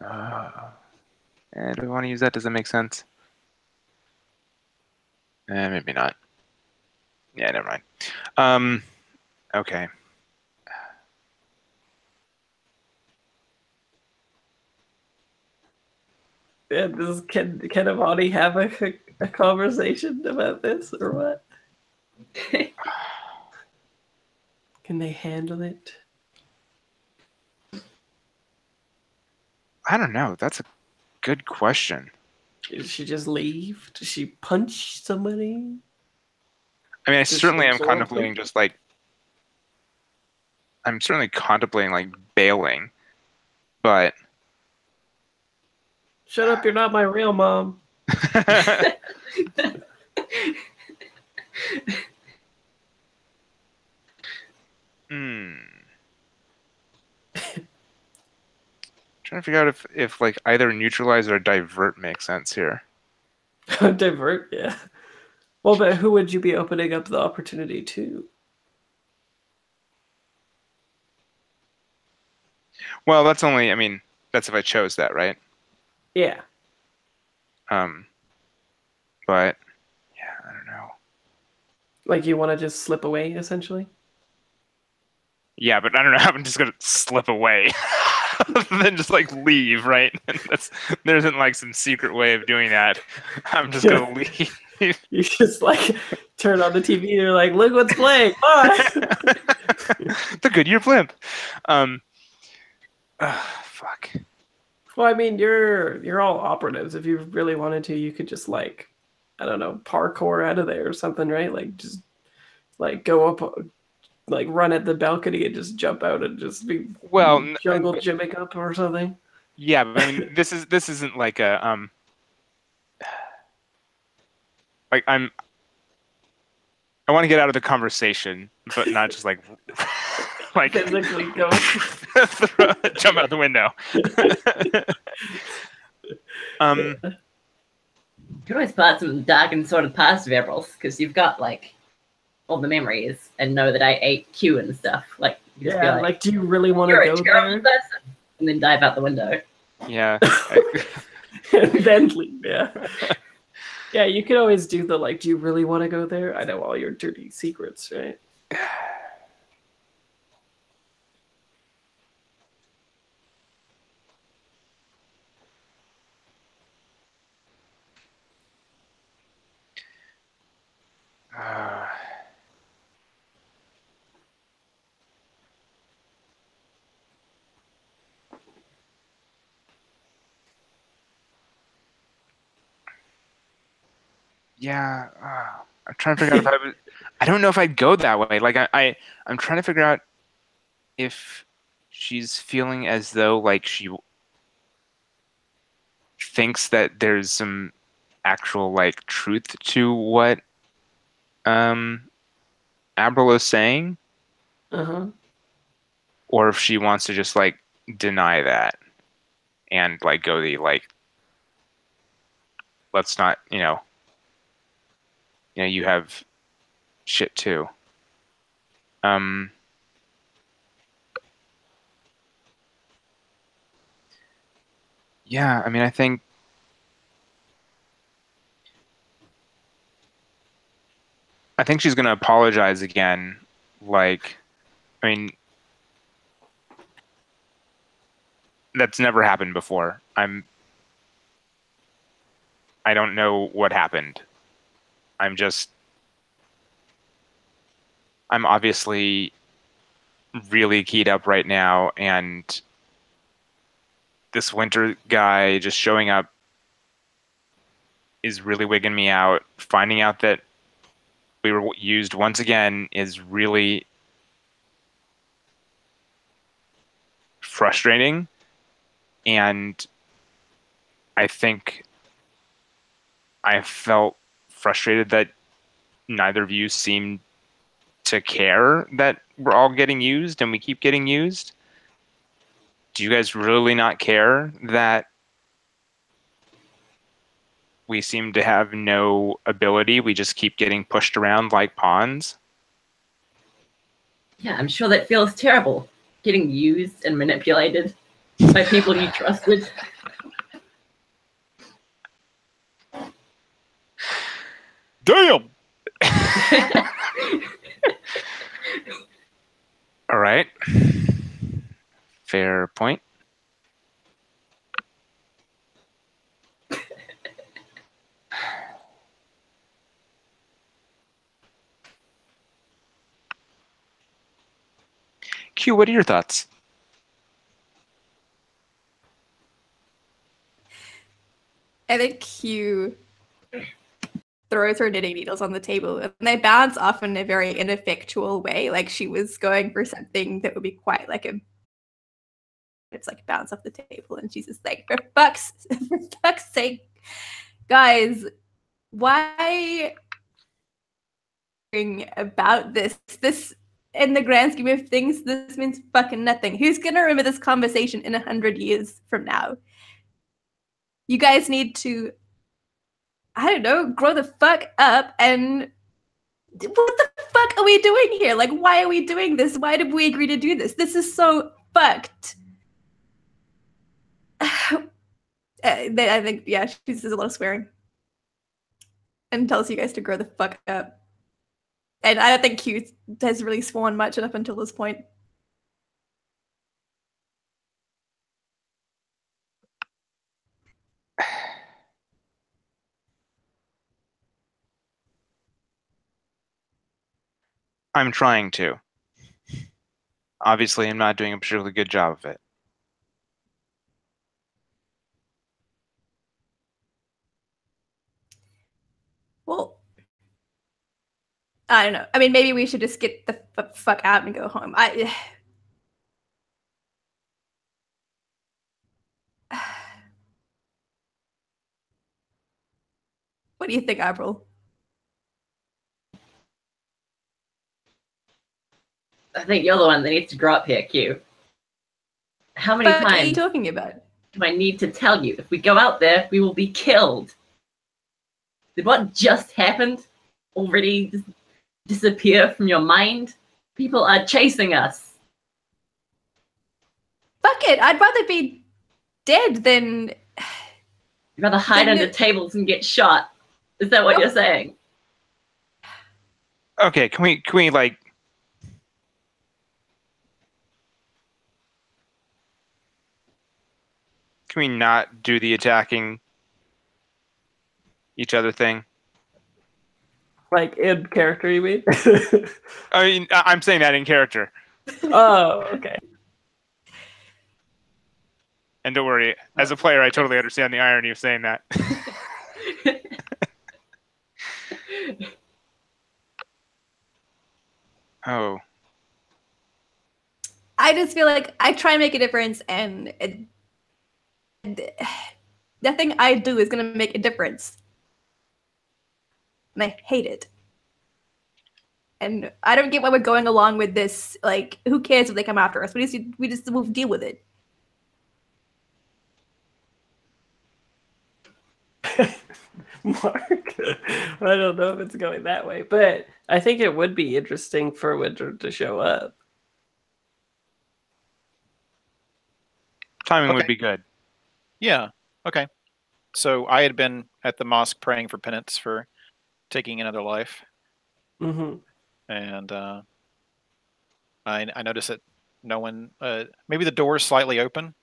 And do we want to use that? Does that make sense? Maybe not. Yeah, never mind. Okay. Yeah, can Avani have a conversation about this or what? Can they handle it? I don't know. That's a good question. Did she just leave? Did she punch somebody? I mean, I Just certainly am absorb contemplating them? just like I'm certainly contemplating like bailing, but Shut up, you're not my real mom. Trying to figure out if like either neutralize or divert makes sense here. Divert, yeah. Well, but who would you be opening up the opportunity to? Well, that's only, I mean, that's if I chose that, right? Yeah. But yeah, I don't know. Like you want to just slip away, essentially? Yeah, but I don't know how I'm just gonna slip away. Then just like leave, right? There isn't like some secret way of doing that. I'm just gonna leave. You just like turn on the TV and you're like, look what's playing. Bye. The Goodyear blimp. Fuck. Well, I mean, you're all operatives. If you really wanted to, you could just like, I don't know, parkour out of there or something, right? Like just like go up, like run at the balcony and just jump out and just be jungle gymming up or something. Yeah, but I mean, this isn't like a like I want to get out of the conversation, but not just like physically go jump out the window. You can always part some dark and sort of past of Abril, because you've got like all the memories and know that I ate Q and stuff. Like, you just be like, do you really want to "You're a go terrible there? person," and then dive out the window. Yeah. And then leave, yeah. Yeah, you could always do the like, do you really want to go there? I know all your dirty secrets, right? Yeah, I'm trying to figure out if I don't know if I'd go that way. Like I'm trying to figure out if she's feeling as though like she thinks that there's some actual like truth to what Abril is saying, or if she wants to just like deny that and like go the like let's not you have shit too. Yeah, I mean, I think she's gonna apologize again. Like, I mean, that's never happened before. I don't know what happened. I'm obviously really keyed up right now, and this winter guy just showing up is really wigging me out. Finding out that we were used once again is really frustrating. And I think I felt frustrated that neither of you seemed to care that we're all getting used and we keep getting used. Do you guys really not care that we seem to have no ability? We just keep getting pushed around like pawns? Yeah, I'm sure that feels terrible. Getting used and manipulated by people you trusted. Damn! All right. Fair point. Q, what are your thoughts? I think Q throws her knitting needles on the table and they bounce off in a very ineffectual way. Like she was going for something that would be quite like it's like bounce off the table and she's just like, for fuck's sake, guys, why about this? This, in the grand scheme of things, this means fucking nothing. Who's gonna remember this conversation in 100 years from now? You guys need to, I don't know, grow the fuck up. And what the fuck are we doing here? Like, why are we doing this? Why did we agree to do this? This is so fucked. I think, yeah, she says a lot of swearing and tells you guys to grow the fuck up. And I don't think Q has really sworn much up until this point. I'm trying to. Obviously, I'm not doing a particularly good job of it. Well, I don't know. I mean, maybe we should just get the fuck out and go home. What do you think, Abril? I think you're the one that needs to grow up here, Q. How many What are you times talking about? do I need to tell you? If we go out there, we will be killed. Did what just happened already disappear from your mind? People are chasing us. Fuck it. I'd rather be dead than. You'd rather hide under tables and get shot. Is that what you're saying? Okay, can we like can we not do the attacking each other thing? Like in character, you mean? I mean, I'm saying that in character. Oh, okay. And don't worry, as a player, I totally understand the irony of saying that. Oh. I just feel like I try and make a difference, and nothing I do is going to make a difference. And I hate it. And I don't get why we're going along with this. Like, who cares if they come after us? We just will deal with it. Mark, I don't know if it's going that way, but I think it would be interesting for Winter to show up. Timing would Okay. be good. Yeah. Okay. So I had been at the mosque praying for penance for taking another life, Mm-hmm. and I noticed that no one. Maybe the door's slightly open.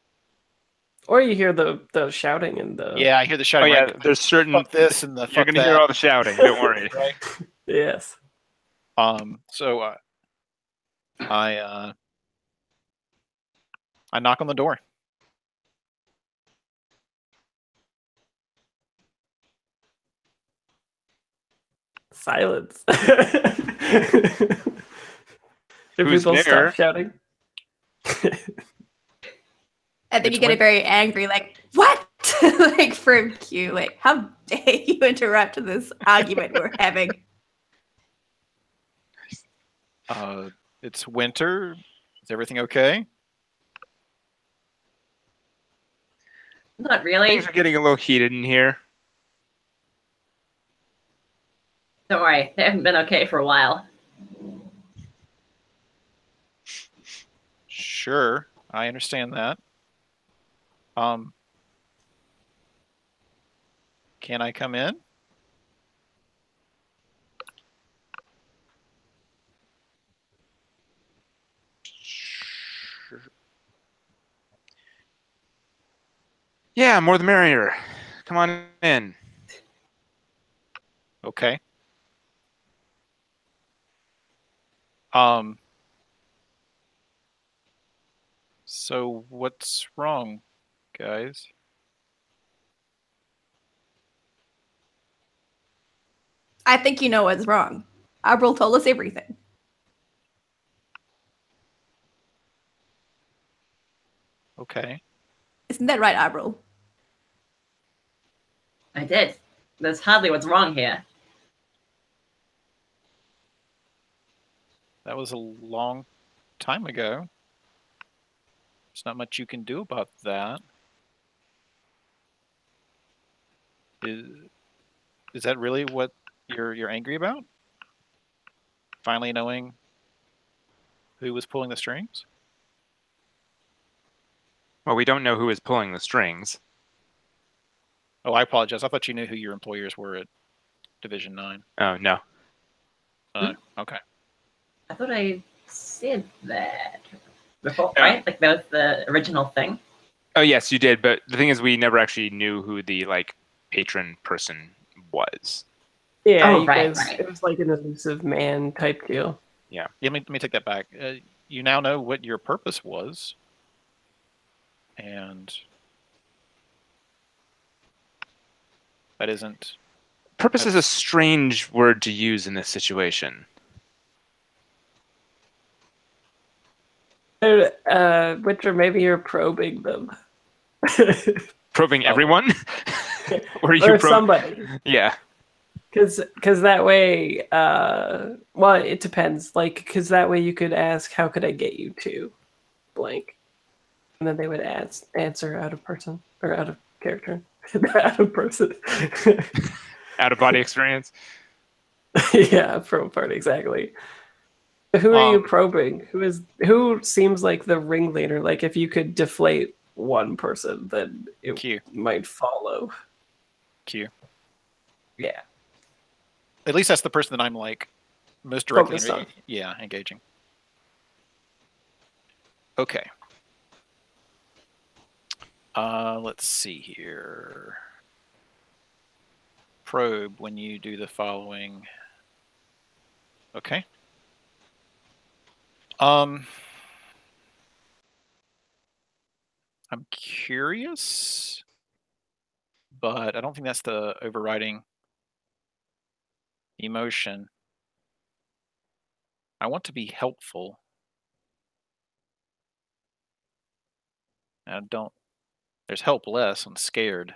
Or you hear the shouting and the Yeah, I hear the Oh shouting. yeah, Like, there's certain. fuck this and the You're fuck gonna that. hear all the shouting. Don't worry. Right? yes. So I knock on the door. Silence. If Who's people there? stop shouting. And then It's you get a very angry, like, what? Like from Q, like, how dare you interrupt this argument we're having? It's winter. Is everything okay? Not really. Things are getting a little heated in here. Don't worry, they haven't been okay for a while. Sure, I understand that. Can I come in? Sure. Yeah, more the merrier. Come on in. Okay. So what's wrong, guys? I think you know what's wrong. Abril told us everything. Okay. Isn't that right, Abril? I did. There's hardly what's wrong here. That was a long time ago. There's not much you can do about that. Is that really what you're angry about? Finally knowing who was pulling the strings? Well, we don't know who is pulling the strings. Oh, I apologize. I thought you knew who your employers were at Division 9. Oh, no. Okay. I thought I said that before, Yeah. right? Like that was the original thing. Oh, yes, you did. But the thing is, we never actually knew who the patron person was. Yeah, Oh, you right, guys, right. it was like an elusive man type deal. Yeah, let me take that back. You now know what your purpose was. And that isn't... Purpose is a strange word to use in this situation. Witcher, maybe you're probing them. Probing Oh. everyone? Or are you Or probing? somebody. Yeah. Because that way, well, it depends. Like, because that way you could ask, how could I get you to blank? And then they would answer out of person, or out of character. Out of person. Out of body experience. Yeah, probe part, exactly. Who are you probing? Who seems like the ringleader? Like, if you could deflate one person, then it Q. might follow. Q. Yeah. At least that's the person that I'm like most directly Focused on. engaging. Okay. Let's see here. Probe when you do the following. Okay. I'm curious, but I don't think that's the overriding emotion. I want to be helpful. I don't. There's helpless. I'm scared.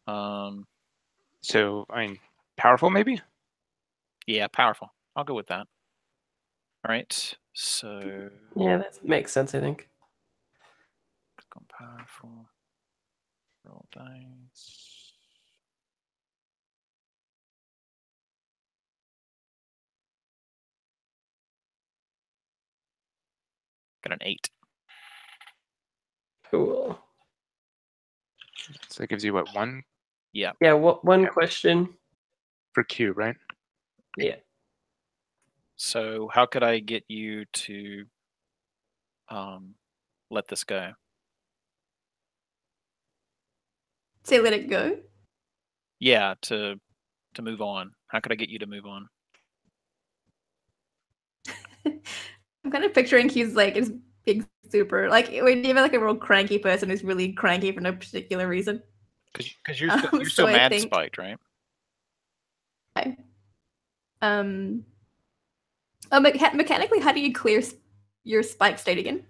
So, I mean, powerful maybe? Yeah, powerful. I'll go with that. All right. So. Yeah, that makes sense, I think. Click on powerful. Roll dice. Got an 8. Cool. So it gives you what, one Yeah. Yeah, one Yeah. question. for Q, right? Yeah. So how could I get you to let this go? Say let it go. Yeah, to move on. How could I get you to move on? I'm kind of picturing he's like his big super like when you have like a real cranky person who's really cranky for no particular reason. Because you're So still I mad think- spiked, right? Okay. Mechanically, how do you clear your spike state again?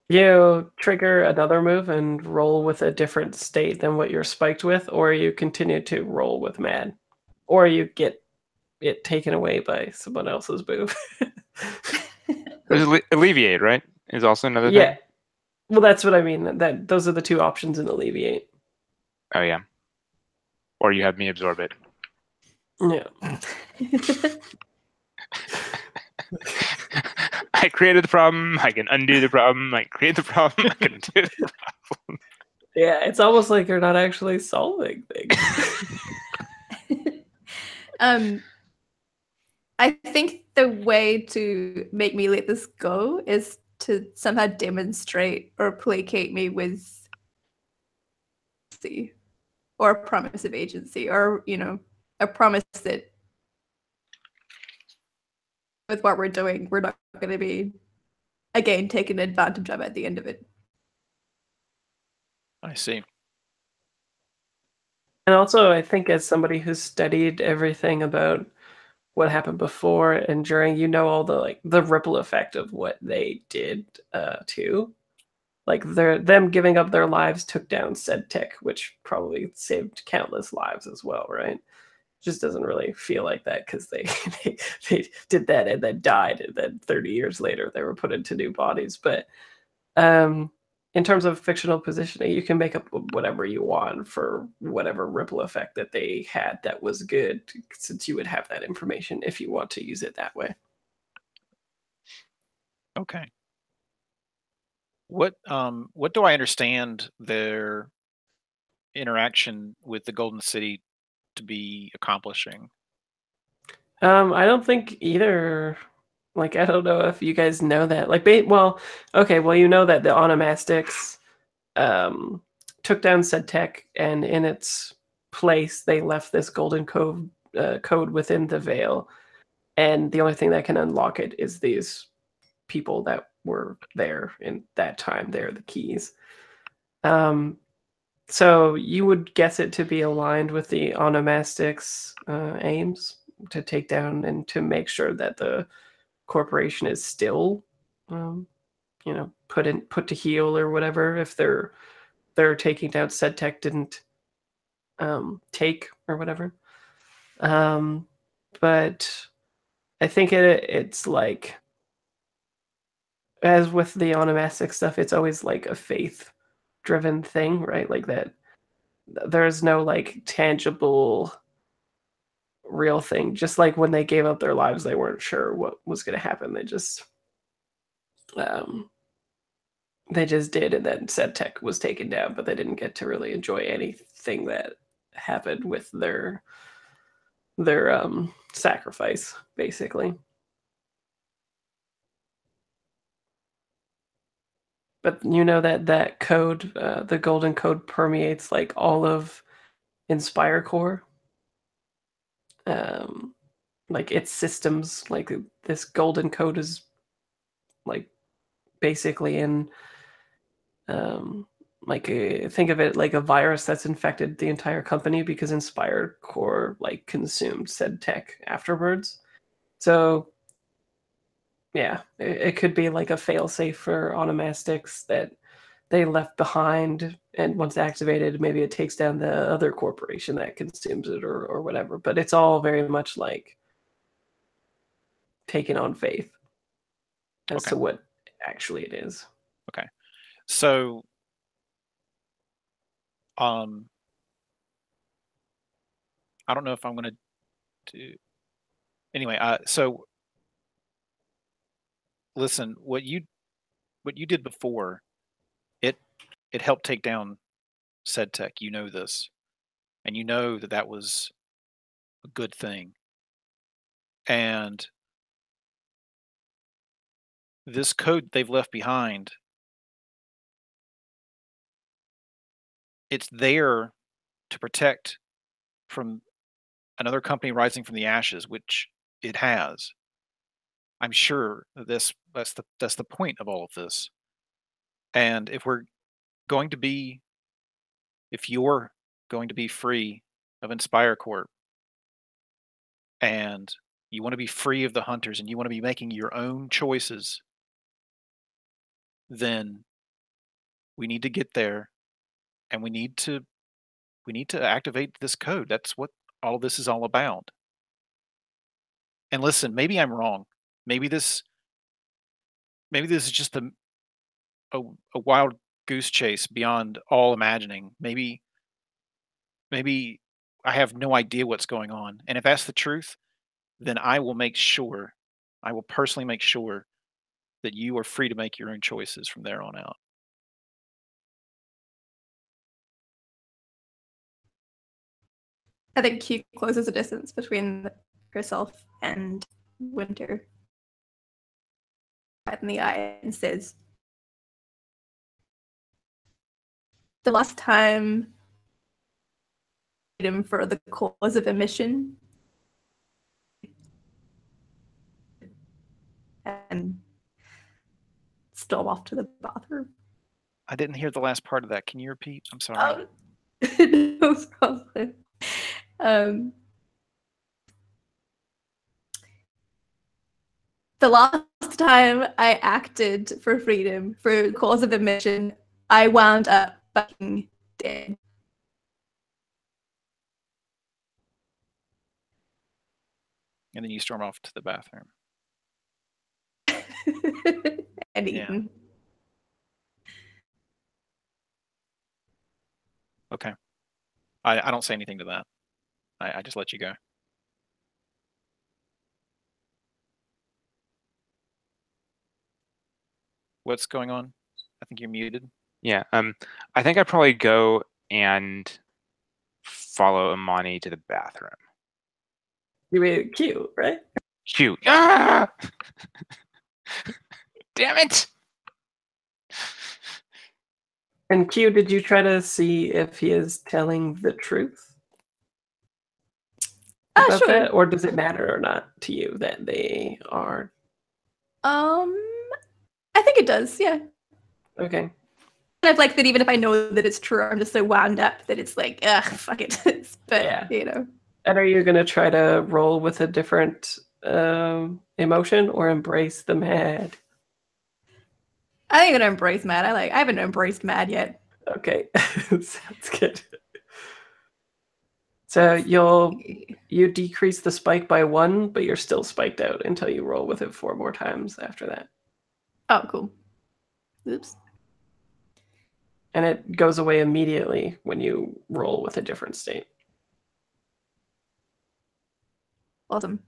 You trigger another move and roll with a different state than what you're spiked with, or you continue to roll with mad, or you get it taken away by someone else's move. There's alleviate, right? Is also another Yeah. thing. Well, that's what I mean. That those are the two options in alleviate. Oh yeah. Or you have me absorb it. Yeah. I created the problem. I can undo the problem. I create the problem. I can undo the problem. Yeah, it's almost like you're not actually solving things. I think the way to make me let this go is to somehow demonstrate or placate me with or a promise of agency, or a promise that with what we're doing, we're not going to be again taken advantage of at the end of it. I see. And also, I think as somebody who's studied everything about what happened before and during, all the ripple effect of what they did too. Like them giving up their lives took down said tech, which probably saved countless lives as well, right? Just doesn't really feel like that because they did that and then died, and then 30 years later they were put into new bodies. But in terms of fictional positioning, you can make up whatever you want for whatever ripple effect that they had that was good, since you would have that information if you want to use it that way. Okay. What do I understand their interaction with the Golden City to be accomplishing? I don't think either. Like, I don't know if you guys know that. Like, okay, well, you know that the onomastics took down said tech, and in its place, they left this golden code within the veil. And the only thing that can unlock it is these people that were there in that time. They're the keys. So you would guess it to be aligned with the onomastics aims to take down and to make sure that the corporation is still put to heel or whatever, if they're taking down said tech didn't take or whatever. But I think it's like, as with the onomastic stuff, it's always like a faith driven thing, right? Like that there's no like tangible real thing. Just like when they gave up their lives, they weren't sure what was going to happen. They just did, and then said tech was taken down, but they didn't get to really enjoy anything that happened with their sacrifice, basically. But you know that code, the golden code, permeates like all of Inspire Core. Like its systems, like this golden code is like basically in think of it like a virus that's infected the entire company, because Inspire Core like consumed said tech afterwards. So yeah, it could be like a failsafe for onomastics that they left behind, and once activated, maybe it takes down the other corporation that consumes it, or whatever. But it's all very much like taken on faith as to what actually it is. Okay. So I don't know if I'm going to do anyway. So listen, what you did before, it helped take down said tech. You know this, and you know that was a good thing. And this code they've left behind, it's there to protect from another company rising from the ashes, which it has. I'm sure that's the point of all of this. And if you're going to be free of Inspire Corp, and you want to be free of the hunters, and you want to be making your own choices, then We need to get there, and we need to activate this code. That's what all this is all about. And listen, maybe I'm wrong. Maybe this is just a wild goose chase beyond all imagining. Maybe I have no idea what's going on. And if that's the truth, then I will personally make sure that you are free to make your own choices from there on out. I think Q closes the distance between herself and Winter right in the eye and says, the last time him for the cause of emission and storm off to the bathroom. I didn't hear the last part of that. Can you repeat? I'm sorry. No problem. The last time I acted for freedom, for the cause of emission, I wound up fucking dead. And then you storm off to the bathroom. And Yeah. eaten. Okay. I don't say anything to that. I just let you go. What's going on? I think you're muted. Yeah. I think I'd probably go and follow Imani to the bathroom. You made it cute, right? Q. Ah! Damn it! And Q, did you try to see if he is telling the truth about Sure. that, or does it matter or not to you that they are? I think it does, yeah. Okay. I've like that even if I know that it's true, I'm just so wound up that it's like, ugh, fuck it. But, Yeah. you know. And are you going to try to roll with a different emotion or embrace the mad? I think I'm gonna embrace mad. I haven't embraced mad yet. Okay, sounds good. So you decrease the spike by 1, but you're still spiked out until you roll with it 4 more times after that. Oh, cool. Oops. And it goes away immediately when you roll with a different state. Awesome.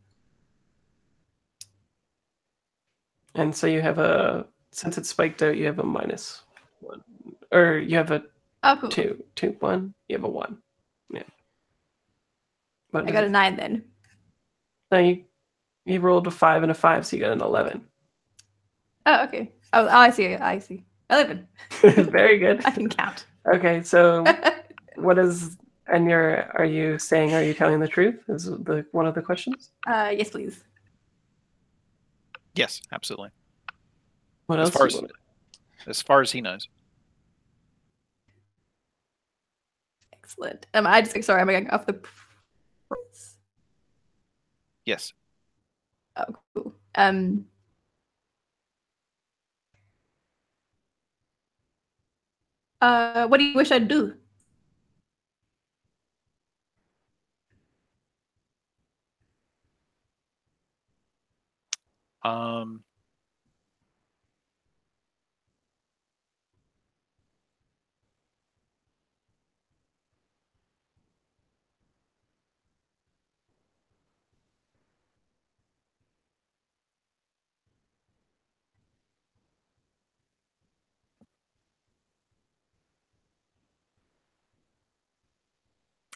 And so you have since it's spiked out, you have a -1. Or you have a Oh, cool. 2, 1. You have a 1. Yeah. What I got a 9 then. No, you rolled a 5 and a 5, so you got an 11. Oh, okay. Oh, I see. 11. Very good. I can count. Okay, so what is and are you telling the truth? Is one of the questions? Yes, please. Yes, absolutely. What As else far do you as- want to? As far as he knows. Excellent. I just sorry, I'm going off the price. Yes. Oh, cool. What do you wish I'd do?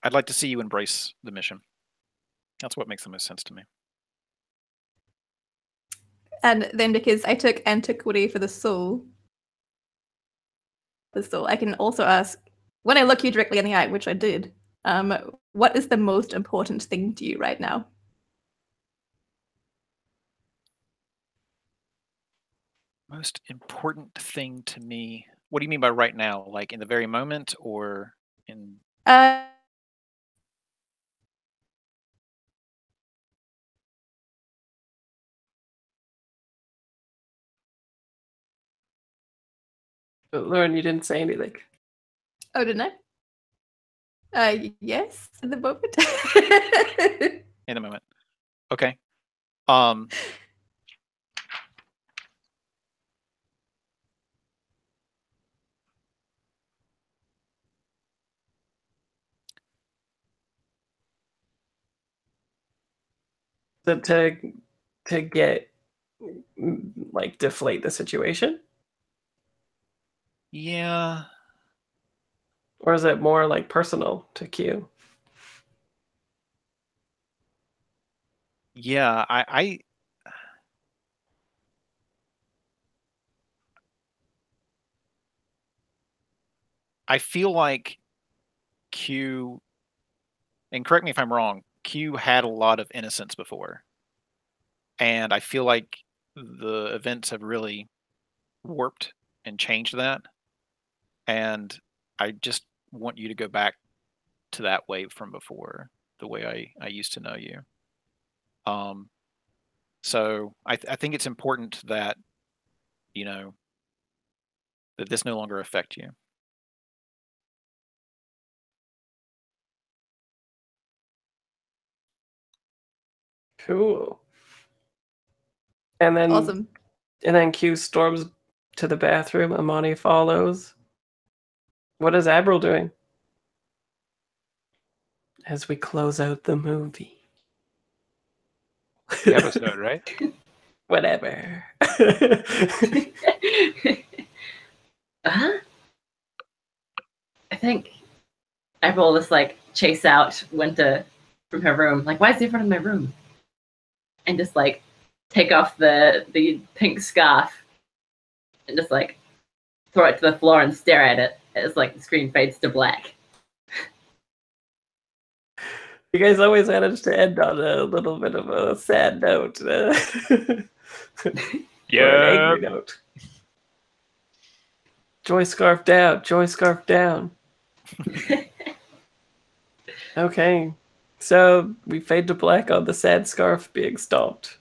I'd like to see you embrace the mission. That's what makes the most sense to me. And then because I took antiquity for the soul, I can also ask, when I look you directly in the eye, which I did, what is the most important thing to you right now? Most important thing to me. What do you mean by right now? Like in the very moment or in Lauren, you didn't say anything. Oh, didn't yes, at the moment. In a moment. Okay. So to get like deflate the situation, Yeah. or is it more like personal to Q? Yeah, I feel like Q, and correct me if I'm wrong, Q had a lot of innocence before. And I feel like the events have really warped and changed that. And I just want you to go back to that way from before, the way I used to know you. So I think it's important that, you know, that this no longer affect you. Cool. And then Awesome. And then Q storms to the bathroom. Amani follows. What is Abril doing? As we close out the movie. The episode, right? Whatever. I think Abril just like chase out Winter from her room. Like, why is he in front of my room? And just like take off the pink scarf and just like throw it to the floor and stare at it as like the screen fades to black. You guys always manage to end on a little bit of a sad note. Or an angry note. Joy scarf down. Joy scarf down. Okay. So we fade to black on the sad scarf being stomped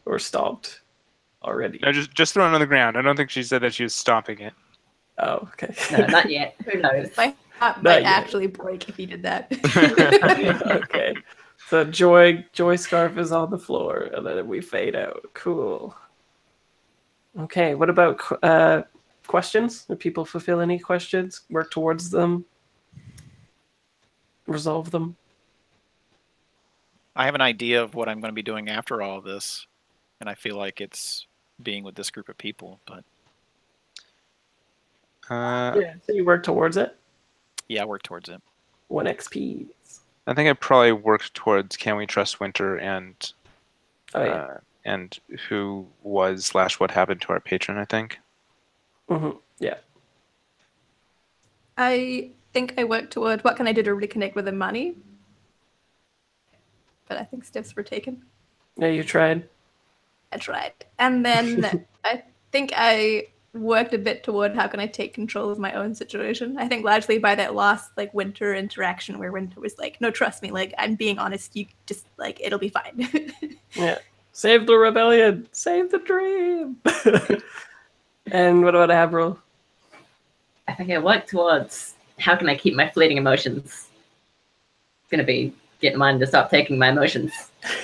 already. No, just thrown on the ground. I don't think she said that she was stomping it. Oh, okay. No, not yet. Who knows? My heart might actually break if he did that. Okay. So Joy scarf is on the floor, and then we fade out. Cool. Okay. What about questions? Do people fulfill any questions? Work towards them? Resolve them? I have an idea of what I'm going to be doing after all of this, and I feel like it's being with this group of people. But Yeah. So you work towards it. yeah, I work towards it. 1 XP. I think I probably worked towards Can We Trust Winter and and who was / what happened to our patron, I think. Mm-hmm. Yeah. I think I worked toward what can I do to reconnect with the money. But I think steps were taken. Yeah, you tried. I tried. And then I think I worked a bit toward how can I take control of my own situation. I think largely by that last like Winter interaction where Winter was like, no, trust me, like I'm being honest, you just like it'll be fine. Yeah. Save the rebellion. Save the dream. And what about Abril? I think I work towards how can I keep my fleeting emotions. It's gonna be getting mine to stop taking my emotions.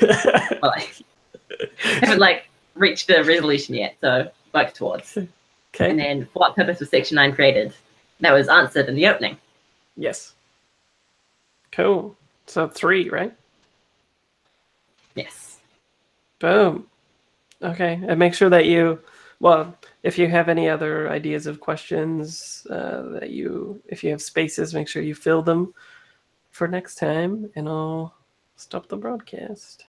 Well, I haven't like reached a resolution yet, so work towards. Okay. And then for what purpose was Section 9 created? That was answered in the opening. Yes. Cool. So 3, right? Yes. Boom. Okay. And make sure that if you have any other ideas of questions if you have spaces, make sure you fill them for next time, and I'll stop the broadcast.